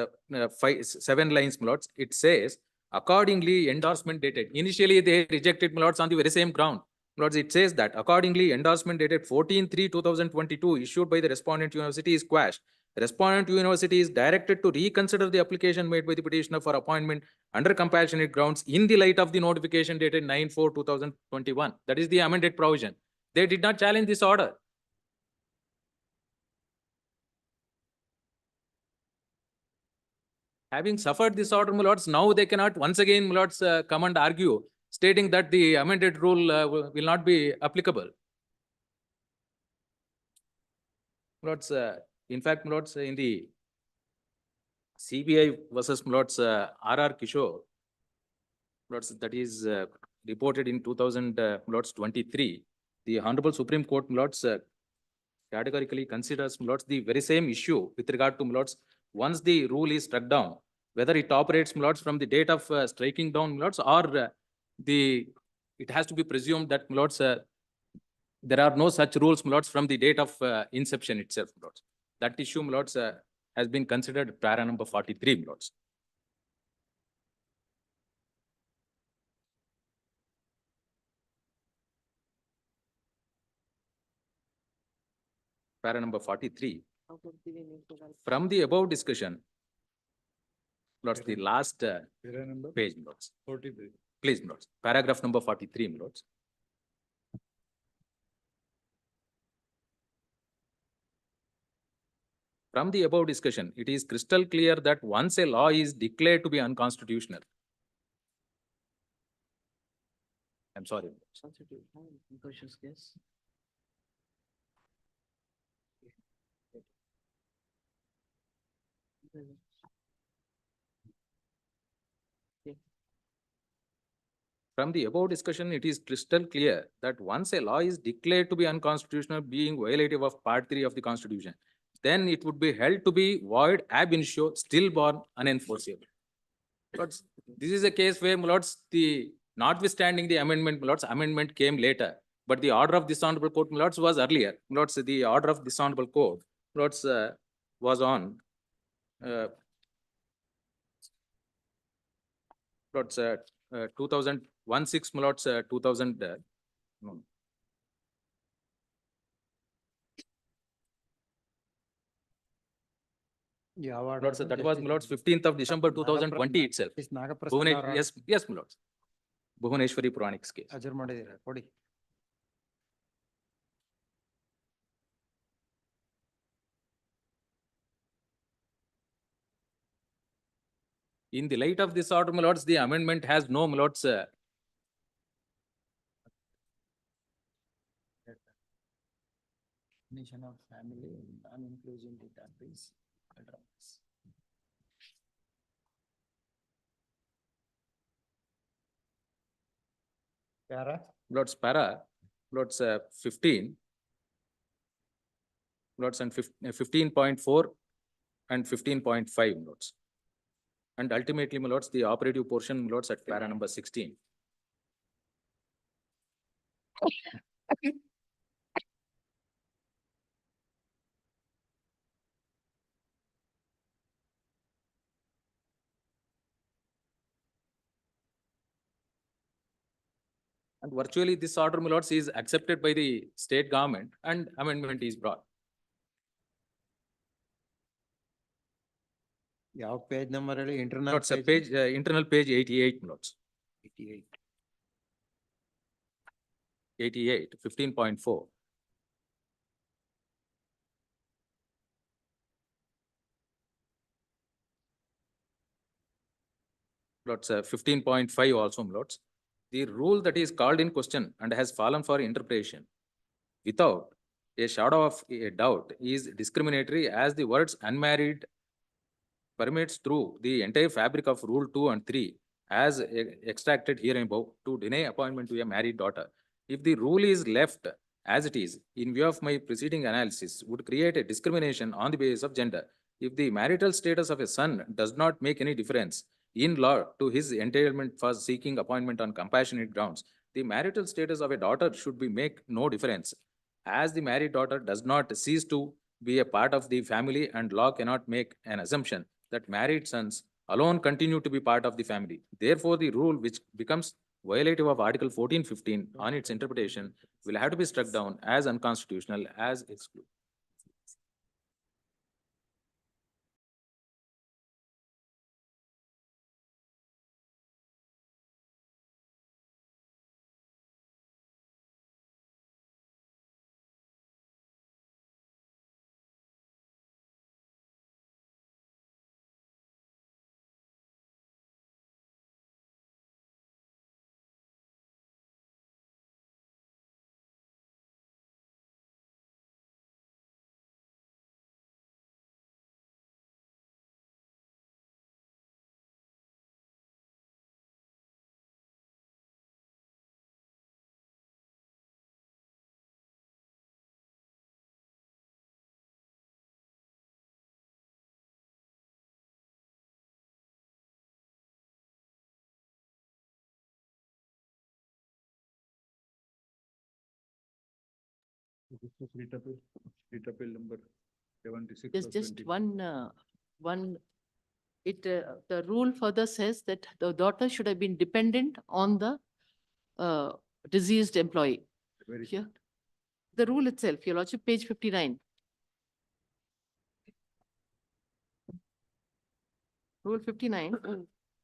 7 lines, Lords, it says, accordingly endorsement dated. Initially, they rejected, Lords, on the very same ground. Lords, it says that accordingly endorsement dated 14/3/2022 issued by the respondent university is quashed. Respondent university is directed to reconsider the application made by the petitioner for appointment under compassionate grounds in the light of the notification dated 9/4/2021. That is the amended provision. They did not challenge this order. Having suffered this order, my lords, now they cannot once again, my lords, come and argue, stating that the amended rule will not be applicable. My lords, in fact, my lords, in the CBI versus my lords, R.R. Kishore, my lords, that is reported in 2023, the Honorable Supreme Court, my lords, categorically considers, my lords, the very same issue with regard to, my lords, once the rule is struck down, whether it operates, my lords, from the date of striking down, my lords, or it has to be presumed that, my lords, there are no such rules, my lords, from the date of inception itself, my lords. That issue, my lords, has been considered para number 43, my lords. Para number 43. From the above discussion, Lords, the last page, Lords. 43. Please, Lords. Paragraph number 43, Lords. From the above discussion, it is crystal clear that once a law is declared to be unconstitutional, I'm sorry. From the above discussion, it is crystal clear that once a law is declared to be unconstitutional, being violative of Part 3 of the Constitution, then it would be held to be void ab initio, stillborn, unenforceable. Lords, this is a case where, Lords, notwithstanding the amendment, Lords, amendment came later, but the order of this honorable court, Lords, was earlier. Lords, the order of this honorable court, Lords, was on Lords, 2016, Lords, 2000. No. Yeah, Lords, that was, Lords, 15th of December 2020 itself. Yes, yes, Lords. Bhuvaneshwari Puranik's case. In the light of this order, my lords, the amendment has no, my lords, Definition of family, non-inclusive database. Lords, para, Lords, 15, Lords, and 15.4 and 15.5, Lords. And ultimately, my lords, the operative portion, my lords, at para number 16. And virtually this order, my lords, is accepted by the state government and amendment is brought. Yeah, page number, internal Lords, page, internal page 88, my lords. 88. 88, 15.4. Lords, 15.5 also, my lords. The rule that is called in question and has fallen for interpretation without a shadow of a doubt is discriminatory, as the words unmarried permits through the entire fabric of Rule 2 and 3 as extracted here above to deny appointment to a married daughter. If the rule is left as it is, in view of my preceding analysis, would create a discrimination on the basis of gender. If the marital status of a son does not make any difference in law to his entitlement for seeking appointment on compassionate grounds, the marital status of a daughter should be make no difference, as the married daughter does not cease to be a part of the family and law cannot make an assumption that married sons alone continue to be part of the family. Therefore, the rule which becomes violative of Article 1415 on its interpretation will have to be struck down as unconstitutional as excluded. This is writ appeal number 76 There's or just 20. the rule further says that the daughter should have been dependent on the deceased employee. Very Here, the rule itself, Your Lordship, page 59. Rule 59,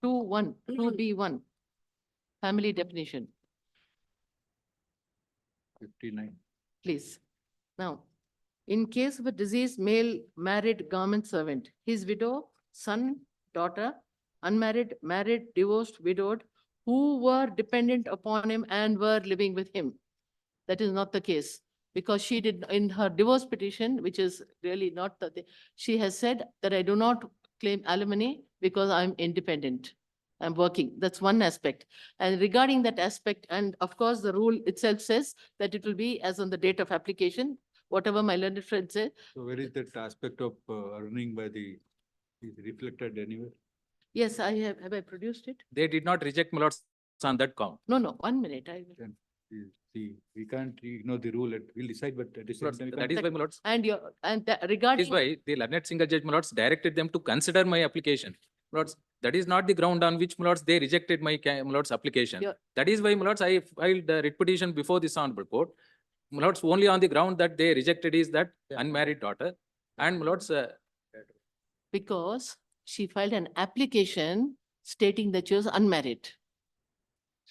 2(1), 2B1, family definition, 59. please. Now, in case of a deceased male married government servant, his widow, son, daughter, unmarried, married, divorced, widowed, who were dependent upon him and were living with him. That is not the case, because she did, in her divorce petition, which is really not the, she has said that I do not claim alimony because I'm independent. I'm working. That's one aspect. And regarding that aspect, and of course, the rule itself says that it will be as on the date of application, whatever my learned friend said. So where is that aspect of earning by the, is reflected anywhere? Yes, have I produced it? They did not reject, my lords, on that count. No, 1 minute, I will. Then, see, we can't ignore the rule, we'll decide, but at the same Lords, time. we that can't- is why, my lords, Regarding. is why the learned single judge, my lords, directed them to consider my application. My lords, that is not the ground on which, my lords, they rejected my, my lords, application. Yeah. That is why, my lords, I filed a writ petition before this honorable court. My lords, only on the ground that they rejected is that unmarried daughter. And my lords, Because she filed an application stating that she was unmarried.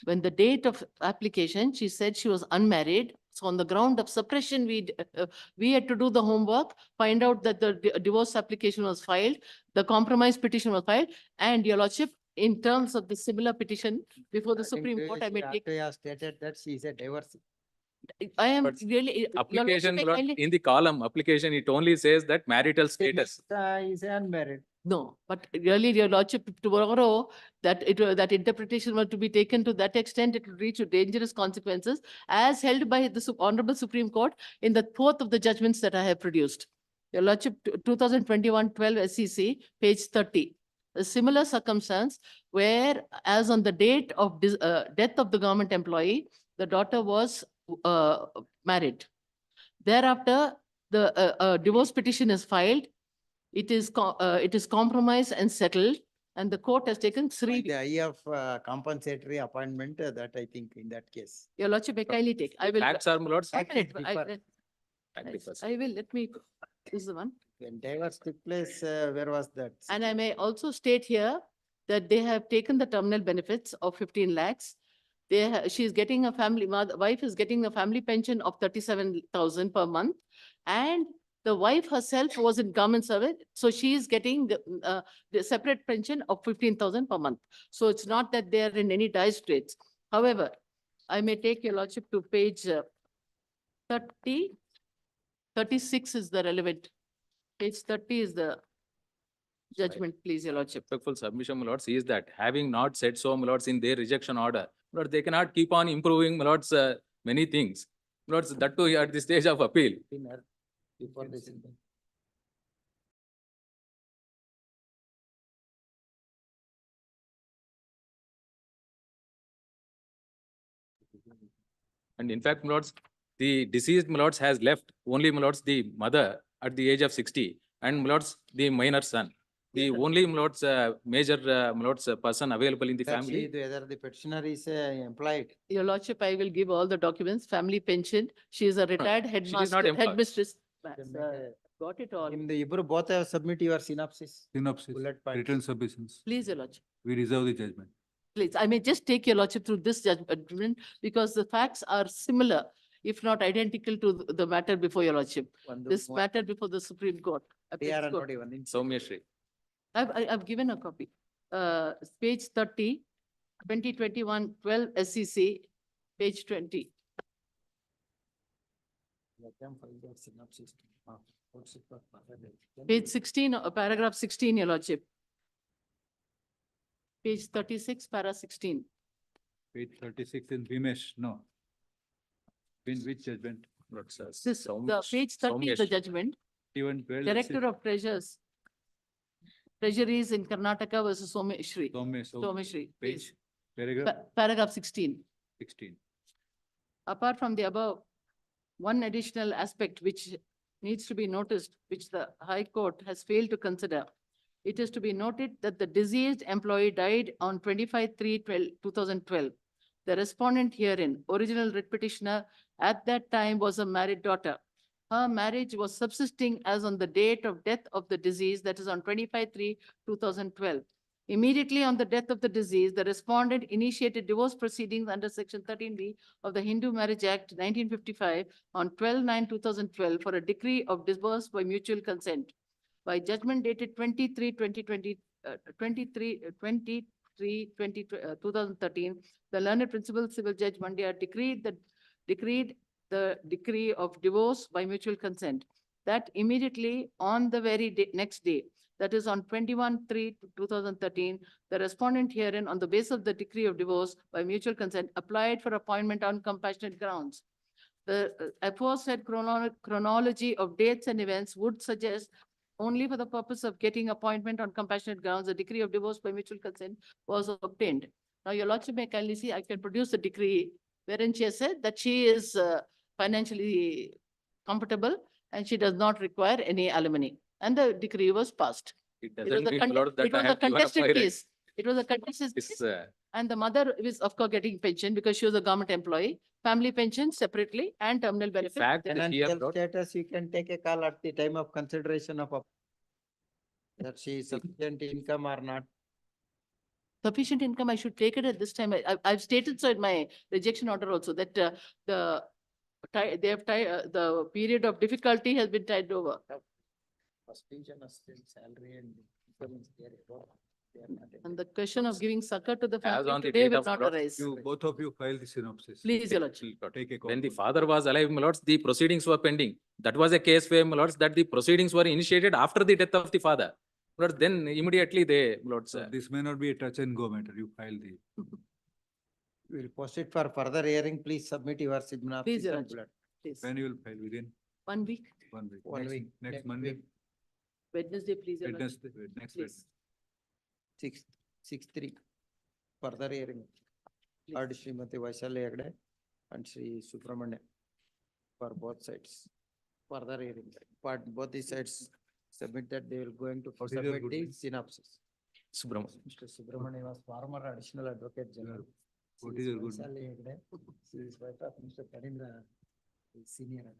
When the date of application, she said she was unmarried. So on the ground of suppression, we had to do the homework, find out that the divorce application was filed, the compromise petition was filed, and Your Lordship, in terms of the similar petition before the Supreme Court, I may take. She has stated that she is a divorcee. I am But really. Your application, Lordship, my I lord, kindly- in the column application, it only says that marital status. Is unmarried. No, but really, Your Lordship, tomorrow, that interpretation were to be taken to that extent, it will reach to dangerous consequences as held by the Honorable Supreme Court in the fourth of the judgments that I have produced. Your Lordship, 2021-12 SEC, page 30. A similar circumstance where, as on the date of death of the government employee, the daughter was married. Thereafter, the divorce petition is filed. It is compromised and settled, and the court has taken 3 The eye of compensatory appointment, that I think in that case. Your Lordship, I kindly take. I will. Facts are, my lords. 1 minute, Fact differs. I will, let me, this is the one. When divorce took place, where was that? And I may also state here that they have taken the terminal benefits of 15 lakhs. She is getting wife is getting a family pension of 37,000 per month. And the wife herself was in government service, so she is getting the separate pension of 15,000 per month. So it's not that they are in any dire straits. However, I may take Your Lordship to page 36 is the relevant. Page 30 is the judgment, please, Your Lordship. Respectful submission, my lords, is that having not said so, my lords, in their rejection order, my lords, they cannot keep on improving, my lords, many things. My lords, that too at the stage of appeal. Before this. And in fact, my lords, the deceased, my lords, has left only, my lords, the mother at the age of 60, and my lords, the minor son. The only, my lords, major, my lords, person available in the That family. whether the petitioner is employed. Your lordship, I will give all the documents, family pension. She is a retired she is headmaster, not employed. headmistress. Then Sir, make got it all. In the Ibru, both have submit your synopsis. Synopsis, Bullet points. written submissions. Please, your lordship. We reserve the judgment. Please, I may just take your lordship through this judgment because the facts are similar, if not identical to the matter before your lordship. This matter before the Supreme Court. Appeals Court. Soumya Shri. I've given a copy. Page 30, 2021, 12 SCC, page 20. Page 16, paragraph 16, your lordship. Page 36, para 16. Page 36 in Vimesh, no. In which judgment? Lords, This, the page 30 is the judgment. Even 12. Director of Treasures. Treasuries in Karnataka versus Someshri. Someshri. Someshri. Page, please. paragraph Paragraph 16. 16. Apart from the above, one additional aspect which needs to be noticed, which the High Court has failed to consider. It is to be noted that the deceased employee died on 25/3/2012. The respondent herein, original writ petitioner, at that time was a married daughter. Her marriage was subsisting as on the date of death of the deceased, that is on 25/3/2012. Immediately on the death of the deceased, the respondent initiated divorce proceedings under Section 13B of the Hindu Marriage Act 1955 on 12/9/2012 for a decree of divorce by mutual consent. By judgment dated 2013, the learned principal civil judge Mandya decreed the decree of divorce by mutual consent. That immediately on the very next day, that is on 21/3/2013, the respondent herein on the basis of the decree of divorce by mutual consent applied for appointment on compassionate grounds. The aforesaid chronology of dates and events would suggest only for the purpose of getting appointment on compassionate grounds, a decree of divorce by mutual consent was obtained. Now, your lordship may kindly see, I can produce the decree wherein she has said that she is financially comfortable and she does not require any alimony. And the decree was passed. It It was doesn't a mean, con- Lord, that it I was a have given up my contested right. case. It was a contested This, case. And the mother is of course getting pension because she was a government employee, family pension separately and terminal benefit. fact that here, Financial Lord, status, you can take a call at the time of consideration of that she is sufficient income or not. Sufficient income, I should take it at this time. I've stated so in my rejection order also that the period of difficulty has been tied over. Salary and income is there. They are not And the question of giving succor to the As family on the today date will of not Lord, arise. You, both of you file the synopsis. Please, your lordship. Take a call. when the father was alive, my lords, the proceedings were pending. That was a case where, my lords, that the proceedings were initiated after the death of the father. Lords, then immediately they, my lords, So this may not be a touch and go matter. You file the. We will post it for further hearing. Please submit your synopsis. Please, your and lordship. bullet. Please. When you will file within 1 week, 1 week. 1 Next- week. Next Monday. week, Wednesday, please, your lordship. Wednesday, next Please. Wednesday. 6/3. Further hearing. Heard Srimati Vaishali Hegde and Sri Subramanya for both sides. Further hearing. But both the sides submit that they will going to Procedural submit good. the synopsis. Subramanian. Mr. Subramanya was former additional advocate general. What is your good? Vaishali Hegde, she is wife of Mr. Kadindra, senior.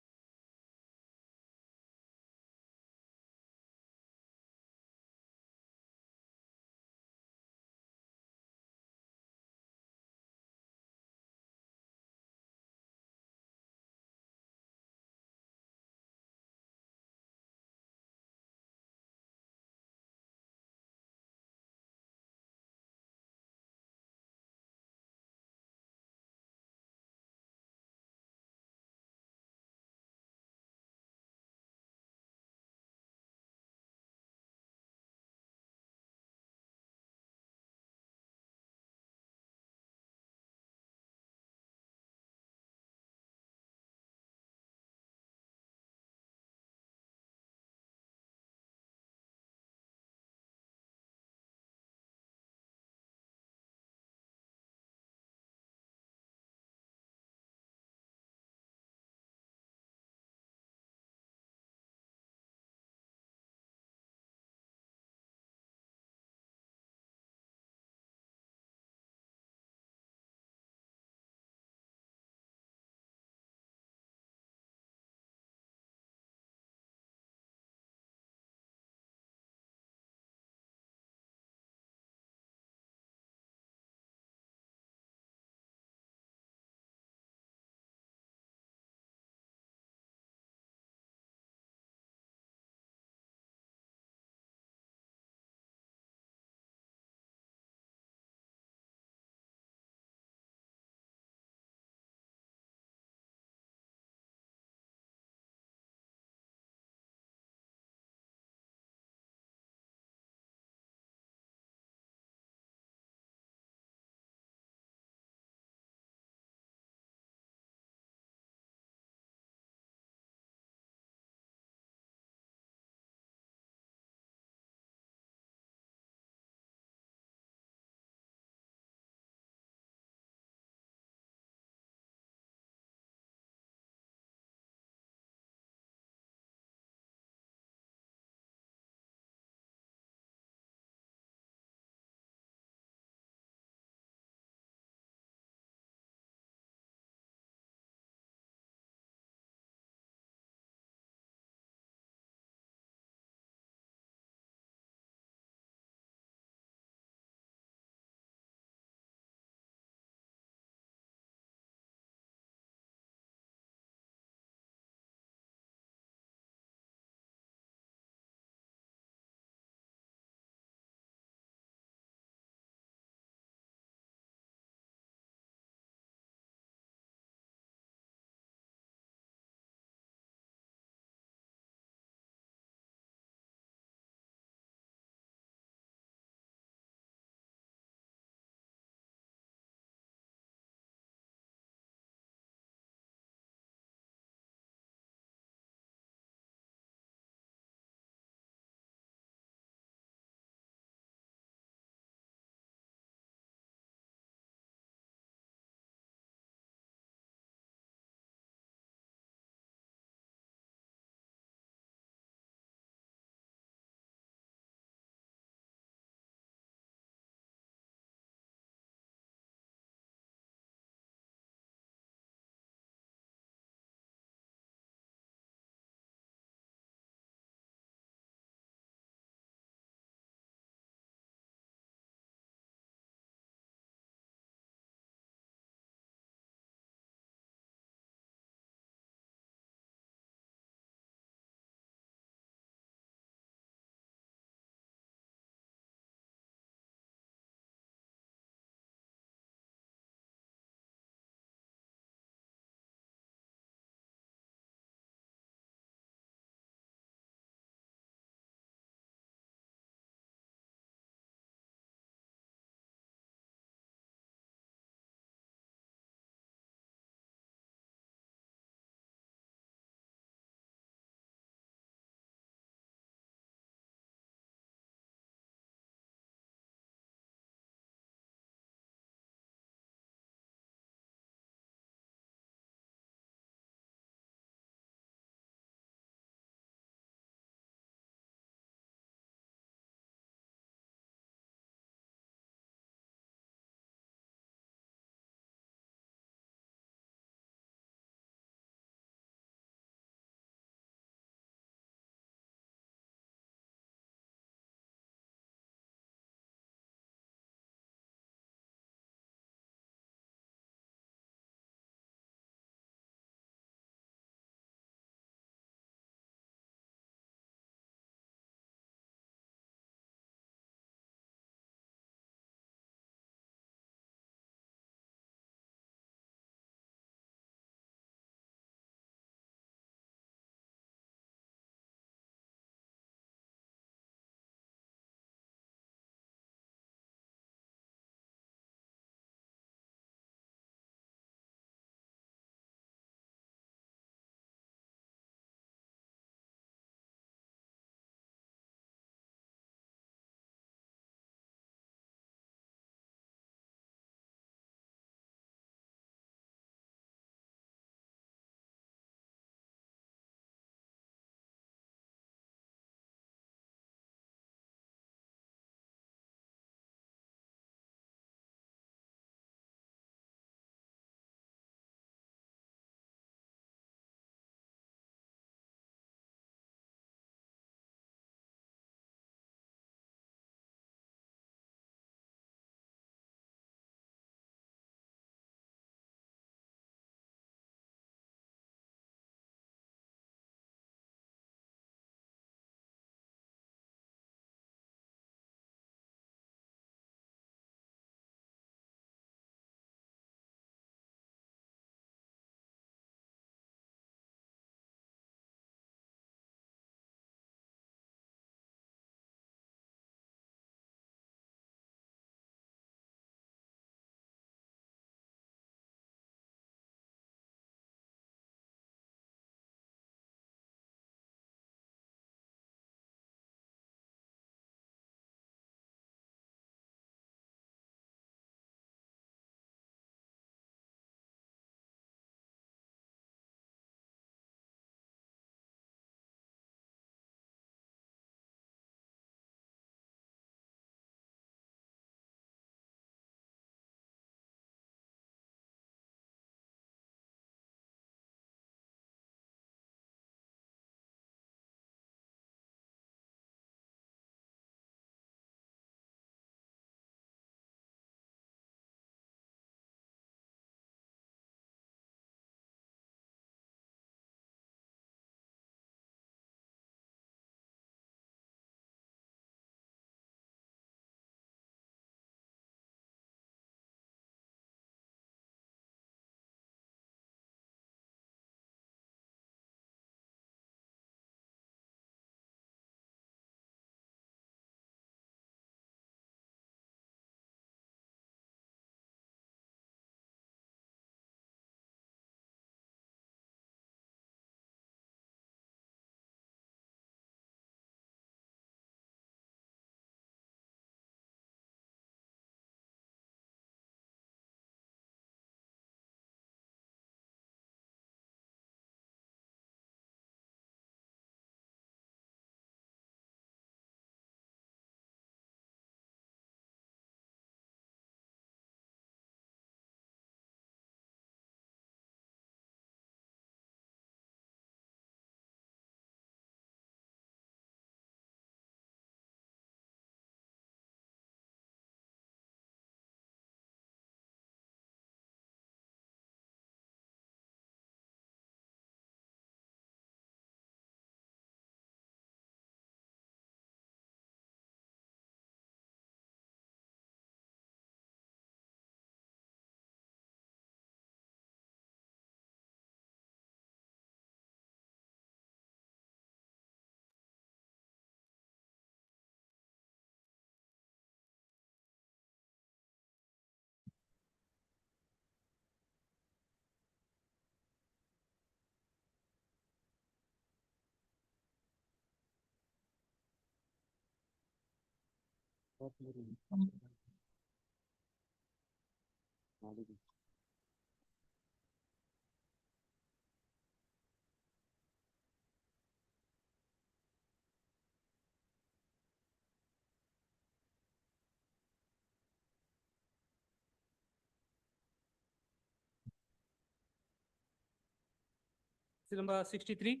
Number 63.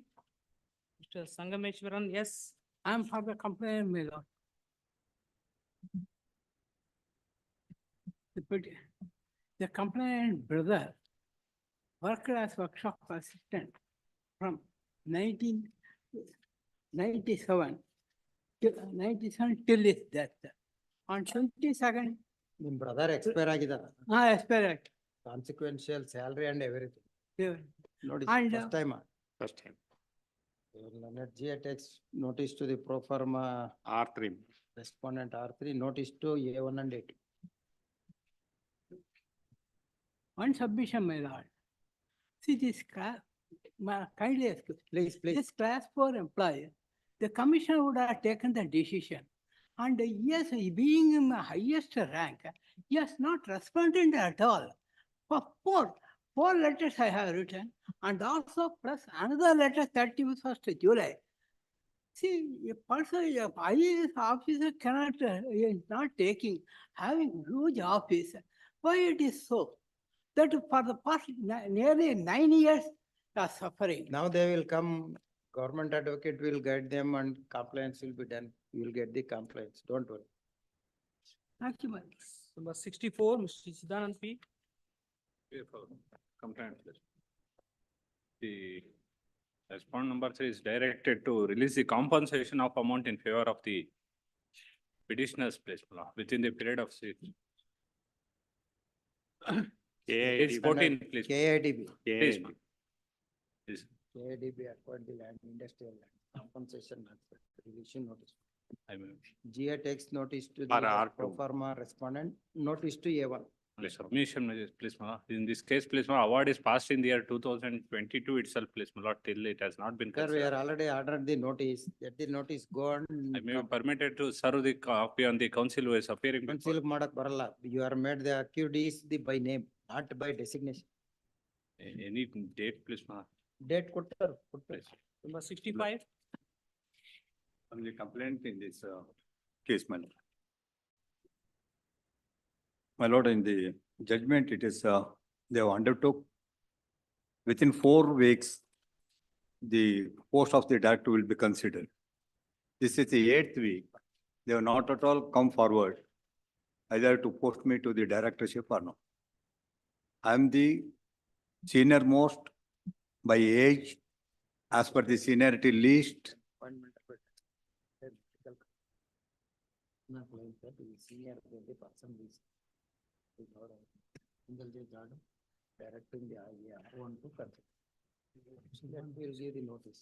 Mr. Sangameshwaran, yes. I am for the complaint, my lord. The complainant brother worked as workshop assistant from 1997 till his death. On 22nd. ನಿಮ್ brother expire ಆಗಿದಾರ. Expire. Consequential salary and everything. ನೋಡಿ And, first time. First time. Leonard GATX notice to the pro forma R3. respondent R3, notice to A1 and A2. One submission, my lord. See this kindly excuse. Please, please. This class 4 employee, the commission would have taken the decision. And yes, being in the highest rank, he has not responded at all. For four letters I have written, and also plus another letter 31st July. See, a person, a IAS officer cannot, is not taking, having huge office. Why it is so? That for the past nearly 9 years, they are suffering. Now they will come, government advocate will guide them and compliance will be done. You will get the compliance, don't worry. Thank you, ma'am. Number 64, Mr. Chidanand P. Complaint. The respondent number 3 is directed to release the compensation of amount in favor of the petitioner's place within the period of 6. Page 14, please. KIDB. Please, ma'am. Please. KIDB acquired the land, industrial land, compensation, revision notice. I mean, GATX notice to Or the R2. pro forma respondent, notice to A1. please, submission, please, ma'am. In this case, please, ma'am, award is passed in the year 2022 itself, please, ma'am, till it has not been Sir, we considered. are already ordered the notice, let the notice go on. I may be permitted to serve the copy on the council who is appearing. before. Council madak barala, you are made the accused is the by name, not by designation. Any date, please, ma'am. Date kuttar. Number 65. On the complaint in this case, my lord. My lord, in the judgment, it is, they have undertook within 4 weeks, the post of the director will be considered. This is the 8th week. They have not at all come forward either to post me to the directorship or not. I am the senior most by age, as per the seniority list. Senior person is. Single judge order, directing the R1 to consider. Then we will give the notice.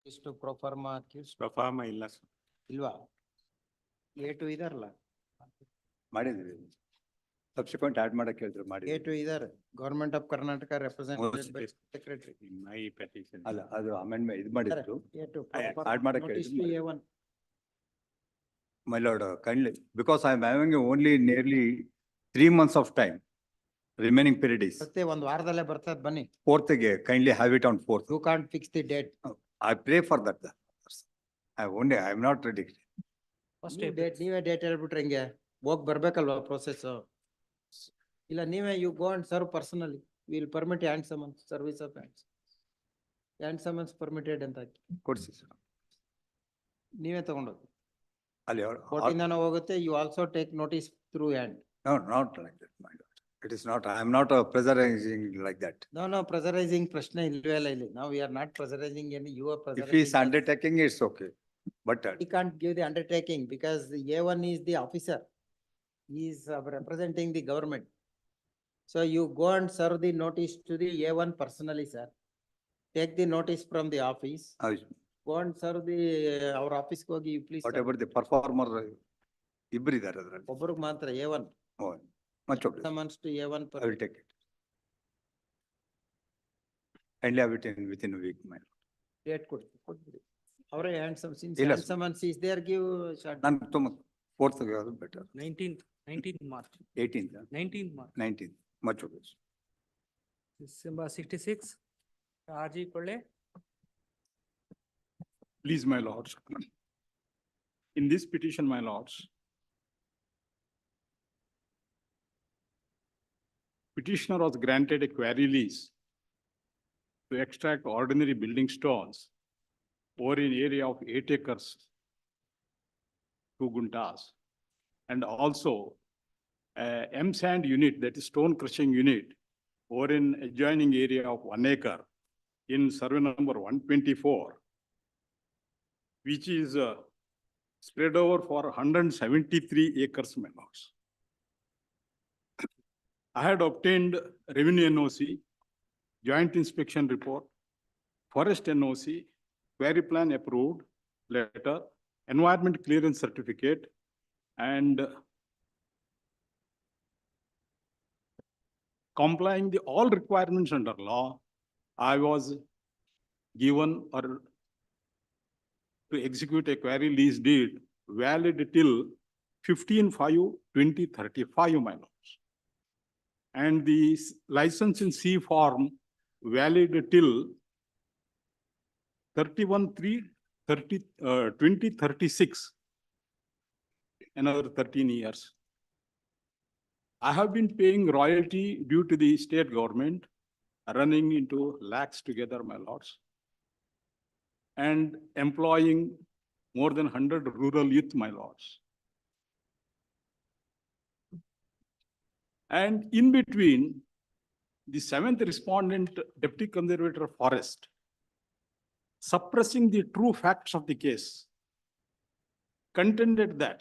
Is to pro forma accused. Performa illa, sir. Ilva. A2 idarla. ಮಾಡಿದ್ವಿ subsequent add ಮಾಡಕ್ಕೆ ಹೇಳಿದ್ರು ಮಾಡಿ A2 idar, government of Karnataka represented by secretary. In my petition. ಅಲ್ಲ ಅದು amendment ಇದು ಮಾಡಿದ್ರು A2. add ಮಾಡಕ್ಕೆ Notice to ಹೇಳಿದ್ರು. A1. My lord, kindly, because I am having only nearly 3 months of time. Remaining period is ಮತ್ತೆ ಒಂದ್ ವಾರದಲ್ಲೇ ಬರ್ತದ ಬನ್ನಿ. 4th ಗೆ kindly have it on 4th. You can't fix the date. I pray for that. I am not ready. ನೀವೇ date ಹೇಳ್ಬಿಟ್ರೆ ಹೆಂಗೆ ಹೋಗ್ ಬರ್ಬೇಕಲ್ವಾ process. ಇಲ್ಲ ನೀವೇ you go and serve personally. We will permit hand summons, service of hands. Hand summons permitted ಅಂತ ಹಾಕಿ. ಕೊಡ್ಸಿ sir. ನೀವೇ ತಗೊಂಡೋಗಿ. ಅಲ್ಲಿ ಕೋರ್ಟಿಂದ ಹೋಗುತ್ತೆ, you also take notice through hand. No, not like that, my lord. It is not, I am not pressurizing like that. No, pressurizing ಪ್ರಶ್ನೆ ಇಲ್ವೇ ಇಲ್ಲ ಇಲ್ಲಿ. Now we are not pressurizing any, you are If pressurizing. he is undertaking, it's okay. But He can't give the undertaking because the A1 is the officer. He is representing the government. So you go and serve the notice to the A1 personally, sir. Take the notice from the office. Go and serve the, our office ಹೋಗಿ you please. whatever the performer, ಇಬ್ರು ಇದ್ದಾರೆ ಅದರಲ್ಲಿ. ಒಬ್ಬರಿಗೆ ಮಾತ್ರ A1. Oh, much okay. Summons to A1. I will take it. Kindly have it in within a week, my lord. Date ಕೊಡ್ಬಿಡಿ. Our handsome, since Yes. handsome one is there, give short. ನಾನು ತುಂಬ fourth better. 19th March. 18th, 19th March. 19th, much of this. December 66. RG Kolle. Please, my lords. In this petition, my lords, petitioner was granted a quarry lease to extract ordinary building stones over an area of 8 acres, 2 guntas, and also a M-sand unit, that is stone crushing unit, over an adjoining area of 1 acre in survey number 124, which is spread over for 173 acres, my lords. I had obtained revenue NOC, joint inspection report, forest NOC, quarry plan approved letter, environment clearance certificate, and complying the all requirements under law, I was given or to execute a quarry lease deed valid till 15/5/2035, my lords. And the license in C form valid till 2036, another 13 years. I have been paying royalty due to the state government, running into lakhs together, my lords, and employing more than 100 rural youth, my lords. And in between, the 7th respondent, Deputy Conservator of Forest, suppressing the true facts of the case, contended that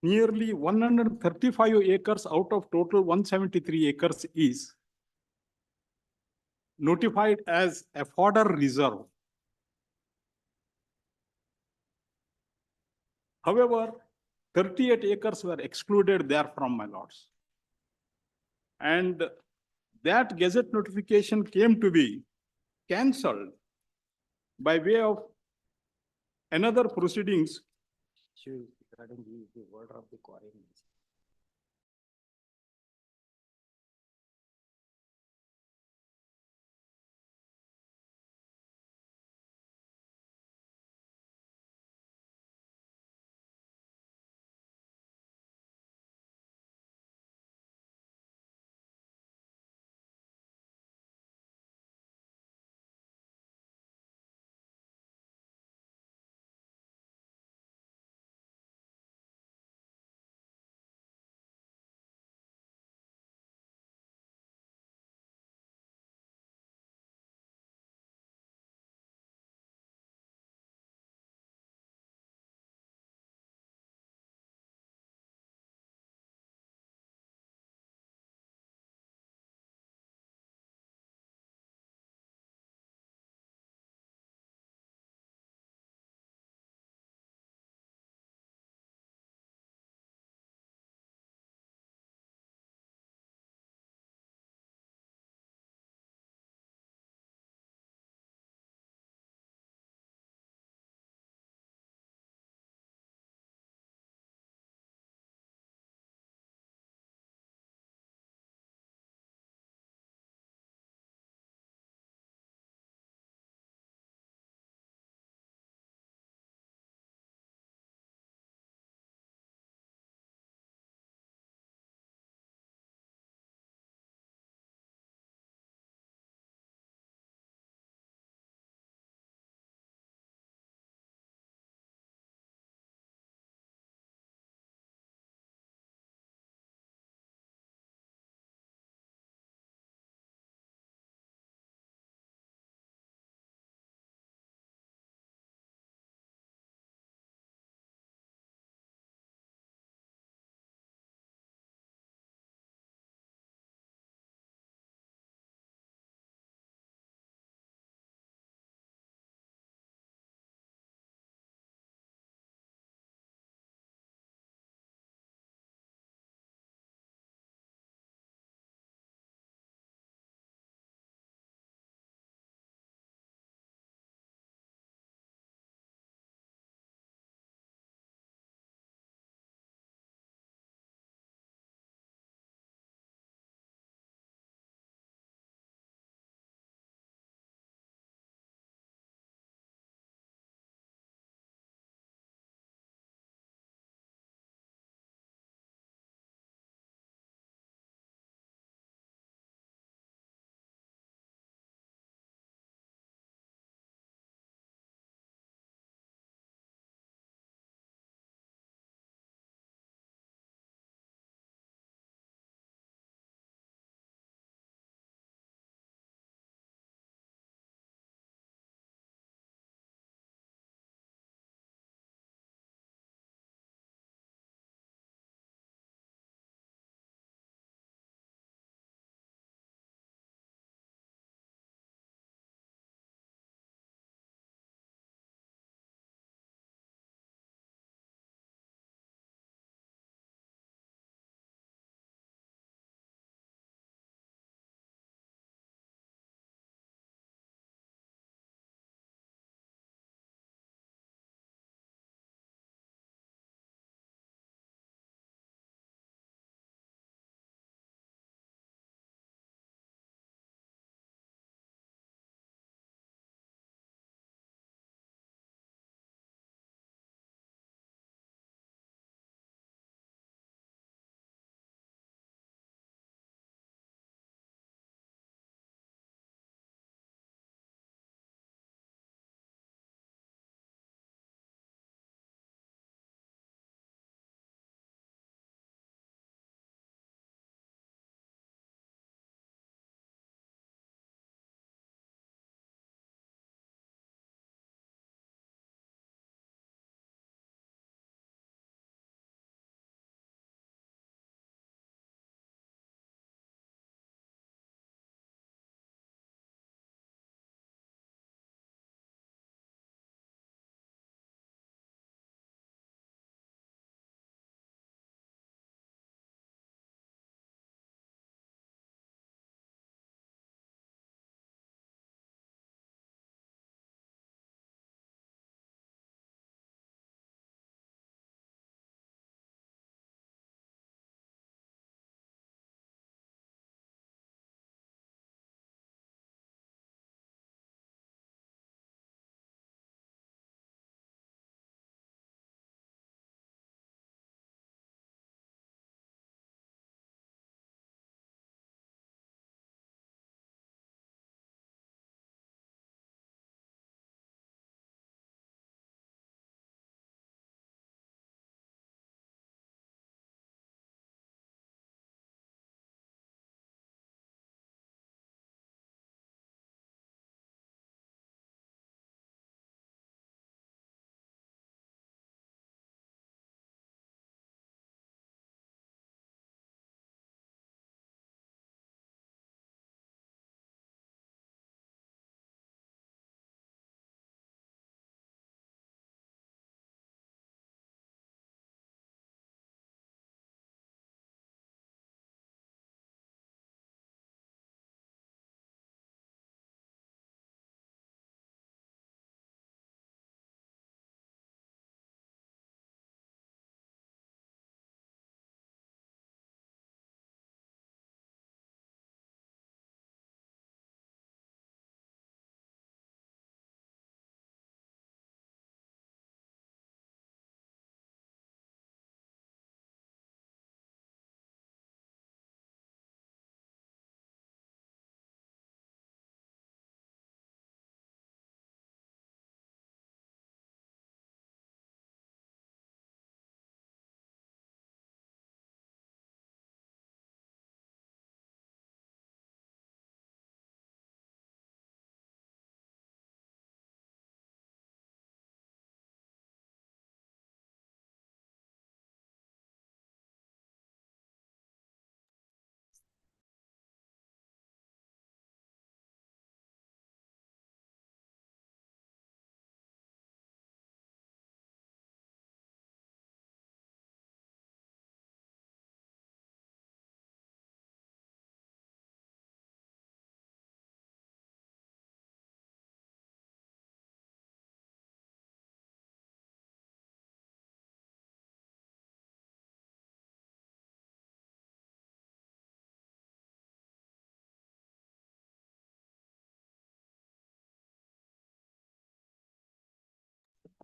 nearly 135 acres out of total 173 acres is notified as a fodder reserve. However, 38 acres were excluded therefrom, my lords. And that gazette notification came to be cancelled by way of another proceedings. Regarding the order of the quarry.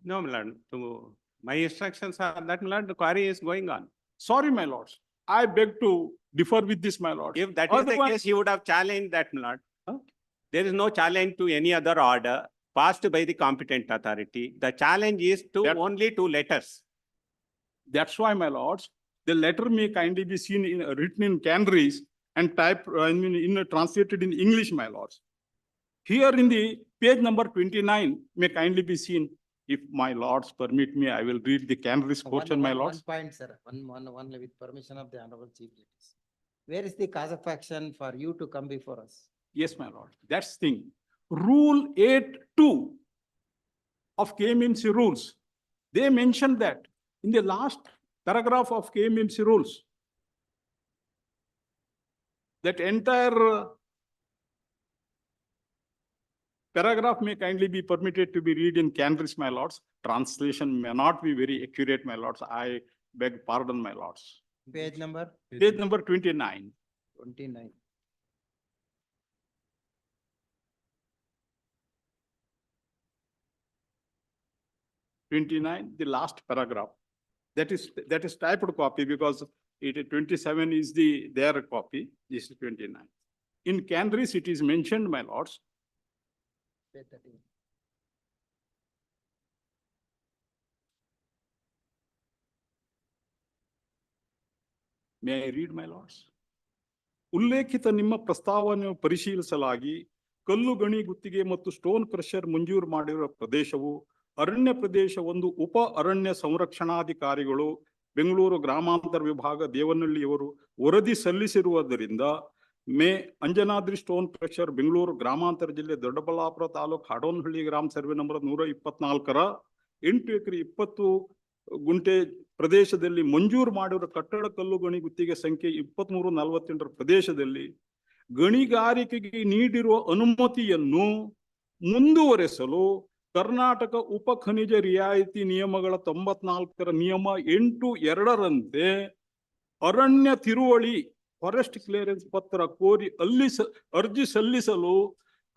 No, my lord, my instructions are that, my lord, the query is going on. Sorry, my lords. I beg to differ with this, my lord. If that is the case, he would have challenged that, my lord. There is no challenge to any other order passed by the competent authority. The challenge is to only to letters. That's why, my lords, the letter may kindly be seen in, written in Canaries and typed, translated in English, my lords. Here in the page number 29 may kindly be seen. If my lords permit me, I will read the Canaries portion, my lords. One point, sir, one with permission of the Honorable Chief Justice. Where is the cause of action for you to come before us? Yes, my lord, that's the thing. Rule 8(2) of KMMC rules, they mentioned that in the last paragraph of KMMC rules, that entire paragraph may kindly be permitted to be read in Canaries, my lords. Translation may not be very accurate, my lords. I beg pardon, my lords. Page number? Page number 29. 29. The last paragraph. That is typed copy because 27 is their copy. This is 29. In Canaries, it is mentioned, my lords. Page 13. May I read, my lords? ಉಲ್ಲೇಖಿತ ನಿಮ್ಮ ಪ್ರಸ್ತಾವನೆಯನ್ನು ಪರಿಶೀಲಿಸಲಾಗಿ ಕಲ್ಲು ಗಣಿ ಗುತ್ತಿಗೆ ಮತ್ತು stone crusher ಮಂಜೂರು ಮಾಡಿರುವ ಪ್ರದೇಶವು ಅರಣ್ಯ ಪ್ರದೇಶ ಒಂದು ಉಪ ಅರಣ್ಯ ಸಂರಕ್ಷಣಾಧಿಕಾರಿಗಳು ಬೆಂಗಳೂರು ಗ್ರಾಮಾಂತರ ವಿಭಾಗ ದೇವನಹಳ್ಳಿಯವರು ವರದಿ ಸಲ್ಲಿಸಿರುವುದರಿಂದ ಅಂಜನಾದ್ರಿ ಸ್ಟೋನ್ ಕ್ರಷರ್ ಬೆಂಗಳೂರು ಗ್ರಾಮಾಂತರ ಜಿಲ್ಲೆ ದೊಡ್ಡಬಳ್ಳಾಪುರ ತಾಲೂಕು ಹಾಡೋನಹಳ್ಳಿ ಗ್ರಾಮ ಸರ್ವೆ ನಂಬರ್ 124ರ 8 ಎಕರೆ 20 ಗುಂಟೆ ಪ್ರದೇಶದಲ್ಲಿ ಮಂಜೂರು ಮಾಡಿರುವ ಕಟ್ಟಡ ಕಲ್ಲು ಗಣಿ ಗುತ್ತಿಗೆ ಸಂಖ್ಯೆ 2348 ಪ್ರದೇಶದಲ್ಲಿ ಗಣಿಗಾರಿಕೆಗೆ ನೀಡಿರುವ ಅನುಮತಿಯನ್ನು ಮುಂದುವರೆಸಲು ಕರ್ನಾಟಕ ಉಪ ಖನಿಜ ರಿಯಾಯಿತಿ ನಿಯಮಗಳ 94ರ ನಿಯಮ 8(2)ರಂತೆ ಅರಣ್ಯ ತಿರುವಳಿ ಫಾರೆಸ್ಟ್ ಕ್ಲಿಯರೆನ್ಸ್ ಪತ್ರ ಕೋರಿ ಅರ್ಜಿ ಸಲ್ಲಿಸಲು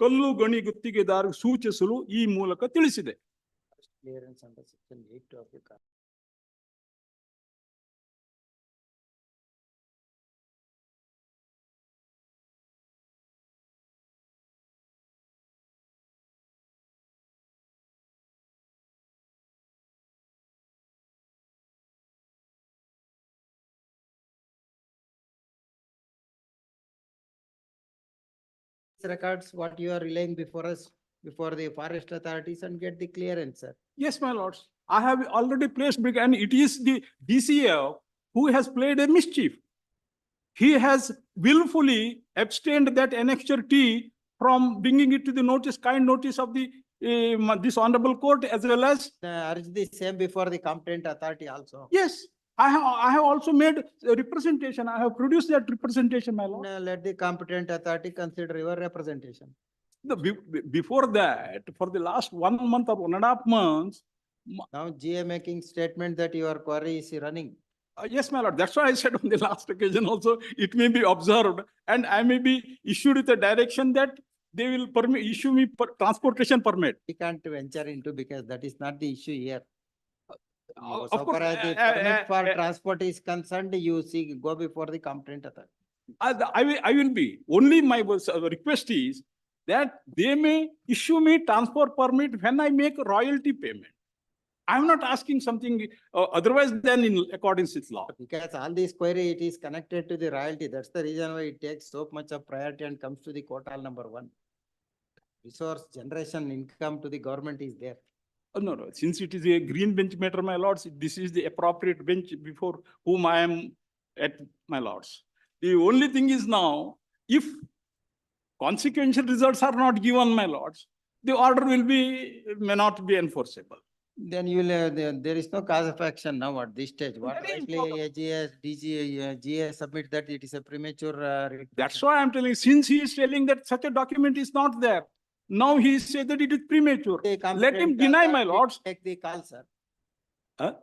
ಕಲ್ಲು ಗಣಿ ಗುತ್ತಿಗೆದಾರರಿಗೆ ಸೂಚಿಸಲು ಈ ಮೂಲಕ ತಿಳಿಸಿದೆ. Clearance under section 8 of the records what you are relaying before us, before the forest authorities and get the clearance, sir. Yes, my lords. I have already placed big, and it is the DCA who has played a mischief. He has willfully abstained that annexure T from bringing it to the notice, kind notice of the this honorable court as well as. Urge the same before the competent authority also. Yes, I have also made a representation. I have produced that representation, my lord. Let the competent authority consider your representation. Before that, for the last 1 month or 1.5 months. Now GA making statement that your query is running. Yes, my lord. That's why I said on the last occasion also, it may be observed and I may be issued with a direction that they will issue me transportation permit. We can't venture into because that is not the issue here. Of So course, far as the permit for transport is concerned, you see, go before the competent authority. I will be. Only my request is that they may issue me transport permit when I make royalty payment. I'm not asking something otherwise than in accordance with law. Because all this query, it is connected to the royalty. That's the reason why it takes so much of priority and comes to the court all number 1. Resource generation income to the government is there. No. Since it is a green bench matter, my lords, this is the appropriate bench before whom I am at, my lords. The only thing is now, if consequential results are not given, my lords, the order may not be enforceable. Then you will, there is no cause of action now at this stage. What likely GA submit that it is a premature. That's why I'm telling, since he is telling that such a document is not there, now he said that it is premature. Let him deny, my lords. Take the call, sir.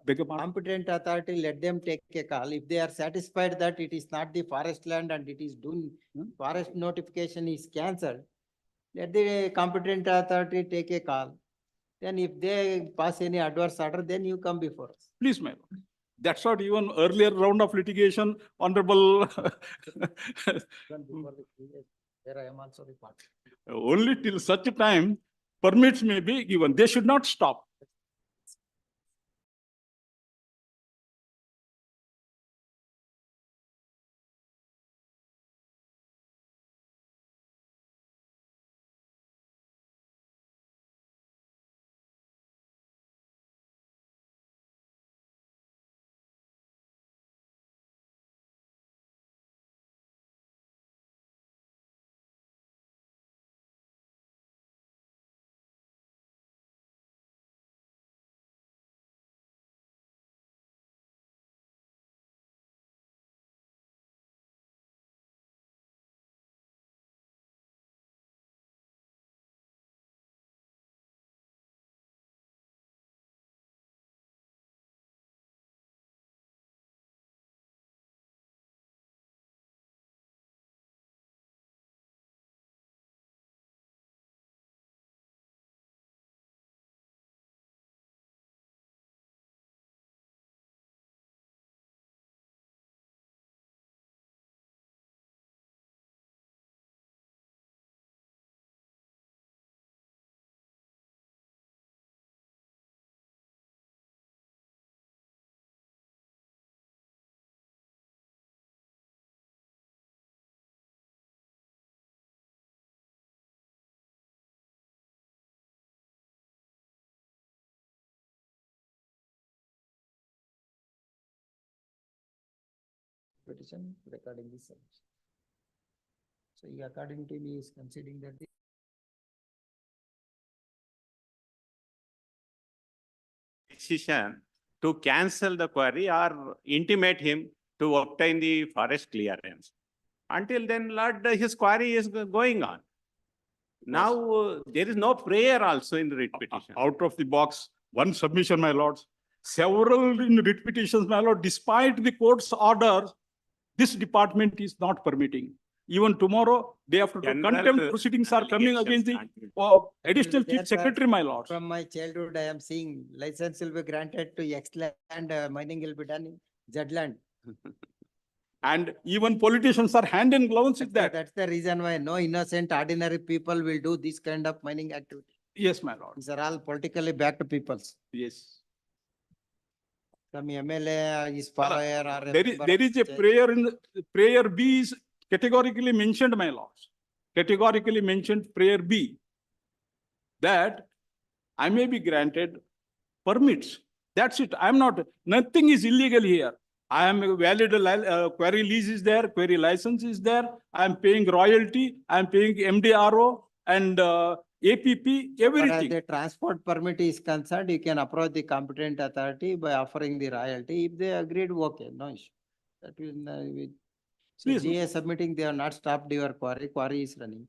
Beg your pardon? Competent authority, let them take a call. If they are satisfied that it is not the forest land and it is doing, forest notification is cancelled, let the competent authority take a call. Then if they pass any adverse order, then you come before us. Please, my lord. That's what even earlier round of litigation, honorable. There I am also the party. Only till such a time permits may be given. They should not stop. Petition recording this submission. So he according to me is considering that the decision to cancel the query or intimate him to obtain the forest clearance. Until then, Lord, his query is going on. Now, there is no prayer also in the writ petition. Out of the box, one submission, my lords. Several in writ petitions, my lord, despite the court's order, this department is not permitting. Even tomorrow, day after tomorrow, General, contempt proceedings are coming against the additional There, chief sir, secretary, my lords. from my childhood, I am seeing license will be granted to X-land, mining will be done in Z-land. And even politicians are hand in gloves with that. That's the reason why no innocent ordinary people will do this kind of mining activity. Yes, my lord. These are all politically backed peoples. Yes. Some MLA is fire or. There is a prayer in the, prayer B is categorically mentioned, my lords. Categorically mentioned prayer B. That I may be granted permits. That's it. I'm not, nothing is illegal here. I am a valid query lease is there, query license is there. I'm paying royalty, I'm paying MDRO and APP, everything. As the transport permit is concerned, you can approach the competent authority by offering the royalty. If they agreed, okay, no issue. That will, so Please, GA submitting, they have not stopped your query is running.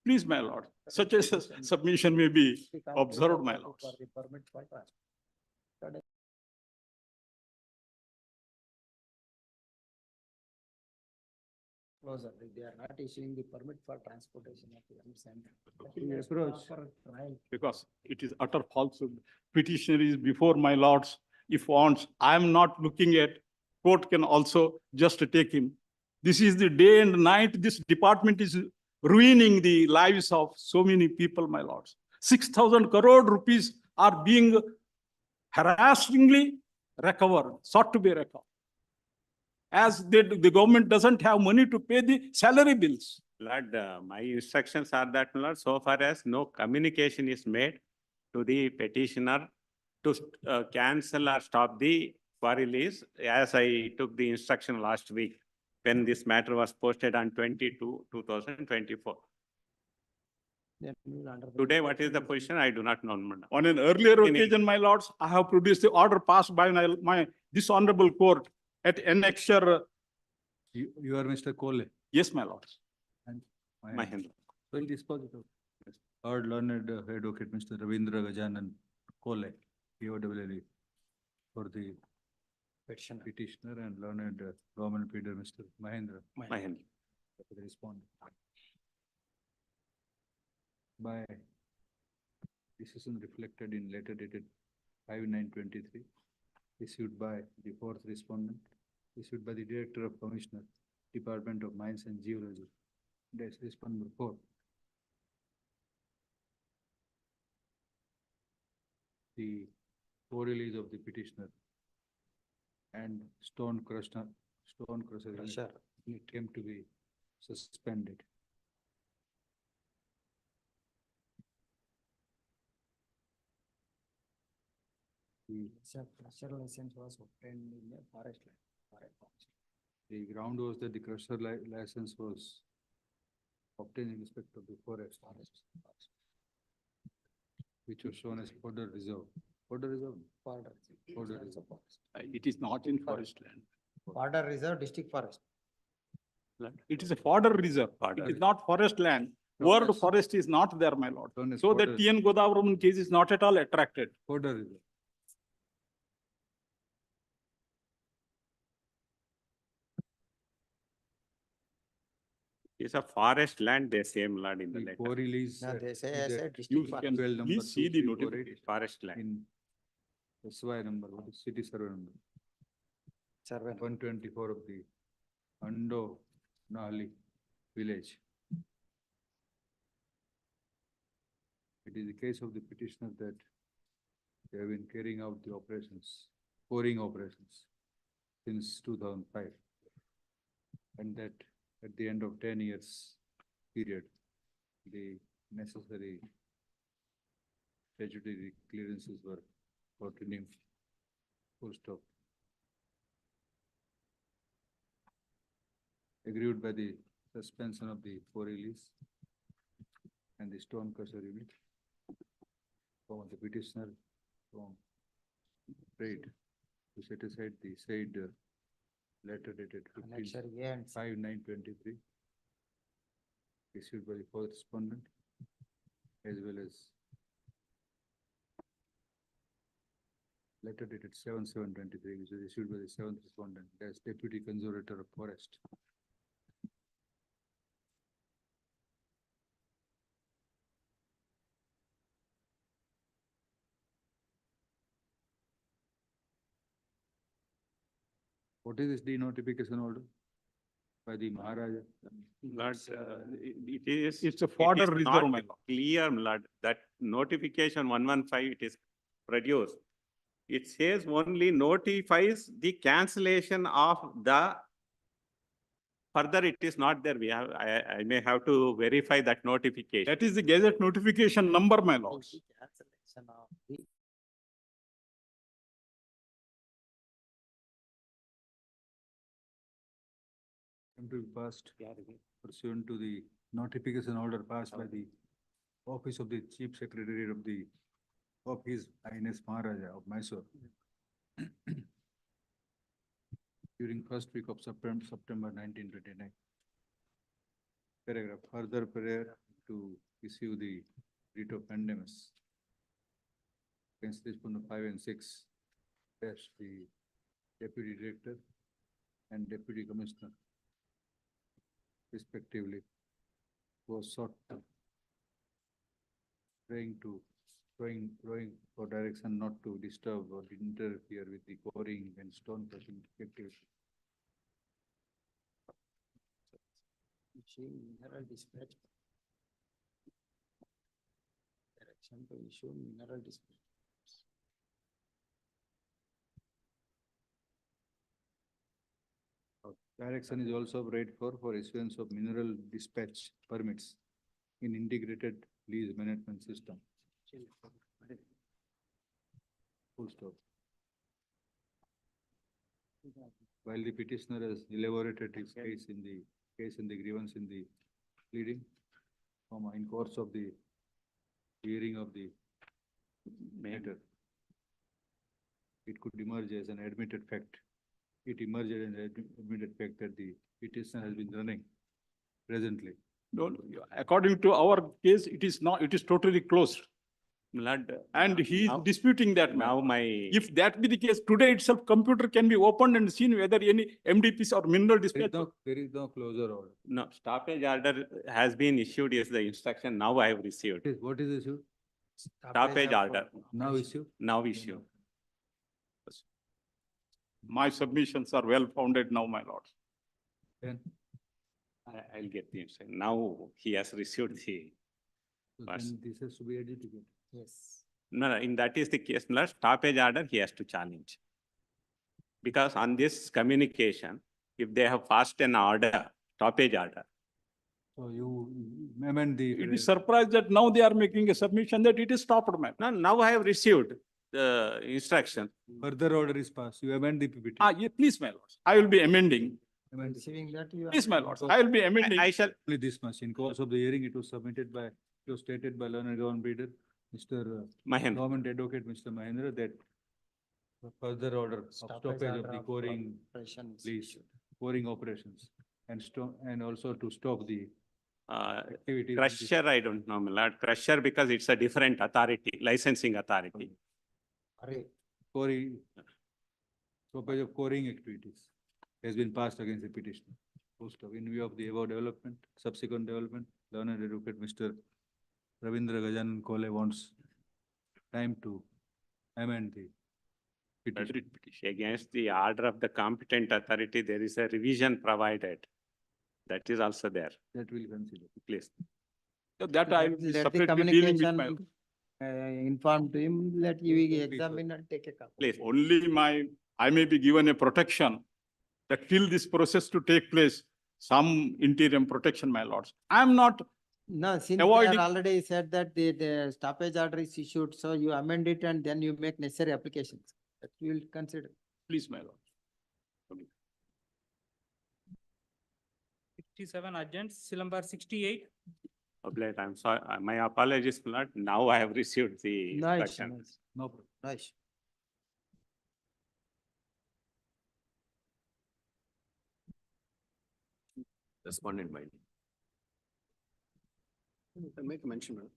please, my lord, such a submission may be observed, my lords. For the permit for transport. Closer, they are not issuing the permit for transportation of the sand. Because it is utter falsehood. Petitioner is before my lords. If wants, I am not looking at, court can also just take him. This is the day and night, this department is ruining the lives of so many people, my lords. 6,000 crore rupees are being harassingly recovered, sought to be recovered. As the government doesn't have money to pay the salary bills. Lord, my instructions are that, Lord, so far as no communication is made to the petitioner to cancel or stop the query lease, as I took the instruction last week when this matter was posted on 22/2024. Today, what is the position? I do not know. On an earlier occasion, my lords, I have produced the order passed by this honorable court at annexure. You are Mr. Kole. Yes, my lords. And Mahendra. Will dispose it of. Our learned advocate, Mr. Ravindra Gajanan Kole, POWLE, for the petitioner and learned government pleader, Mr. Mahendra. Mahendra. For the respondent. By decision reflected in letter dated 5/9/23, issued by the fourth respondent, issued by the Director of Commissioner, Department of Mines and Geology. That's respondent number 4. The release of the petitioner and stone crusher unit came to be suspended. The Crusher license was obtained in the forest land. The ground was that the crusher license was obtained in respect of the forest, which was shown as fodder reserve. Fodder reserve? Fodder reserve. It is not in forest land. Border reserve, district forest. It is a fodder reserve. It is not forest land. Word forest is not there, my lord. Shown as So the fodder- TN Godavaram case is not at all attracted. Fodder reserve. It's a forest land, they say, Lord, in the The letter. co-release. No, they say is as a at district You forest. can 12 number please see the 2348 notification. Forest land. in SY number, what is city survey number? Survey. 124 of the Ando Nahali village. It is the case of the petitioner that they have been carrying out the operations, coring operations since 2005. And that at the end of 10 years period, the necessary statutory clearances were obtained. Full stop. Agreed by the suspension of the release and the stone crusher unit from the petitioner from trade to set aside the said letter dated Annexure A and C. 5/9/23 issued by the fourth respondent as well as letter dated 7/7/23 which was issued by the seventh respondent as Deputy Conservator of Forest. What is this denotification order by the Maharaja? Lord, it is. It's a it fodder is reserve, not my lord. Clear, Lord, that notification 115, it is produced. It says only notifies the cancellation of the, further it is not there. We have, I may have to verify that notification. That is the gazette notification number, my lord. Cancellation of the Come to be passed pursuant to the notification order passed by the Office of the Chief Secretary of His Highness Maharaja of Mysore. During first week of September 1929. Paragraph, further prayer to issue the writ of mandamus against this one 5 and 6, dash the Deputy Director and Deputy Commissioner respectively was sought praying for direction not to disturb or interfere with the quarrying and stone crushing activity. issue mineral dispatch. Direction to issue mineral dispatch. Direction is also prayed for issuance of mineral dispatch permits in integrated lease management system. Full stop. While the petitioner has elaborated his case in the grievance in the pleading, in course of the hearing of the matter, it could emerge as an admitted fact. It emerged as an admitted fact that the petitioner has been running presently. No, according to our case, it is not, it is totally closed. Lord, And he is now- disputing that now now. my. If that be the case, today itself, computer can be opened and seen whether any MDPs or mineral dispatch. There is no closure order. No, stoppage order has been issued is the instruction now I have received. What is the issue? stoppage order, Now issue. now issue. My submissions are well founded now, my lord. Then, I'll get the answer. Now he has received the. so First. then this has to be adjudicated. Yes. No, in that is the case, no, stoppage order, he has to challenge. Because on this communication, if they have passed an order, stoppage order, So you amend the. It is surprised that now they are making a submission that it is stopped, ma'am. now I have received the instruction. Further order is passed, you amend the PPT. Yeah, please, my lord. I will be amending. Amend. Receiving that you. Please, my lord. I will be amending. I shall, Only this much, in course of the hearing, it was submitted by, it was stated by learned government pleader, Mr. Mahendra. Government Advocate, Mr. Mahendra, that further order of stoppage of the coring, please, coring operations, and also to stop the activities. crusher, I don't know, my lord, crusher because it's a different authority, licensing authority. Coring, stoppage of coring activities has been passed against the petitioner. Post of, in view of the above development, subsequent development, learned advocate Mr. Ravindra Gajanan Kole wants time to amend the petition. Against the order of the competent authority, there is a revision provided. That is also there, That will consider. please. So that I will be Let the separately dealing with my. communication inform to him, let you examine and take a call. Please. Only I may be given a protection that till this process to take place, some interim protection, my lords. I am not, No, since they Avoiding- are already said that the stoppage order is issued, so you amend it and then you make necessary applications. That we will consider. please, my lord. 67 urgent, seal number 68. Obliged, I'm sorry, my apologies, my lord. Now I have received the Nice, instruction. nice, No problem. nice. Respondent might. Make a mention, madam.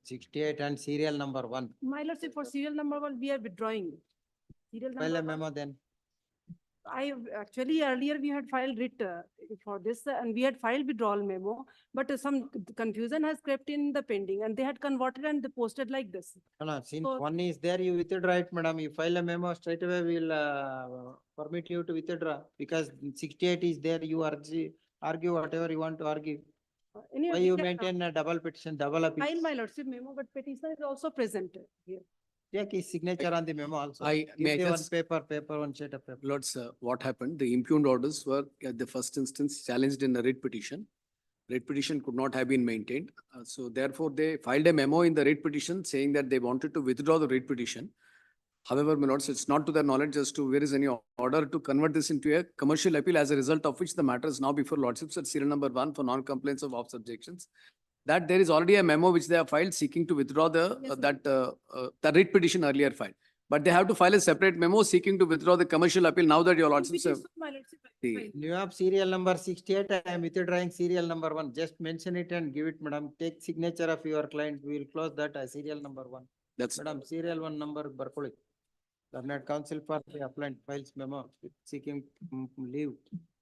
68 and serial number 1. My lordship, for serial number 1, we are withdrawing. Serial File a number 1. memo then. Actually, earlier we had filed writ for this and we had filed withdrawal memo, but some confusion has crept in the pending and they had converted and they posted like this. No, since So- 1 is there, you withdraw it, madam. You file a memo, straight away we will permit you to withdraw. Because 68 is there, you argue whatever you want to argue. Anyway, Why we you can, maintain a double petition, double appeal? file my lordship memo, but petitioner is also present here. Take his signature on the memo also. May Give I the one just- paper, one sheet of paper. Lords, what happened? The impugned orders were at the first instance challenged in a writ petition. Writ petition could not have been maintained. So therefore, they filed a memo in the writ petition saying that they wanted to withdraw the writ petition. However, my lords, it's not to their knowledge as to where is any order to convert this into a commercial appeal, as a result of which the matter is now before lordships at serial number 1 for non-compliance of objections. That there is already a memo which they have filed seeking to withdraw the writ petition earlier filed. But they have to file a separate memo seeking to withdraw the commercial appeal now that your lordships have. My lordship, the- file. You have serial number 68, I am withdrawing serial number 1. Just mention it and give it, madam. Take signature of your client. We will close that as serial number 1. That's Madam, serial 1 number Barkoli. Learned counsel for the appellant files memo seeking leave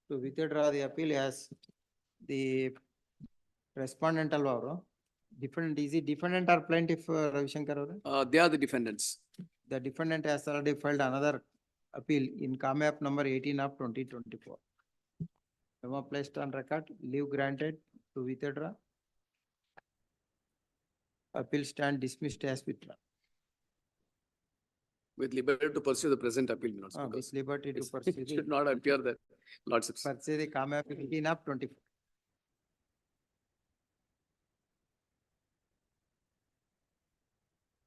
to withdraw the appeal as the respondent alvaro. Defendant, is he defendant or plaintiff, Ravi Shankar avare? They are the defendants. The defendant has already filed another appeal in CAMAP number 18 of 2024. Memo placed on record, leave granted to withdraw. Appeal stand dismissed as withdrawn. With liberty to pursue the present appeal, my lords, With because liberty to it's- pursue it the- should not appear that lordships. Pursue the CAMAP 18 of 24.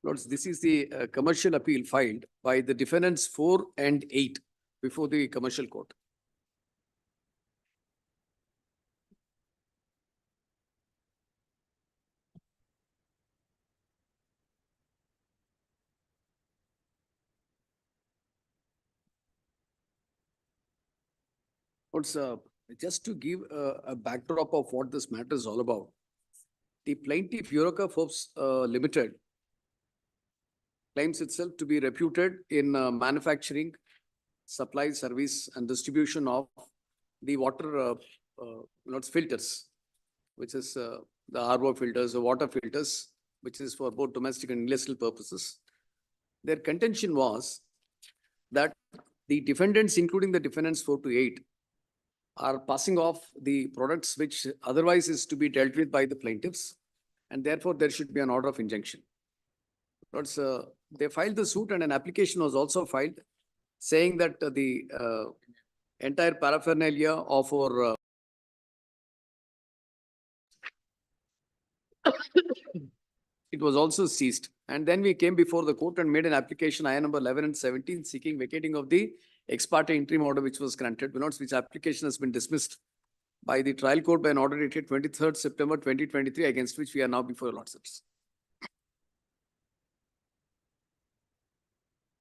Lords, this is the commercial appeal filed by the defendants 4 and 8 before the commercial court. Lords, just to give a backdrop of what this matter is all about, the plaintiff Eureka Forbes Limited claims itself to be reputed in manufacturing, supply, service, and distribution of the water filters, which is the RO filters, the water filters, which is for both domestic and industrial purposes. Their contention was that the defendants, including the defendants 4 to 8, are passing off the products which otherwise is to be dealt with by the plaintiffs, and therefore there should be an order of injunction. But they filed the suit and an application was also filed saying that the entire paraphernalia of our it was also seized. And then we came before the court and made an application IN number 11 and 17 seeking vacating of the ex parte interim order which was granted, which application has been dismissed by the trial court by an order dated 23rd September 2023, against which we are now before your lordships.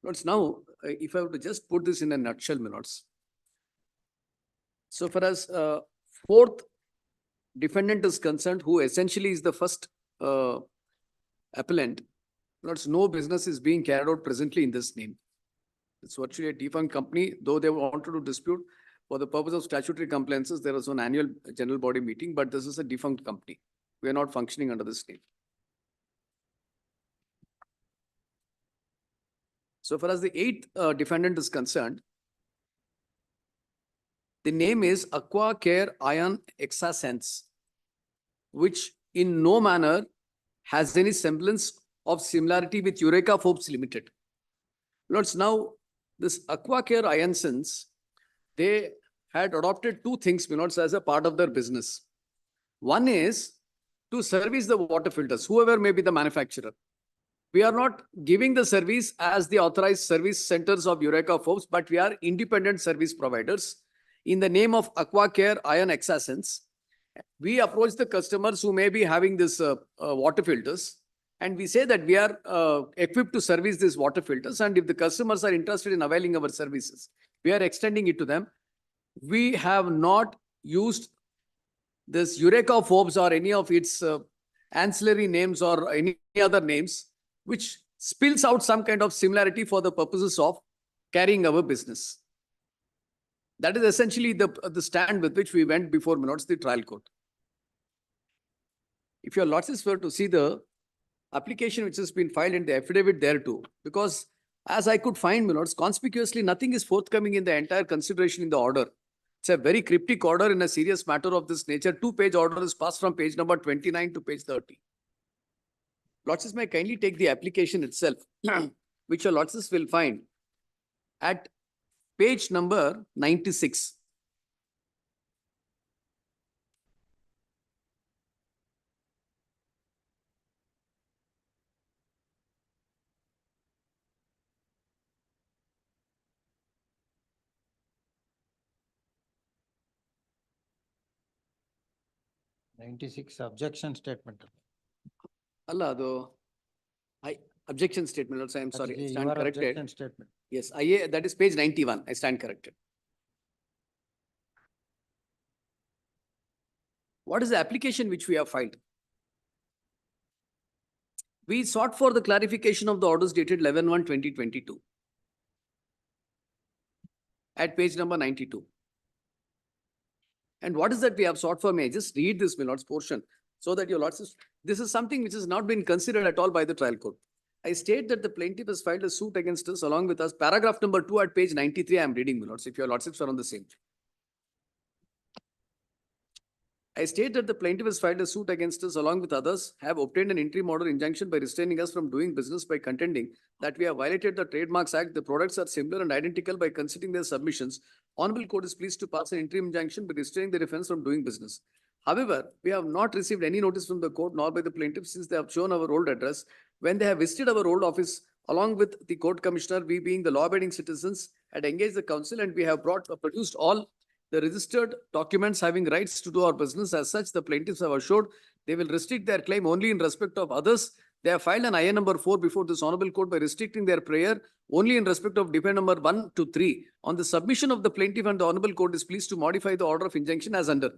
Lords, now, if I were to just put this in a nutshell, my lords. So far as fourth defendant is concerned, who essentially is the first appellant, lords, no business is being carried out presently in this name. It's virtually a defunct company, though they wanted to dispute for the purpose of statutory compliances. There was an annual general body meeting, but this is a defunct company. We are not functioning under this name. So far as the eighth defendant is concerned, the name is Aqua Care Ion Exascents, which in no manner has any semblance of similarity with Eureka Forbes Limited. Lords, now this Aqua Care Ionsens, they had adopted two things, lords, as a part of their business. One is to service the water filters, whoever may be the manufacturer. We are not giving the service as the authorized service centers of Eureka Forbes, but we are independent service providers in the name of Aqua Care Ion Exascents. We approach the customers who may be having this water filters, and we say that we are equipped to service these water filters. And if the customers are interested in availing our services, we are extending it to them. We have not used this Eureka Forbes or any of its ancillary names or any other names, which spills out some kind of similarity for the purposes of carrying our business. That is essentially the stand with which we went before, my lords, the trial court. If your lords were to see the application which has been filed in the affidavit there too, because as I could find, my lords, conspicuously nothing is forthcoming in the entire consideration in the order. It's a very cryptic order in a serious matter of this nature. 2-page order is passed from page number 29 to page 30. Lords, may kindly take the application itself, which your lords will find at page number 96. Objection statement. Allah, though, objection statement also, I'm sorry, I stand corrected. Objection statement. Yes, that is page 91, I stand corrected. What is the application which we have filed? We sought for the clarification of the orders dated 11/1/2022 at page number 92. And what is that we have sought for? May I just read this, my lords, portion, so that your lords, this is something which has not been considered at all by the trial court. I state that the plaintiff has filed a suit against us along with us. Paragraph number 2 at page 93, I am reading, my lords, if your lordships are on the same. I state that the plaintiff has filed a suit against us along with others, have obtained an interim order injunction by restraining us from doing business by contending that we have violated the Trademarks Act. The products are similar and identical by considering their submissions. Honorable Court is pleased to pass an interim injunction by restraining the defense from doing business. However, we have not received any notice from the court nor by the plaintiff since they have shown our old address. When they have visited our old office along with the court commissioner, we being the law-abiding citizens, had engaged the council and we have produced all the registered documents having rights to do our business. As such, the plaintiffs have assured they will restrict their claim only in respect of others. They have filed an IN number 4 before this honorable court by restricting their prayer only in respect of defendant number 1 to 3. On the submission of the plaintiff, and the honorable court is pleased to modify the order of injunction as under.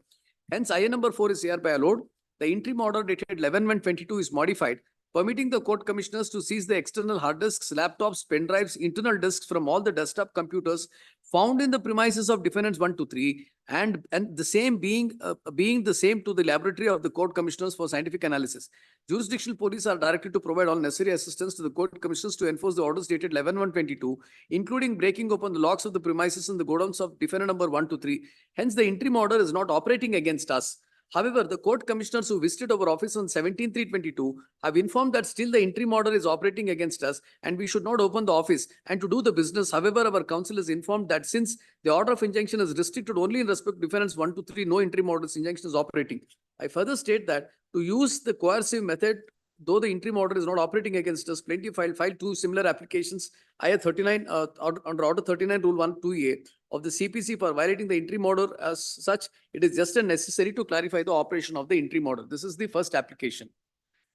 Hence, IN number 4 is hereby allowed. The interim order dated 11/1/22 is modified. permitting the court commissioners to seize the external hard disks, laptops, pen drives, internal disks from all the desktop computers found in the premises of defendants 1 to 3, and the same being the same to the laboratory of the court commissioners for scientific analysis. Jurisdictional police are directed to provide all necessary assistance to the court commissioners to enforce the orders dated 11/1/22, including breaking open the locks of the premises and the godowns of defendant number 1 to 3. Hence, the interim order is not operating against us. However, the court commissioners who visited our office on 17/3/22 have informed that still the interim order is operating against us and we should not open the office and to do the business. However, our counsel is informed that since the order of injunction is restricted only in respect to defendants 1 to 3, no interim orders injunction is operating. I further state that to use the coercive method, though the interim order is not operating against us, plaintiff filed two similar applications, IA 39, under Order 39, Rule 1(2)(a) of the CPC for violating the interim order. As such, it is just necessary to clarify the operation of the interim order. This is the first application.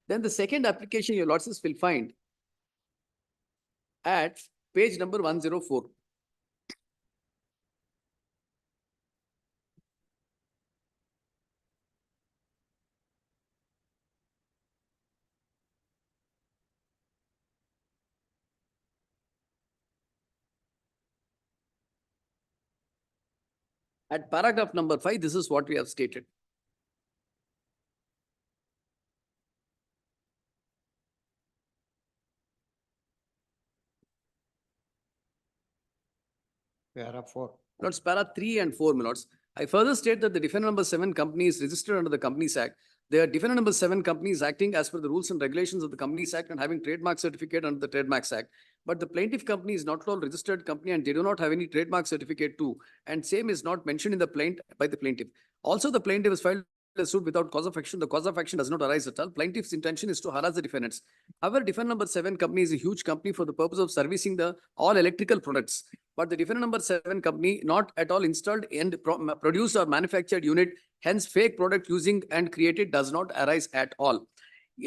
Then the second application your lordships will find at page number 104. At paragraph number 5, this is what we have stated. Para 4. Lords, para 3 and 4, my lords. I further state that the defendant number 7 company is registered under the Companies Act. The defendant number 7 company is acting as per the rules and regulations of the Companies Act and having trademark certificate under the Trademarks Act. But the plaintiff company is not at all registered company and they do not have any trademark certificate too. And same is not mentioned in the by the plaintiff. Also, the plaintiff has filed a suit without cause of action. The cause of action does not arise at all. Plaintiff's intention is to harass the defendants. However, defendant number 7 company is a huge company for the purpose of servicing the all electrical products. But the defendant number 7 company not at all installed and produced or manufactured unit, hence fake product using and created does not arise at all.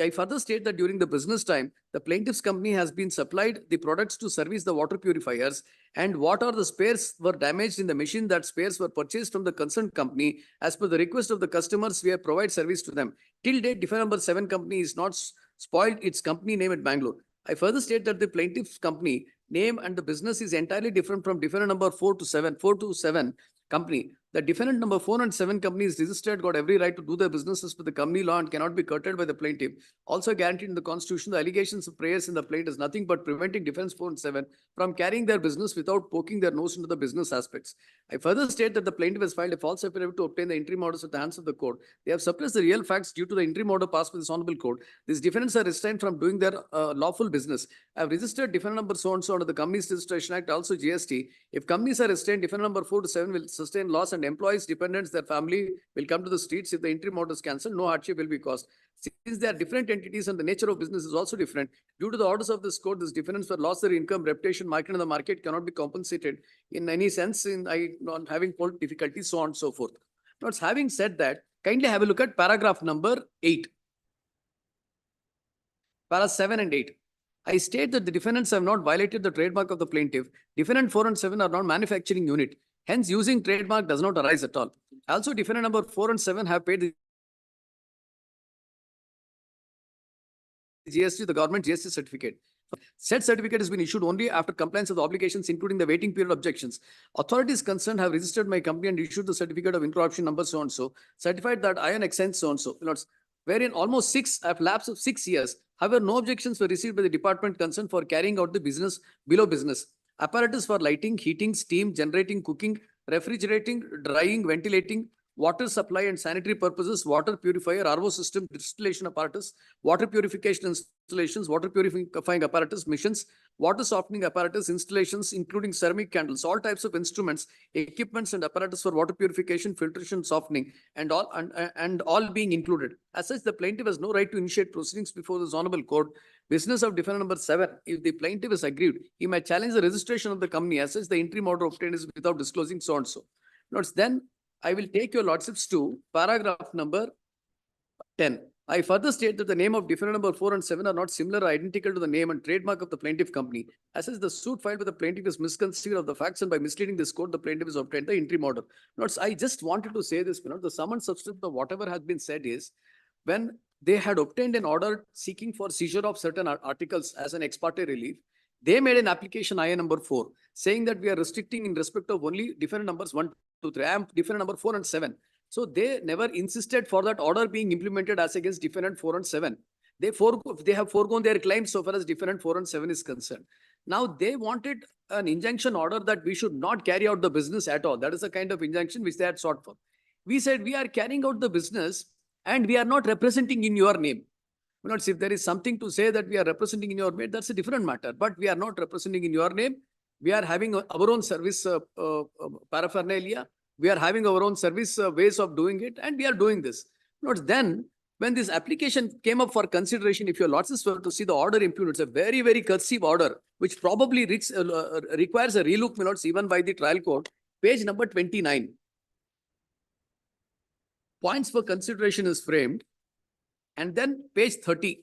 I further state that during the business time, the plaintiff's company has been supplied the products to service the water purifiers, and what are the spares were damaged in the machine, that spares were purchased from the concerned company as per the request of the customers. We have provided service to them. Till date, defendant number 7 company is not spoiled its company name at Bangalore. I further state that the plaintiff's company name and the business is entirely different from defendant number 4 to 7 company. The defendant number 4 and 7 company is registered, got every right to do their businesses with the company law and cannot be curtailed by the plaintiff. Also guaranteed in the Constitution, the allegations of prayers in the plaintiff is nothing but preventing defendants 4 and 7 from carrying their business without poking their nose into the business aspects. I further state that the plaintiff has filed a false affidavit to obtain the interim orders at the hands of the court. They have suppressed the real facts due to the interim order passed by this honorable court. These defendants are restrained from doing their lawful business. I have registered defendant number so and so under the Companies Registration Act, also GST. If companies are restrained, defendant number 4 to 7 will sustain loss and employees, dependents, their family will come to the streets. If the interim order is cancelled, no hardship will be caused. Since they are different entities and the nature of business is also different, due to the orders of this court, these defendants were lost their income, reputation, market in the market cannot be compensated in any sense in not having court difficulties, so on and so forth. Now, having said that, kindly have a look at paragraph number 8. Para 7 and 8. I state that the defendants have not violated the trademark of the plaintiff. Defendant 4 and 7 are not manufacturing unit. Hence, using trademark does not arise at all. Also, defendant number 4 and 7 have paid the GST, the government GST certificate. Said certificate has been issued only after compliance of the obligations, including the waiting period objections. Authorities concerned have registered my company and issued the certificate of incorruption number so and so, certified that I am exempt so and so, wherein almost lapse of 6 years. However, no objections were received by the department concerned for carrying out the business below business. Apparatus for lighting, heating, steam, generating, cooking, refrigerating, drying, ventilating, water supply and sanitary purposes, water purifier, RO system, distillation apparatus, water purification installations, water purifying apparatus, missions, water softening apparatus, installations, including ceramic candles, all types of instruments, equipments and apparatus for water purification, filtration, softening, and all being included. As such, the plaintiff has no right to initiate proceedings before this honorable court. Business of defendant number 7. If the plaintiff is aggrieved, he may challenge the registration of the company. As such, the interim order obtained is without disclosing so and so. Notes, then I will take your lordships to paragraph number 10. I further state that the name of defendant number 4 and 7 are not similar or identical to the name and trademark of the plaintiff company. As such, the suit filed with the plaintiff is misconceived of the facts, and by misleading this court, the plaintiff has obtained the interim order. Notes, I just wanted to say this, the sum and substance of whatever has been said is, when they had obtained an order seeking for seizure of certain articles as an ex parte relief. They made an application IA number 4 saying that we are restricting in respect of only different numbers 1, 2, 3. I am different number 4 and 7. So they never insisted for that order being implemented as against different 4 and 7. They have foregone their claims so far as different 4 and 7 is concerned. Now they wanted an injunction order that we should not carry out the business at all. That is the kind of injunction which they had sought for. We said we are carrying out the business and we are not representing in your name. If there is something to say that we are representing in your name, that's a different matter. But we are not representing in your name. We are having our own service paraphernalia. We are having our own service ways of doing it, and we are doing this. Then, when this application came up for consideration, if your lordships were to see the order implemented, it's a very, very cursive order, which probably requires a relook, my lords, even by the trial court. Page number 29. Points for consideration is framed. And then page 30.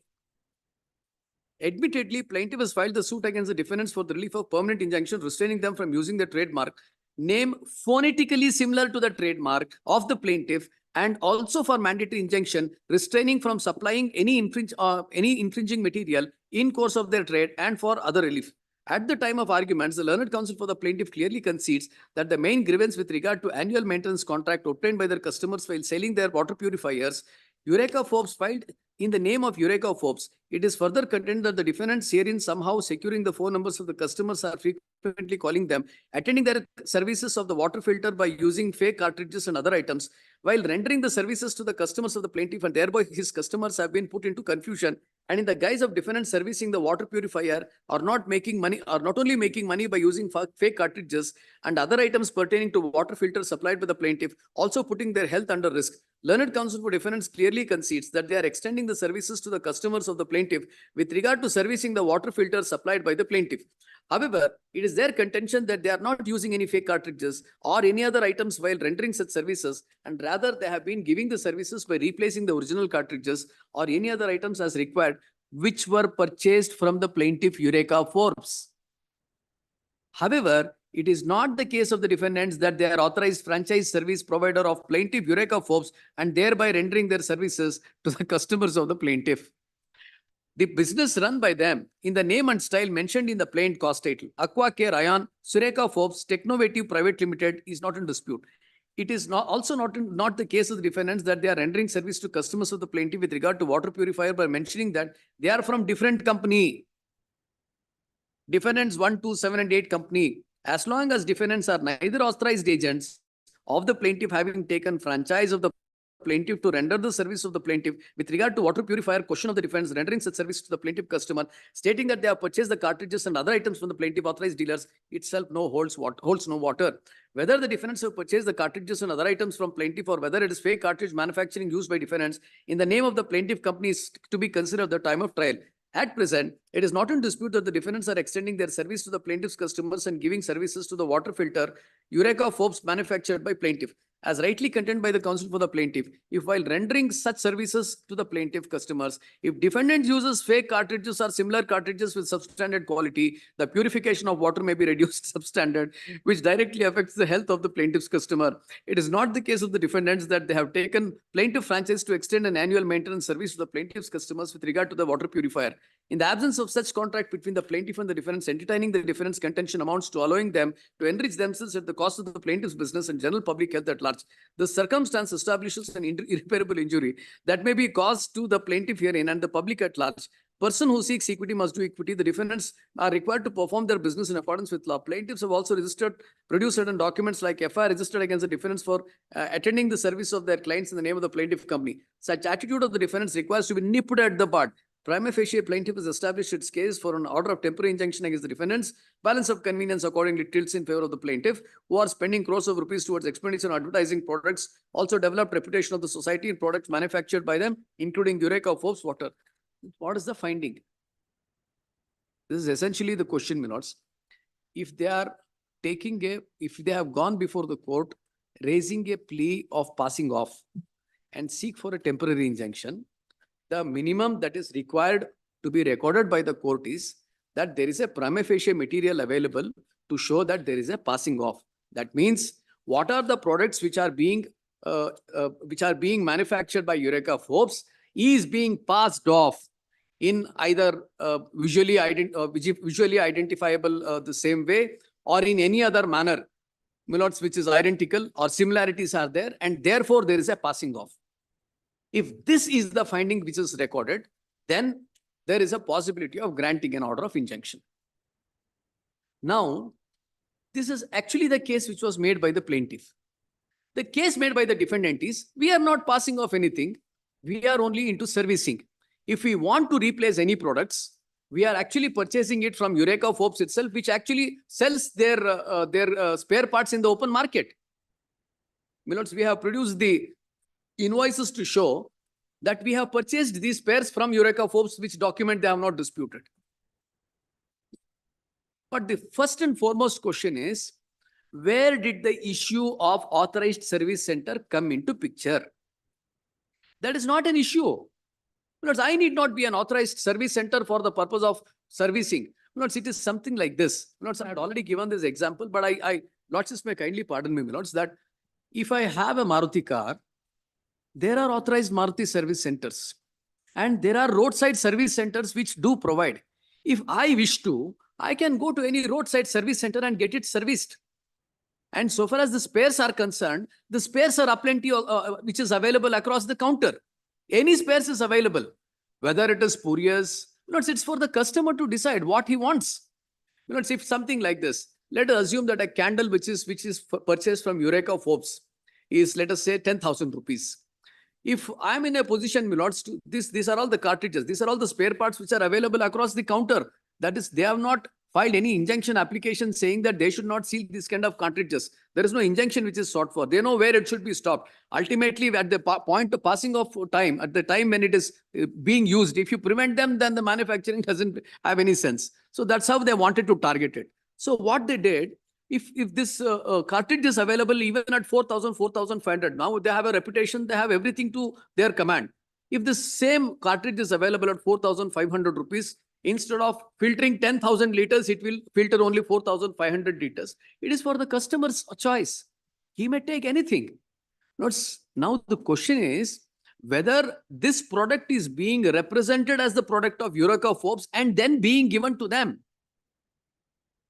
Admittedly, plaintiff has filed the suit against the defendants for the relief of permanent injunction, restraining them from using the trademark name phonetically similar to the trademark of the plaintiff, and also for mandatory injunction, restraining from supplying any infringing material in course of their trade and for other relief. At the time of arguments, the learned counsel for the plaintiff clearly concedes that the main grievance with regard to annual maintenance contract obtained by their customers while selling their water purifiers, Eureka Forbes filed in the name of Eureka Forbes. It is further contended that the defendants herein somehow securing the phone numbers of the customers are frequently calling them, attending their services of the water filter by using fake cartridges and other items, while rendering the services to the customers of the plaintiff, and thereby his customers have been put into confusion, and in the guise of defendants servicing the water purifier are not only making money by using fake cartridges and other items pertaining to water filters supplied by the plaintiff, also putting their health under risk. Learned counsel for defendants clearly concedes that they are extending the services to the customers of the plaintiff with regard to servicing the water filters supplied by the plaintiff. However, it is their contention that they are not using any fake cartridges or any other items while rendering such services, and rather they have been giving the services by replacing the original cartridges or any other items as required, which were purchased from the plaintiff Eureka Forbes. However, it is not the case of the defendants that they are authorized franchise service provider of plaintiff Eureka Forbes and thereby rendering their services to the customers of the plaintiff. The business run by them in the name and style mentioned in the plaint cost title, Aqua Care Ion, Eureka Forbes, Technovative Private Limited, is not in dispute. It is also not the case of the defendants that they are rendering service to customers of the plaintiff with regard to water purifier by mentioning that they are from different company. Defendants 1, 2, 7 and 8 company. As long as defendants are neither authorized agents of the plaintiff having taken franchise of the plaintiff to render the service of the plaintiff with regard to water purifier, question of the defense rendering such service to the plaintiff customer, stating that they have purchased the cartridges and other items from the plaintiff authorized dealers, itself holds no water. Whether the defendants have purchased the cartridges and other items from plaintiff or whether it is fake cartridge manufacturing used by defendants in the name of the plaintiff company is to be considered at the time of trial. At present, it is not in dispute that the defendants are extending their service to the plaintiff's customers and giving services to the water filter Eureka Forbes manufactured by plaintiff. As rightly contended by the counsel for the plaintiff, if while rendering such services to the plaintiff customers, if defendant uses fake cartridges or similar cartridges with substandard quality, the purification of water may be reduced substandard, which directly affects the health of the plaintiff's customer. It is not the case of the defendants that they have taken plaintiff franchise to extend an annual maintenance service to the plaintiff's customers with regard to the water purifier. In the absence of such contract between the plaintiff and the defendants, entertaining the defendant's contention amounts to allowing them to enrich themselves at the cost of the plaintiff's business and general public health at large. The circumstance establishes an irreparable injury that may be caused to the plaintiff herein and the public at large. Person who seeks equity must do equity. The defendants are required to perform their business in accordance with law. Plaintiffs have also produced certain documents like FIR registered against the defendants for attending the service of their clients in the name of the plaintiff company. Such attitude of the defendants requires to be nipped at the bud. Prima facie, plaintiff has established its case for an order of temporary injunction against the defendants. Balance of convenience accordingly tilts in favor of the plaintiff, who are spending crores of rupees towards expenditure on advertising products, also developed reputation of the society in products manufactured by them, including Eureka Forbes water. What is the finding? This is essentially the question, my lords. If they are if they have gone before the court, raising a plea of passing off and seek for a temporary injunction, the minimum that is required to be recorded by the court is that there is a prima facie material available to show that there is a passing off. That means what are the products which are being manufactured by Eureka Forbes is being passed off in either visually identifiable the same way or in any other manner, my lords, which is identical or similarities are there, and therefore there is a passing off. If this is the finding which is recorded, then there is a possibility of granting an order of injunction. Now, this is actually the case which was made by the plaintiff. The case made by the defendant is, we are not passing off anything. We are only into servicing. If we want to replace any products, we are actually purchasing it from Eureka Forbes itself, which actually sells their spare parts in the open market. My lords, we have produced the invoices to show that we have purchased these spares from Eureka Forbes, which document they have not disputed. But the first and foremost question is, where did the issue of authorized service center come into picture? That is not an issue. Because I need not be an authorized service center for the purpose of servicing. Lords, it is something like this. Lords, I had already given this example, but Lords, may kindly pardon me, Lords, that if I have a Maruti car, there are authorized Maruti service centers and there are roadside service centers which do provide. If I wish to, I can go to any roadside service center and get it serviced. And so far as the spares are concerned, the spares are aplenty which is available across the counter. Any spares is available, whether it is spurious. It's for the customer to decide what he wants. If something like this, let us assume that a candle which is purchased from Eureka Forbes is, let us say, 10,000 rupees. If I'm in a position, my lords, these are all the cartridges, these are all the spare parts which are available across the counter. That is, they have not filed any injunction application saying that they should not seal this kind of cartridges. There is no injunction which is sought for. They know where it should be stopped. Ultimately, at the point of passing of time, at the time when it is being used, if you prevent them, then the manufacturing doesn't have any sense. So that's how they wanted to target it. So what they did, if this cartridge is available even at 4,000, 4,500, now they have a reputation, they have everything to their command. If the same cartridge is available at 4,500 rupees, instead of filtering 10,000 liters, it will filter only 4,500 liters. It is for the customer's choice. He may take anything. Now the question is whether this product is being represented as the product of Eureka Forbes and then being given to them.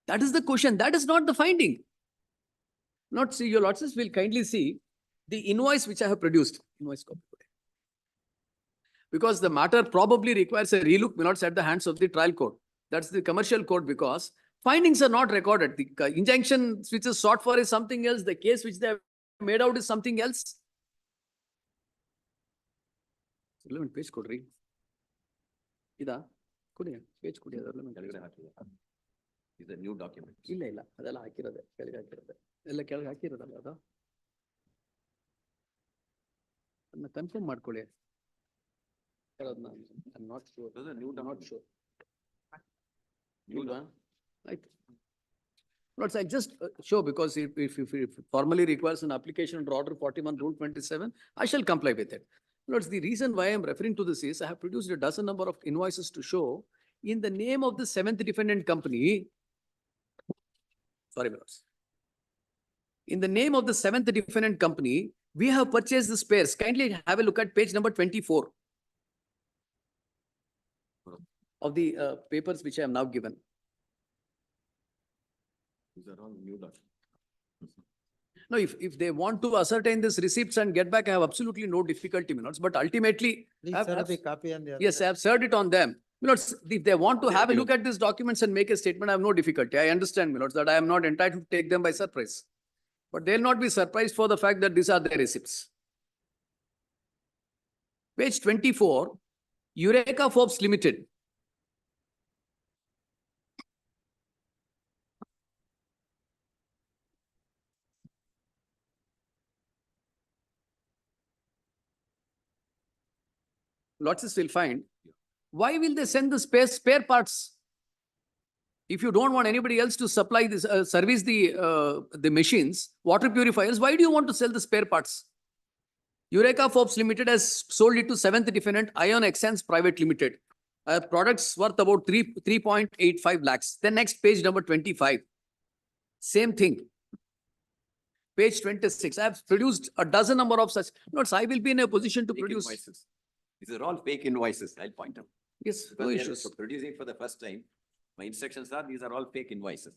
That is the question. That is not the finding. Your lordships will kindly see the invoice which I have produced. Invoice copy. Because the matter probably requires a relook, my lords, at the hands of the trial court. That's the commercial court, because findings are not recorded. The injunction which is sought for is something else. The case which they have made out is something else. Relevant page code read. Ida, page code. Is a new document. Illa, adala hakirade, kelige hakirade. Ella kelige hakiradalla adu. Adna confirm madkoli. I'm not sure. Those are new Not sure. New one. Right. Lords, I just show, because if it formally requires an application under Order 41, Rule 27, I shall comply with it. Lords, the reason why I am referring to this is I have produced a dozen number of invoices to show in the name of the seventh defendant company. Sorry, Lords. In the name of the seventh defendant company, we have purchased the spares. Kindly have a look at page number 24. Of the papers which I am now given. These are all new documents. No, if they want to ascertain this receipts and get back, I have absolutely no difficulty, my lords. But ultimately, yes, I have served it on them. My lords, if they want to have a look at these documents and make a statement, I have no difficulty. I understand, my lords, that I am not entitled to take them by surprise. But they'll not be surprised for the fact that these are their receipts. Page 24, Eureka Forbes Limited. Lords will find, why will they send the spare parts? If you don't want anybody else to supply this, service the machines, water purifiers, why do you want to sell the spare parts? Eureka Forbes Limited has sold it to seventh defendant, Ion Exchange Private Limited. Products worth about 3.85 lakhs. Then next page number 25. Same thing. Page 26. I have produced a dozen number of such. Notes. I will be in a position to produce. These are all fake invoices, I'll point out. Yes, Because no they are issues. producing for the first time. My instructions are, these are all fake invoices.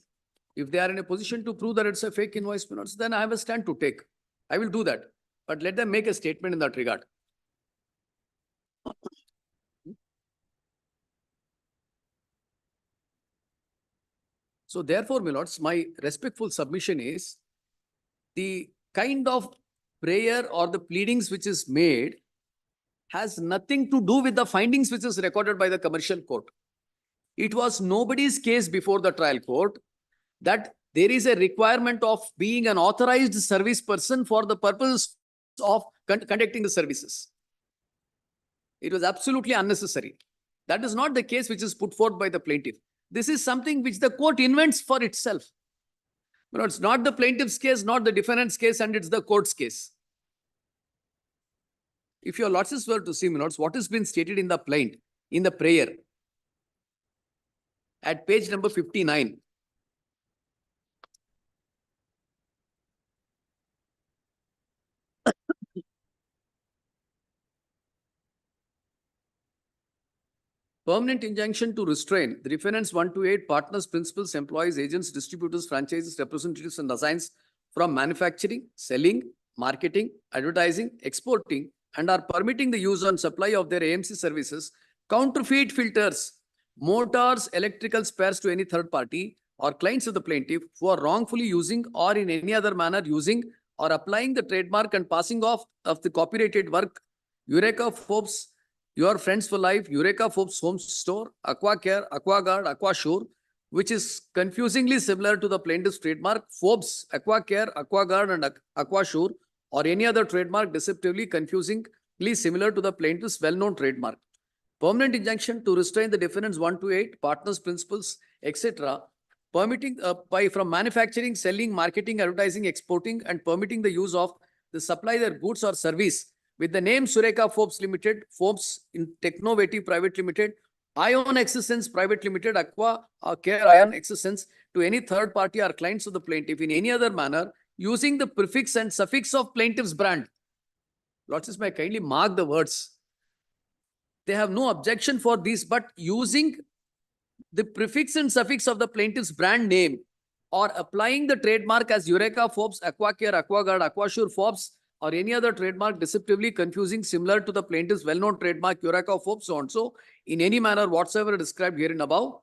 If they are in a position to prove that it's a fake invoice, my lords, then I have a stand to take. I will do that. But let them make a statement in that regard. So therefore, my lords, my respectful submission is the kind of prayer or the pleadings which is made has nothing to do with the findings which is recorded by the commercial court. It was nobody's case before the trial court that there is a requirement of being an authorized service person for the purpose of conducting the services. It was absolutely unnecessary. That is not the case which is put forth by the plaintiff. This is something which the court invents for itself. No, it's not the plaintiff's case, not the defendant's case, and it's the court's case. If your lordships were to see, my lords, what has been stated in the plaint, in the prayer, at page number 59. Permanent injunction to restrain the defendants 1 to 8 partners, principals, employees, agents, distributors, franchises, representatives, and assigns from manufacturing, selling, marketing, advertising, exporting, and are permitting the use and supply of their AMC services, counterfeit filters, motors, electrical spares to any third party or clients of the plaintiff who are wrongfully using or in any other manner using or applying the trademark and passing off of the copyrighted work, Eureka Forbes, Your Friends for Life, Eureka Forbes Home Store, AquaCare, AquaGuard, AquaSure, which is confusingly similar to the plaintiff's trademark, Forbes, AquaCare, AquaGuard, and AquaSure, or any other trademark deceptively confusingly similar to the plaintiff's well-known trademark. Permanent injunction to restrain the defendants 1 to 8, partners, principals, etc., permitting from manufacturing, selling, marketing, advertising, exporting, and permitting the use of the supply their goods or service with the name Sureka Forbes Limited, Forbes in Technovative Private Limited, Ion Existence Private Limited, Aqua Care Ion Existence to any third party or clients of the plaintiff in any other manner using the prefix and suffix of plaintiff's brand. Lordships may kindly mark the words. They have no objection for this, but using the prefix and suffix of the plaintiff's brand name or applying the trademark as Eureka Forbes, AquaCare, AquaGuard, AquaSure Forbes, or any other trademark deceptively confusing similar to the plaintiff's well-known trademark Eureka Forbes so and so in any manner whatsoever described herein above.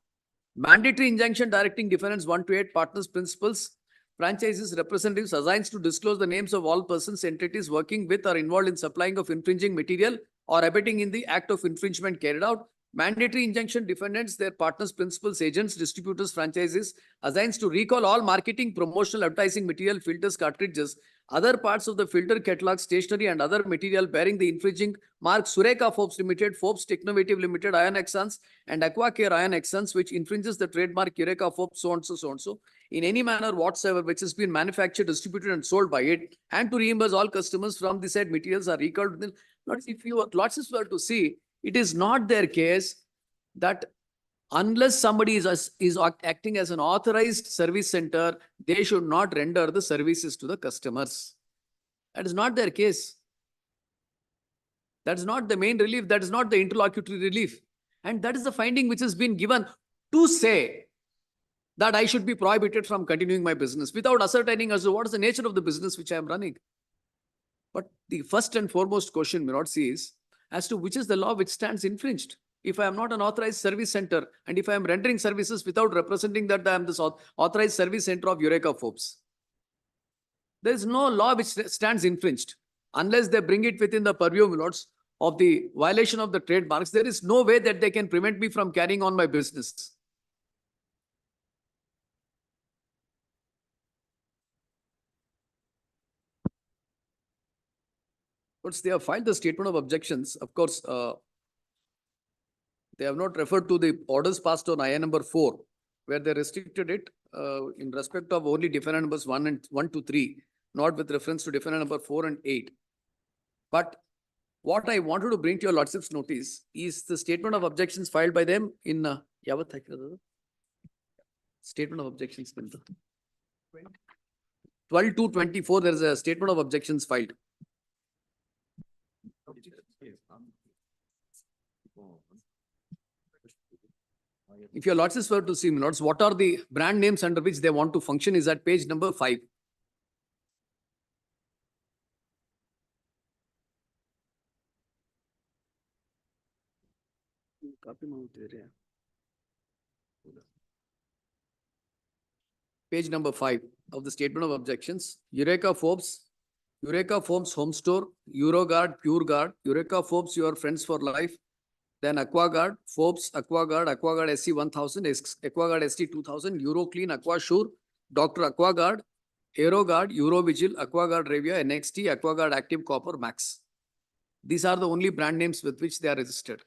Mandatory injunction directing defendants 1 to 8 partners, principals, franchises, representatives, assigns to disclose the names of all persons, entities working with or involved in supplying of infringing material or abetting in the act of infringement carried out. Mandatory injunction defendants, their partners, principals, agents, distributors, franchises, assigns to recall all marketing, promotional, advertising material, filters, cartridges, other parts of the filter catalog, stationery, and other material bearing the infringing mark Sureka Forbes Limited, Forbes Technovative Limited, Ion Exans, and AquaCare Ion Exans, which infringes the trademark Eureka Forbes so and so, in any manner whatsoever, which has been manufactured, distributed, and sold by it, and to reimburse all customers from the said materials are recalled. If you lordships were to see, it is not their case that unless somebody is acting as an authorized service center, they should not render the services to the customers. That is not their case. That is not the main relief. That is not the interlocutory relief. And that is the finding which has been given to say that I should be prohibited from continuing my business without ascertaining as to what is the nature of the business which I am running. But the first and foremost question, my lords, is as to which is the law which stands infringed. If I am not an authorized service center and if I am rendering services without representing that I am this authorized service center of Eureka Forbes, there is no law which stands infringed unless they bring it within the purview, my lords, of the violation of the trademarks. There is no way that they can prevent me from carrying on my business. But they have filed the statement of objections. Of course, they have not referred to the orders passed on IA number 4, where they restricted it in respect of only defendant numbers 1 to 3, not with reference to defendant number 4 and 8. But what I wanted to bring to your lordship's notice is the statement of objections filed by them in statement of objections. 12/2/24, there is a statement of objections filed. If your lordships were to see, my lords, what are the brand names under which they want to function is at page number 5. Page number 5 of the statement of objections. Eureka Forbes Home Store, Euroguard, Pure Guard, Eureka Forbes Your Friends for Life, then AquaGuard, Forbes, AquaGuard SC 1000, AquaGuard ST 2000, EuroClean, AquaSure, Dr. AquaGuard, AeroGuard, Eurovigil, AquaGuard Revia, NXT, AquaGuard Active Copper Max. These are the only brand names with which they are registered.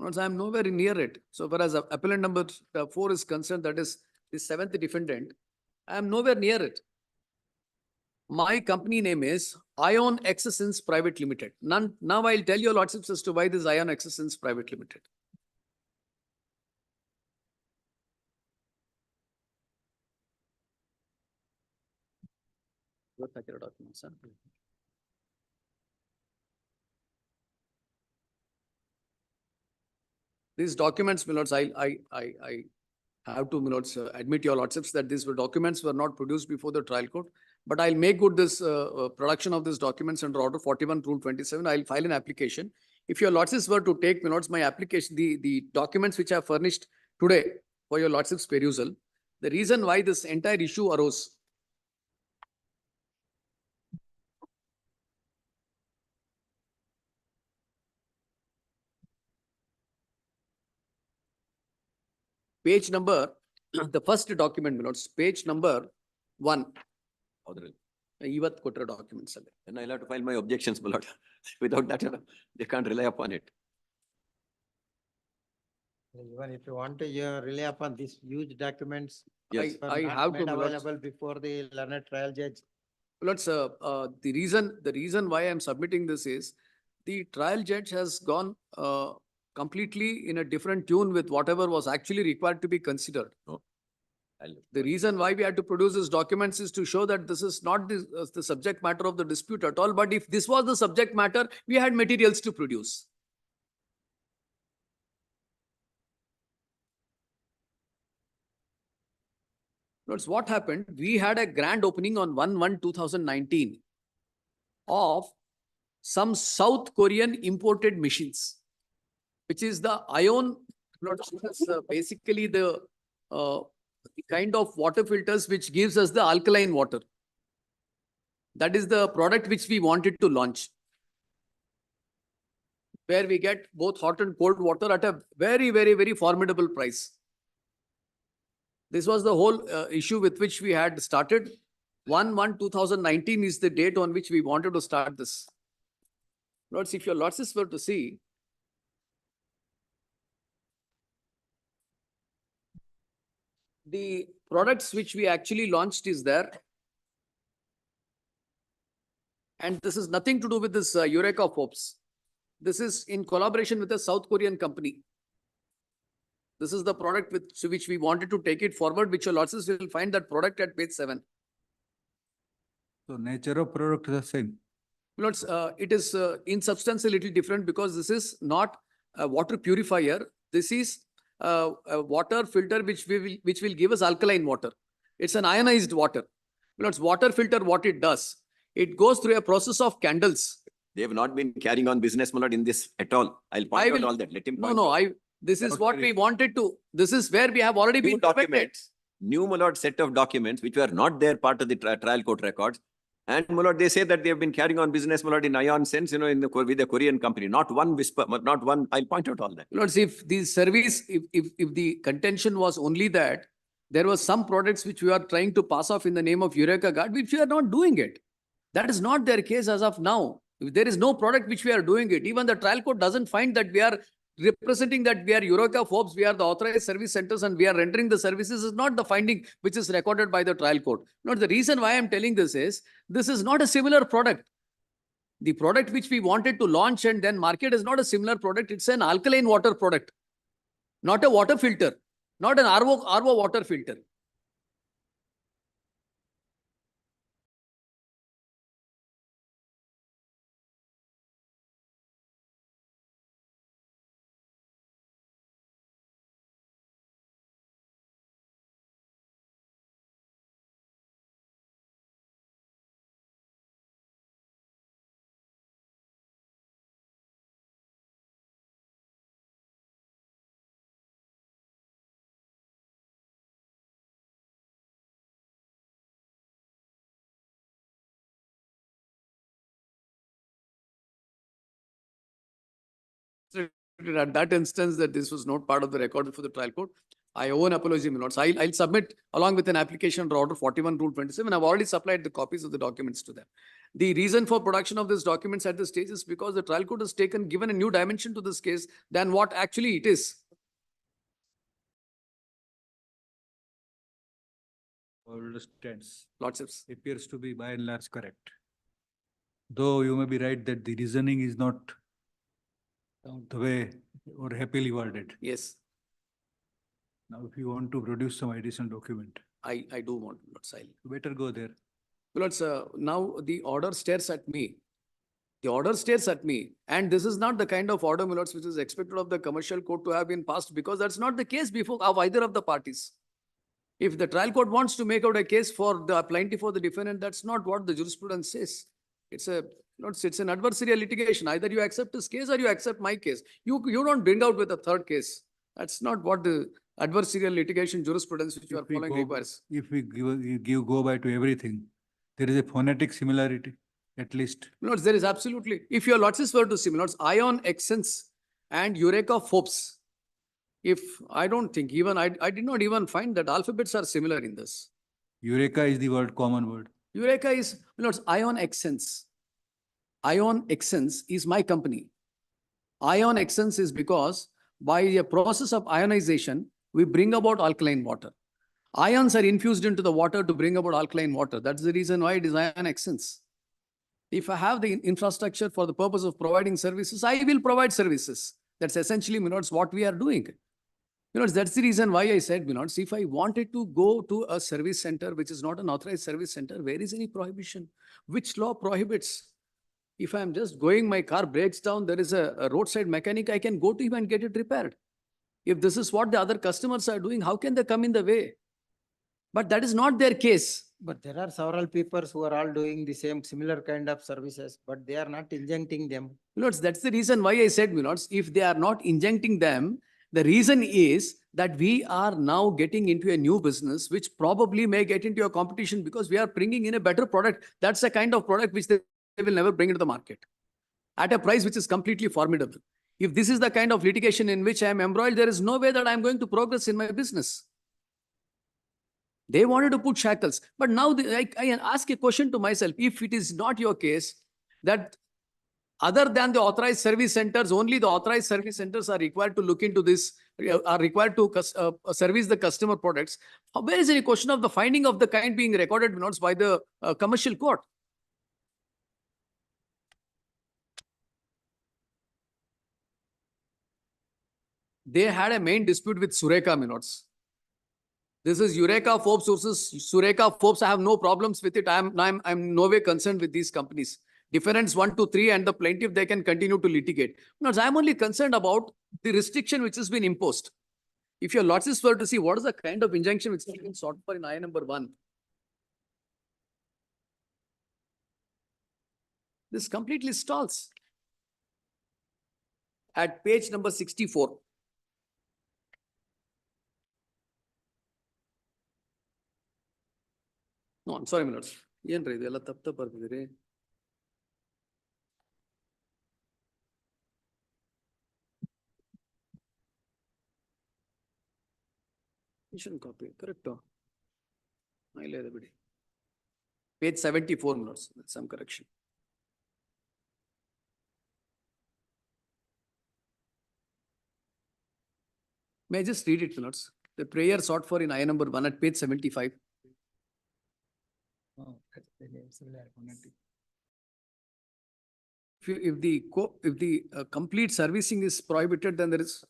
I am nowhere near it. So far as appellant number 4 is concerned, that is the 7th defendant, I am nowhere near it. My company name is Ion Excessence Private Limited. Now I'll tell your lordships as to why this Ion Excessence Private Limited. These documents, my lords, I have to, my lords, admit your lordships that these documents were not produced before the trial court. But I'll make good this production of these documents under Order 41, Rule 27. I'll file an application. If your lordships were to take, my lords, my application, the documents which I have furnished today for your lordships' perusal, the reason why this entire issue arose. Page number, the first document, my lords, page number 1. Ivat Kotra documents. Then I'll have to file my objections, my lord. Without that, they can't rely upon it. Even if you want to rely upon these huge documents. Yes. were I not have made to, my lords. available before the learned trial judge. Lords, the reason why I'm submitting this is the trial judge has gone completely in a different tune with whatever was actually required to be considered. The reason why we had to produce these documents is to show that this is not the subject matter of the dispute at all. But if this was the subject matter, we had materials to produce. Lords, what happened? We had a grand opening on 1/1/2019 of some South Korean imported machines, which is the Ion, basically the kind of water filters which gives us the alkaline water. That is the product which we wanted to launch, where we get both hot and cold water at a very, very, very formidable price. This was the whole issue with which we had started. 1/1/2019 is the date on which we wanted to start this. Lords, if your lordships were to see, the products which we actually launched is there. And this is nothing to do with this Eureka Forbes. This is in collaboration with a South Korean company. This is the product with which we wanted to take it forward, which your lordships will find that product at page 7. So nature of product is the same. Lords, it is in substance a little different because this is not a water purifier. This is a water filter which will give us alkaline water. It's an ionized water. Lords, water filter, what it does, it goes through a process of candles. They have not been carrying on business, my lord, in this at all. I'll point out all that. Let him point out. This is what we wanted to. This is where we have already been documents. New, my lord, set of documents which were not there part of the trial court records. And, my lord, they say that they have been carrying on business, my lord, in Ion sense, with the Korean company. Not one whisper, not one. I'll point out all that. Lords, if the service, if the contention was only that there was some products which we are trying to pass off in the name of Eureka Guard, which we are not doing it. That is not their case as of now. If there is no product which we are doing it, even the trial court doesn't find that we are representing that we are Eureka Forbes, we are the authorized service centers and we are rendering the services is not the finding which is recorded by the trial court. Not the reason why I am telling this is not a similar product. The product which we wanted to launch and then market is not a similar product. It's an alkaline water product, not a water filter, not an RO water filter. at that instance that this was not part of the record before the trial court. I owe an apology, my lords. I'll submit along with an application under order 41 rule 27. I've already supplied the copies of the documents to them. The reason for production of these documents at this stage is because the trial court has given a new dimension to this case than what actually it is. Old stance Lordships. appears to be by and large correct. Though you may be right that the reasoning is not the way or happily worded. Yes, Now, if you want to produce some additional document, I do want, Lords. you better go there. Lords, now the order stares at me. The order stares at me. And this is not the kind of order, my lords, which is expected of the commercial court to have been passed, because that's not the case before of either of the parties. If the trial court wants to make out a case for the plaintiff or the defendant, that's not what the jurisprudence says. It's an adversarial litigation. Either you accept this case or you accept my case. You don't bring out with a third case. That's not what the adversarial litigation jurisprudence which you are following requires. If we go by to everything, there is a phonetic similarity, at least. Lords, there is absolutely. If your lords were to see, lords, ion excence and eureka phobes. If I don't think even I did not even find that alphabets are similar in this. Eureka is the word, common word. Eureka is, lords, ion excence. Ion excence is my company. Ion excence is because by a process of ionization, we bring about alkaline water. Ions are infused into the water to bring about alkaline water. That's the reason why it is ion excence. If I have the infrastructure for the purpose of providing services, I will provide services. That's essentially, lords, what we are doing. That's the reason why I said, if I wanted to go to a service center, which is not an authorized service center, where is any prohibition? Which law prohibits? If I'm just going, my car breaks down, there is a roadside mechanic, I can go to him and get it repaired. If this is what the other customers are doing, how can they come in the way? But that is not their case. But there are several people who are all doing the similar kind of services, but they are not injuncting them. Lords, that's the reason why I said, lords, if they are not injuncting them, the reason is that we are now getting into a new business, which probably may get into a competition because we are bringing in a better product. That's a kind of product which they will never bring into the market at a price which is completely formidable. If this is the kind of litigation in which I am embroiled, there is no way that I am going to progress in my business. They wanted to put shackles. But now I ask a question to myself, if it is not your case, that other than the authorized service centers, only the authorized service centers are required to look into this, are required to service the customer products. Where is any question of the finding of the kind being recorded by the commercial court? They had a main dispute with Sureka Minutes. This is Eureka Forbes versus Sureka Forbes. I have no problems with it. I'm no way concerned with these companies. Difference 1 to 3 and the plaintiff, they can continue to litigate. No, I'm only concerned about the restriction which has been imposed. If your lordships were to see what is the kind of injunction which has been sought for in I number 1. This completely stalls. At page number 64. No, I'm sorry, my lords. Copy, correct. Page 74, my lords. That's some correction. May I just read it, my lords? The prayer sought for in I number 1 at page 75. Oh, that's the name, similar. If the complete servicing is prohibited, then there is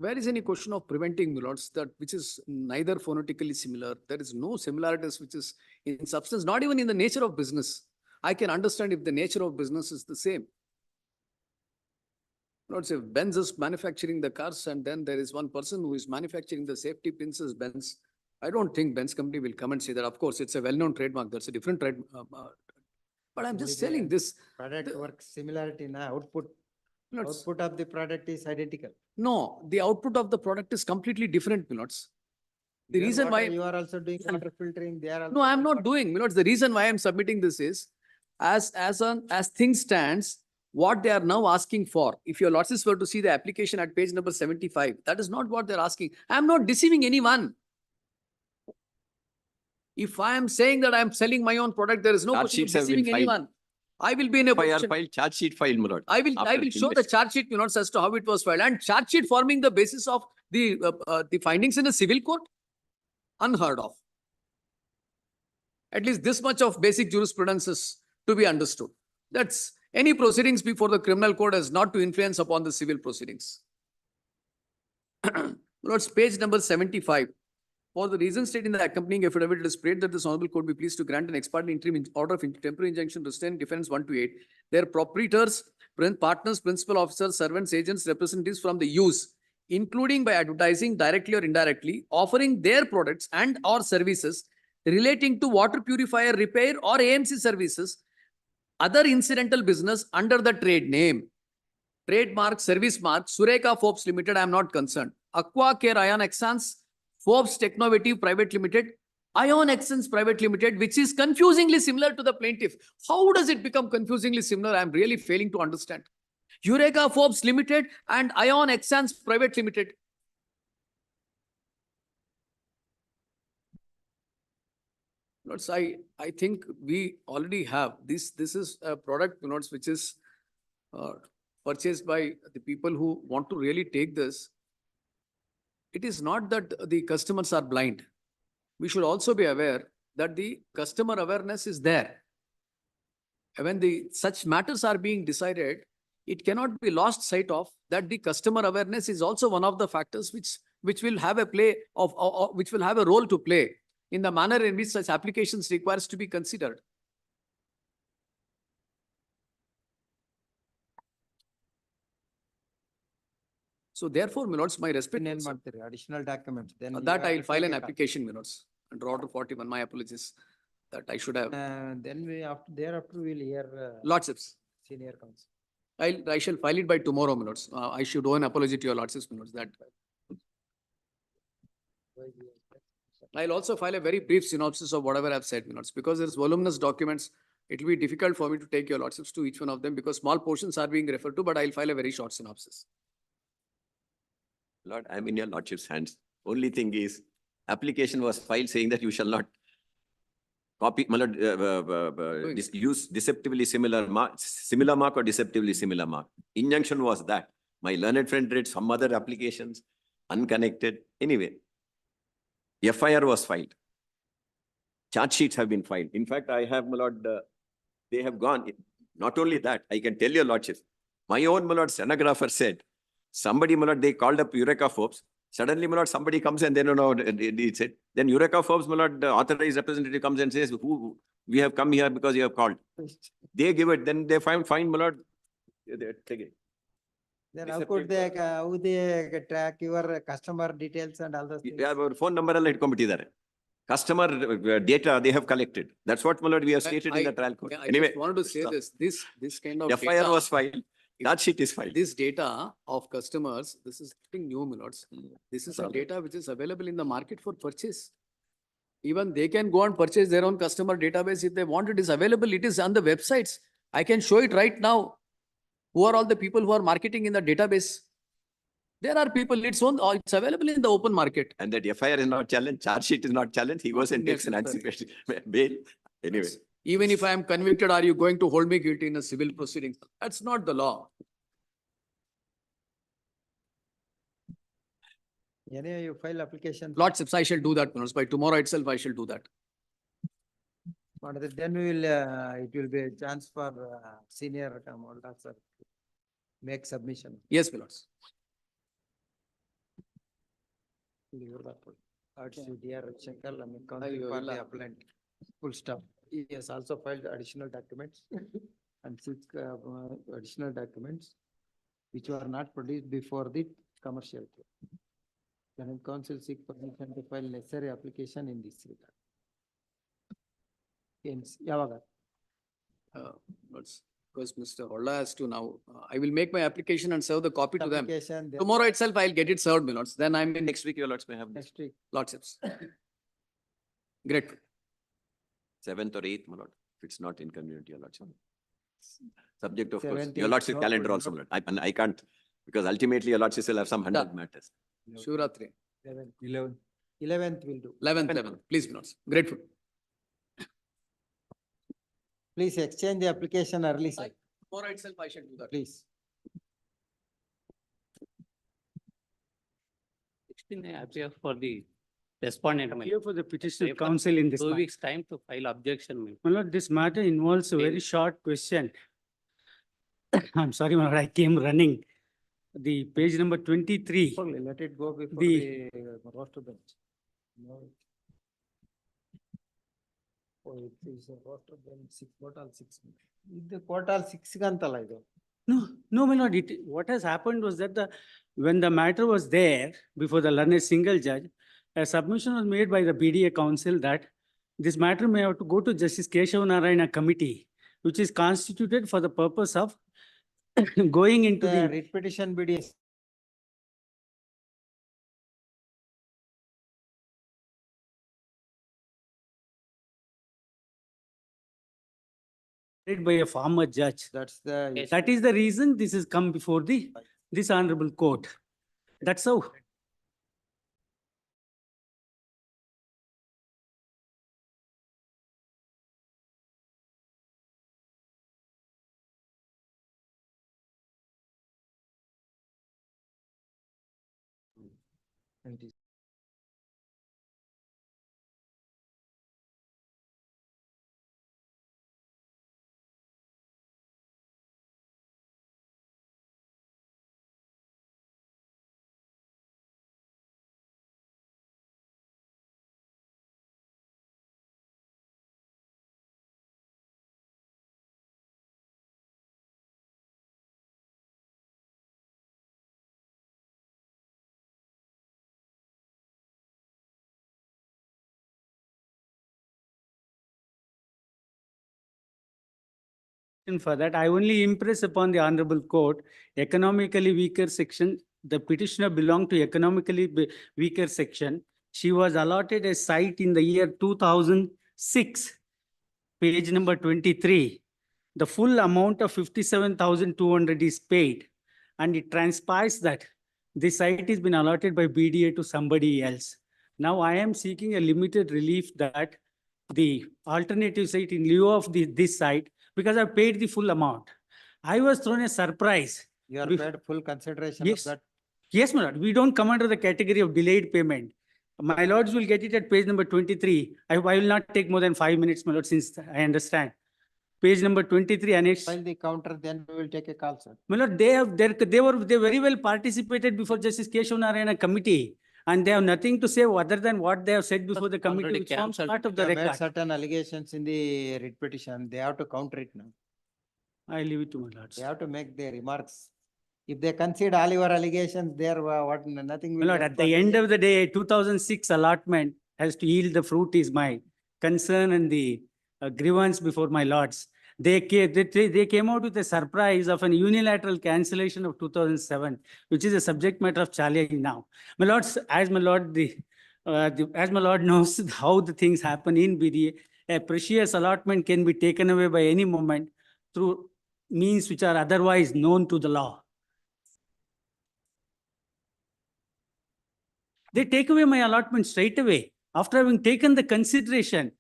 Where is any question of preventing, my lords, that which is neither phonetically similar? There is no similarities which is in substance, not even in the nature of business. I can understand if the nature of business is the same. Lords, if Benz is manufacturing the cars and then there is one person who is manufacturing the safety pins as Benz, I don't think Benz company will come and say that. Of course, it's a well-known trademark. That's a different trade. But I'm just telling this. Product works similarity in output. Lords, Output of the product is identical. no, the output of the product is completely different, my lords. The Here reason why. You are also doing water filtering, they are. No, I'm not doing, my lords. The reason why I'm submitting this is, as things stands, what they are now asking for, if your lords were to see the application at page number 75, that is not what they're asking. I'm not deceiving anyone. If I am saying that I'm selling my own product, there is no Charge question of sheets have been deceiving filed. anyone. I will be in a FIR position. file, charge sheet file, my lord. I will After show the invest- charge sheet, my lords, as to how it was filed, and charge sheet forming the basis of the findings in a civil court. Unheard of. At least this much of basic jurisprudence is to be understood. That's any proceedings before the criminal code is not to influence upon the civil proceedings. Lords, page number 75. For the reasons stated in the accompanying affidavit, it is prayed that this honorable court be pleased to grant an ex parte interim order of temporary injunction restraint defense 1 to 8. Their proprietors, partners, principal officers, servants, agents, representatives from the use, including by advertising directly or indirectly, offering their products and or services relating to water purifier repair or AMC services, other incidental business under the trade name, trademark, service mark, Sureka Forbes Limited, I am not concerned. Aqua Care Ion Exans, Forbes Technovative Private Limited, Ion Exans Private Limited, which is confusingly similar to the plaintiff. How does it become confusingly similar? I am really failing to understand. Eureka Forbes Limited and Ion Exans Private Limited. Lords, I think we already have this. This is a product, Lords, which is purchased by the people who want to really take this. It is not that the customers are blind. We should also be aware that the customer awareness is there. When such matters are being decided, it cannot be lost sight of that the customer awareness is also one of the factors which will have a which will have a role to play in the manner in which such applications requires to be considered. So therefore, my lords, my respect. Additional documents. Then That I will file an application, my lords, under order 41. My apologies. That I should have. Then thereafter we will hear. Lordships. Senior counsel. I shall file it by tomorrow, my lords. I should owe an apology to your lordships, my lords. That. I'll also file a very brief synopsis of whatever I've said, my lords, because there's voluminous documents. It will be difficult for me to take your lordships to each one of them because small portions are being referred to, but I'll file a very short synopsis. Lord, I'm in your lordship's hands. Only thing is, application was filed saying that you shall not copy, use deceptively similar mark or deceptively similar mark. Injunction was that. My learned friend read some other applications, unconnected. Anyway, FIR was filed. Charge sheets have been filed. In fact, I have, my lord, they have gone. Not only that, I can tell your lordship, my own, my lord, stenographer said, somebody, my lord, they called up Eureka Forbes. Suddenly, my lord, somebody comes and then, it said, then Eureka Forbes, my lord, the authorized representative comes and says, who we have come here because you have called. They give it, then they find, my lord, they take it. Then how could they track your customer details and all those things? Yeah, phone number all itkombitidare. Customer data they have collected. That's what, my lord, we have stated in the trial court. I Anyway, just wanted to say this kind of FIR was filed. Charge sheet is filed. This data of customers, this is nothing new, my lords. This is a data which is available in the market for purchase. Even they can go and purchase their own customer database if they want. It is available. It is on the websites. I can show it right now. Who are all the people who are marketing in the database? There are people, it's available in the open market. And that FIR is not challenged, charge sheet is not challenged. He goes and takes an anticipation bail. Anyway. Even if I am convicted, are you going to hold me guilty in a civil proceeding? That's not the law. Anyway, you file application. Lordships, I shall do that. By tomorrow itself, I shall do that. But then we will, it will be a chance for senior sir make submission. Yes, my lords. Leave that one. Dear Shankar, I mean, counsel Ayo, for illa. the appellant, full stop. He has also filed additional documents and seek additional documents which were not produced before the commercial court. Then counsel seek permission to file necessary application in this regard. Hence, Yavaga. Because Mr. Holla has to now, I will make my application and serve the copy to them. Application, then Tomorrow itself, I'll get it served, my lords. Then I'm in Next week, your lords may have this. next week. lordships. Grateful. 7th or 8th, my lord, if it's not inconvenient, your lordship. Subject, of course, 17th, your lordship no, calendar no. also, my lord. And I can't, because ultimately your lordship will have some 100 Done. matters. Shivratri. 11th. 11th will do. 11th, please, my lords. Grateful. Please exchange the application early, sir. Tomorrow itself, I shall do that. Please. 16, I appear for the respondent. Here for the petitioner Pay for counsel in this 2 matter. weeks' time to file objection. My lord, this matter involves a very short question. I'm sorry, my lord, I came running. The page number 23. Only let it go before The- the roster bench. No. Oh, it is a roster bench, total 6. The total 6 gantala idu. No, my lord, what has happened was that when the matter was there before the learned single judge, a submission was made by the BDA council that this matter may have to go to Justice Keshav Narayana committee, which is constituted for the purpose of going into The the writ petition BDS. by a former judge. That's the. That is the reason this has come before this honorable court. That's how. For that, I only impress upon the honorable court, economically weaker section, the petitioner belonged to economically weaker section. She was allotted a site in the year 2006, page number 23. The full amount of 57,200 is paid, and it transpires that this site has been allotted by BDA to somebody else. Now I am seeking a limited relief that the alternative site in lieu of this site, because I paid the full amount. I was thrown a surprise. You are Bef- paid full consideration of Yes. that. Yes, my lord, we don't come under the category of delayed payment. My lords will get it at page number 23. I will not take more than 5 minutes, my lord, since I understand. Page number 23 annex. File the counter, then we will take a call, sir. My lord, they very well participated before Justice Keshav Narayana committee, and they have nothing to say other than what they have said before the committee, already which forms cancelled. part of the They made record. certain allegations in the writ petition, they have to counter it now. I leave it to my lords. They have to make their remarks. If they concede all your allegations, there, what, nothing My will. lord, get at the end of the day, 2006 allotment has to yield the fruit is my concern and the grievance before my lords. They came out with a surprise of an unilateral cancellation of 2007, which is a subject matter of challenge now. My lords, as my lord, as my lord knows how the things happen in BDA, a precious allotment can be taken away by any moment through means which are otherwise known to the law. They take away my allotment straight away after having taken the consideration.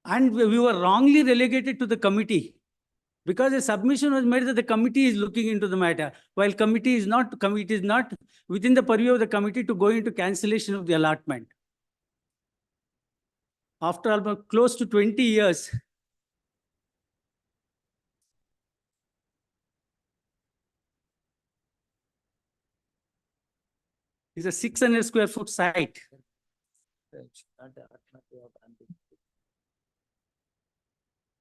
And we were wrongly relegated to the committee because a submission was made that the committee is looking into the matter, while committee is not within the purview of the committee to go into cancellation of the allotment. After almost close to 20 years, It's a 600 square foot site.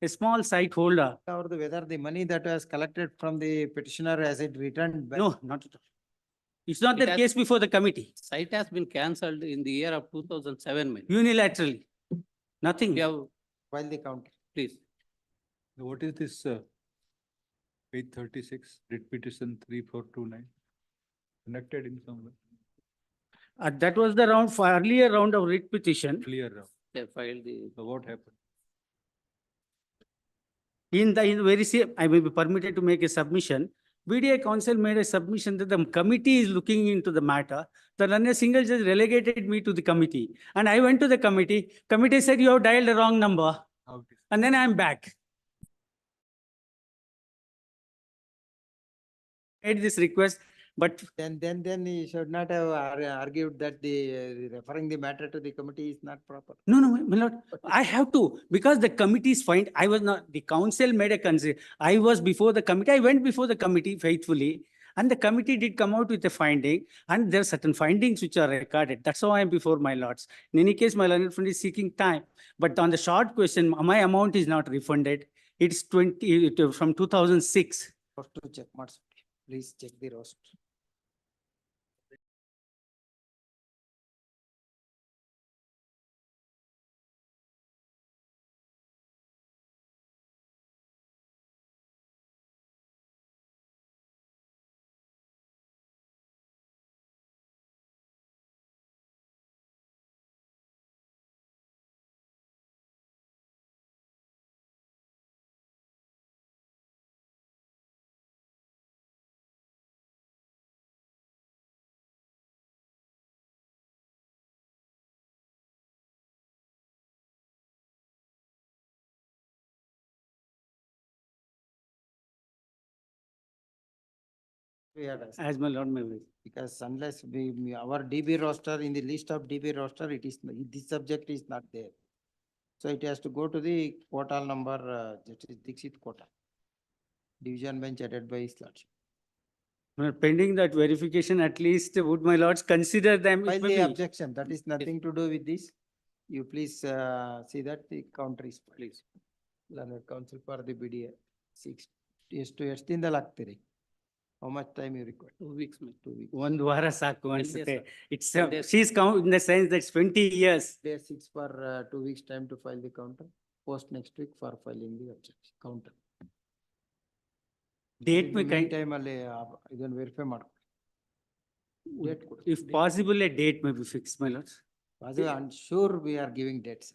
A small site holder. Or whether the money that was collected from the petitioner, has it returned back? No, not at all. It's not It the has- case before the committee, Site has been cancelled in the year of 2007. unilaterally. Nothing. We have filed the counter. Please. What is this, page 36, writ petition 3429? Connected in some way, That was the round, for earlier round of writ petition. clear round. They filed the. So what happened? In the very same, I may be permitted to make a submission. BDA council made a submission that the committee is looking into the matter. The London single judge relegated me to the committee. And I went to the committee. Committee said, you have dialed the wrong number. And then I'm back. Made this request, but Then he should not have argued that the referring the matter to the committee is not proper. no, my lord, I have to, because the committee is fine. I was not, the council made a consider. I was before the committee. I went before the committee faithfully. And the committee did come out with a finding, and there are certain findings which are recorded. That's how I am before my lords. In any case, my learned friend is seeking time. But on the short question, my amount is not refunded. It's from 2006. To check, please check the roster. As my lord may wish. Because unless our DB roster, in the list of DB roster, it is, this subject is not there. So it has to go to the portal number, that is Dixit quota. Division bench added by his lordship. Well, pending that verification, at least would my lords consider them? File It may the be- objection, that is nothing to do with this. You please see that the counter is filed. Please. Learned counsel for the BDA, 6, ಎಷ್ಟು ದಿನದಲ್ಲಿ ಹಾಕ್ತೀರಿ? How much time you require? 2 weeks. 2 weeks. One ವಾರ ಸಾಕು Ten ಅನ್ಸುತ್ತೆ. days, It's, 10 days. she's count in the sense that's 20 years. Day 6 for 2 weeks time to file the counter, post next week for filing the objection, counter. Date may kind, Time ಅಲ್ಲಿ ಇದನ್ನು verify ಮಾಡ್ಕೊ. Date ಕೊಡು. if possible, a date may be fixed, my lords. I'm sure we are giving dates.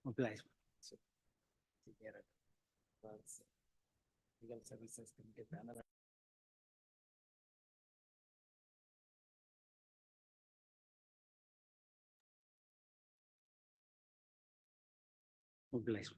Oblige. Legal Services Committee banner. Oblige.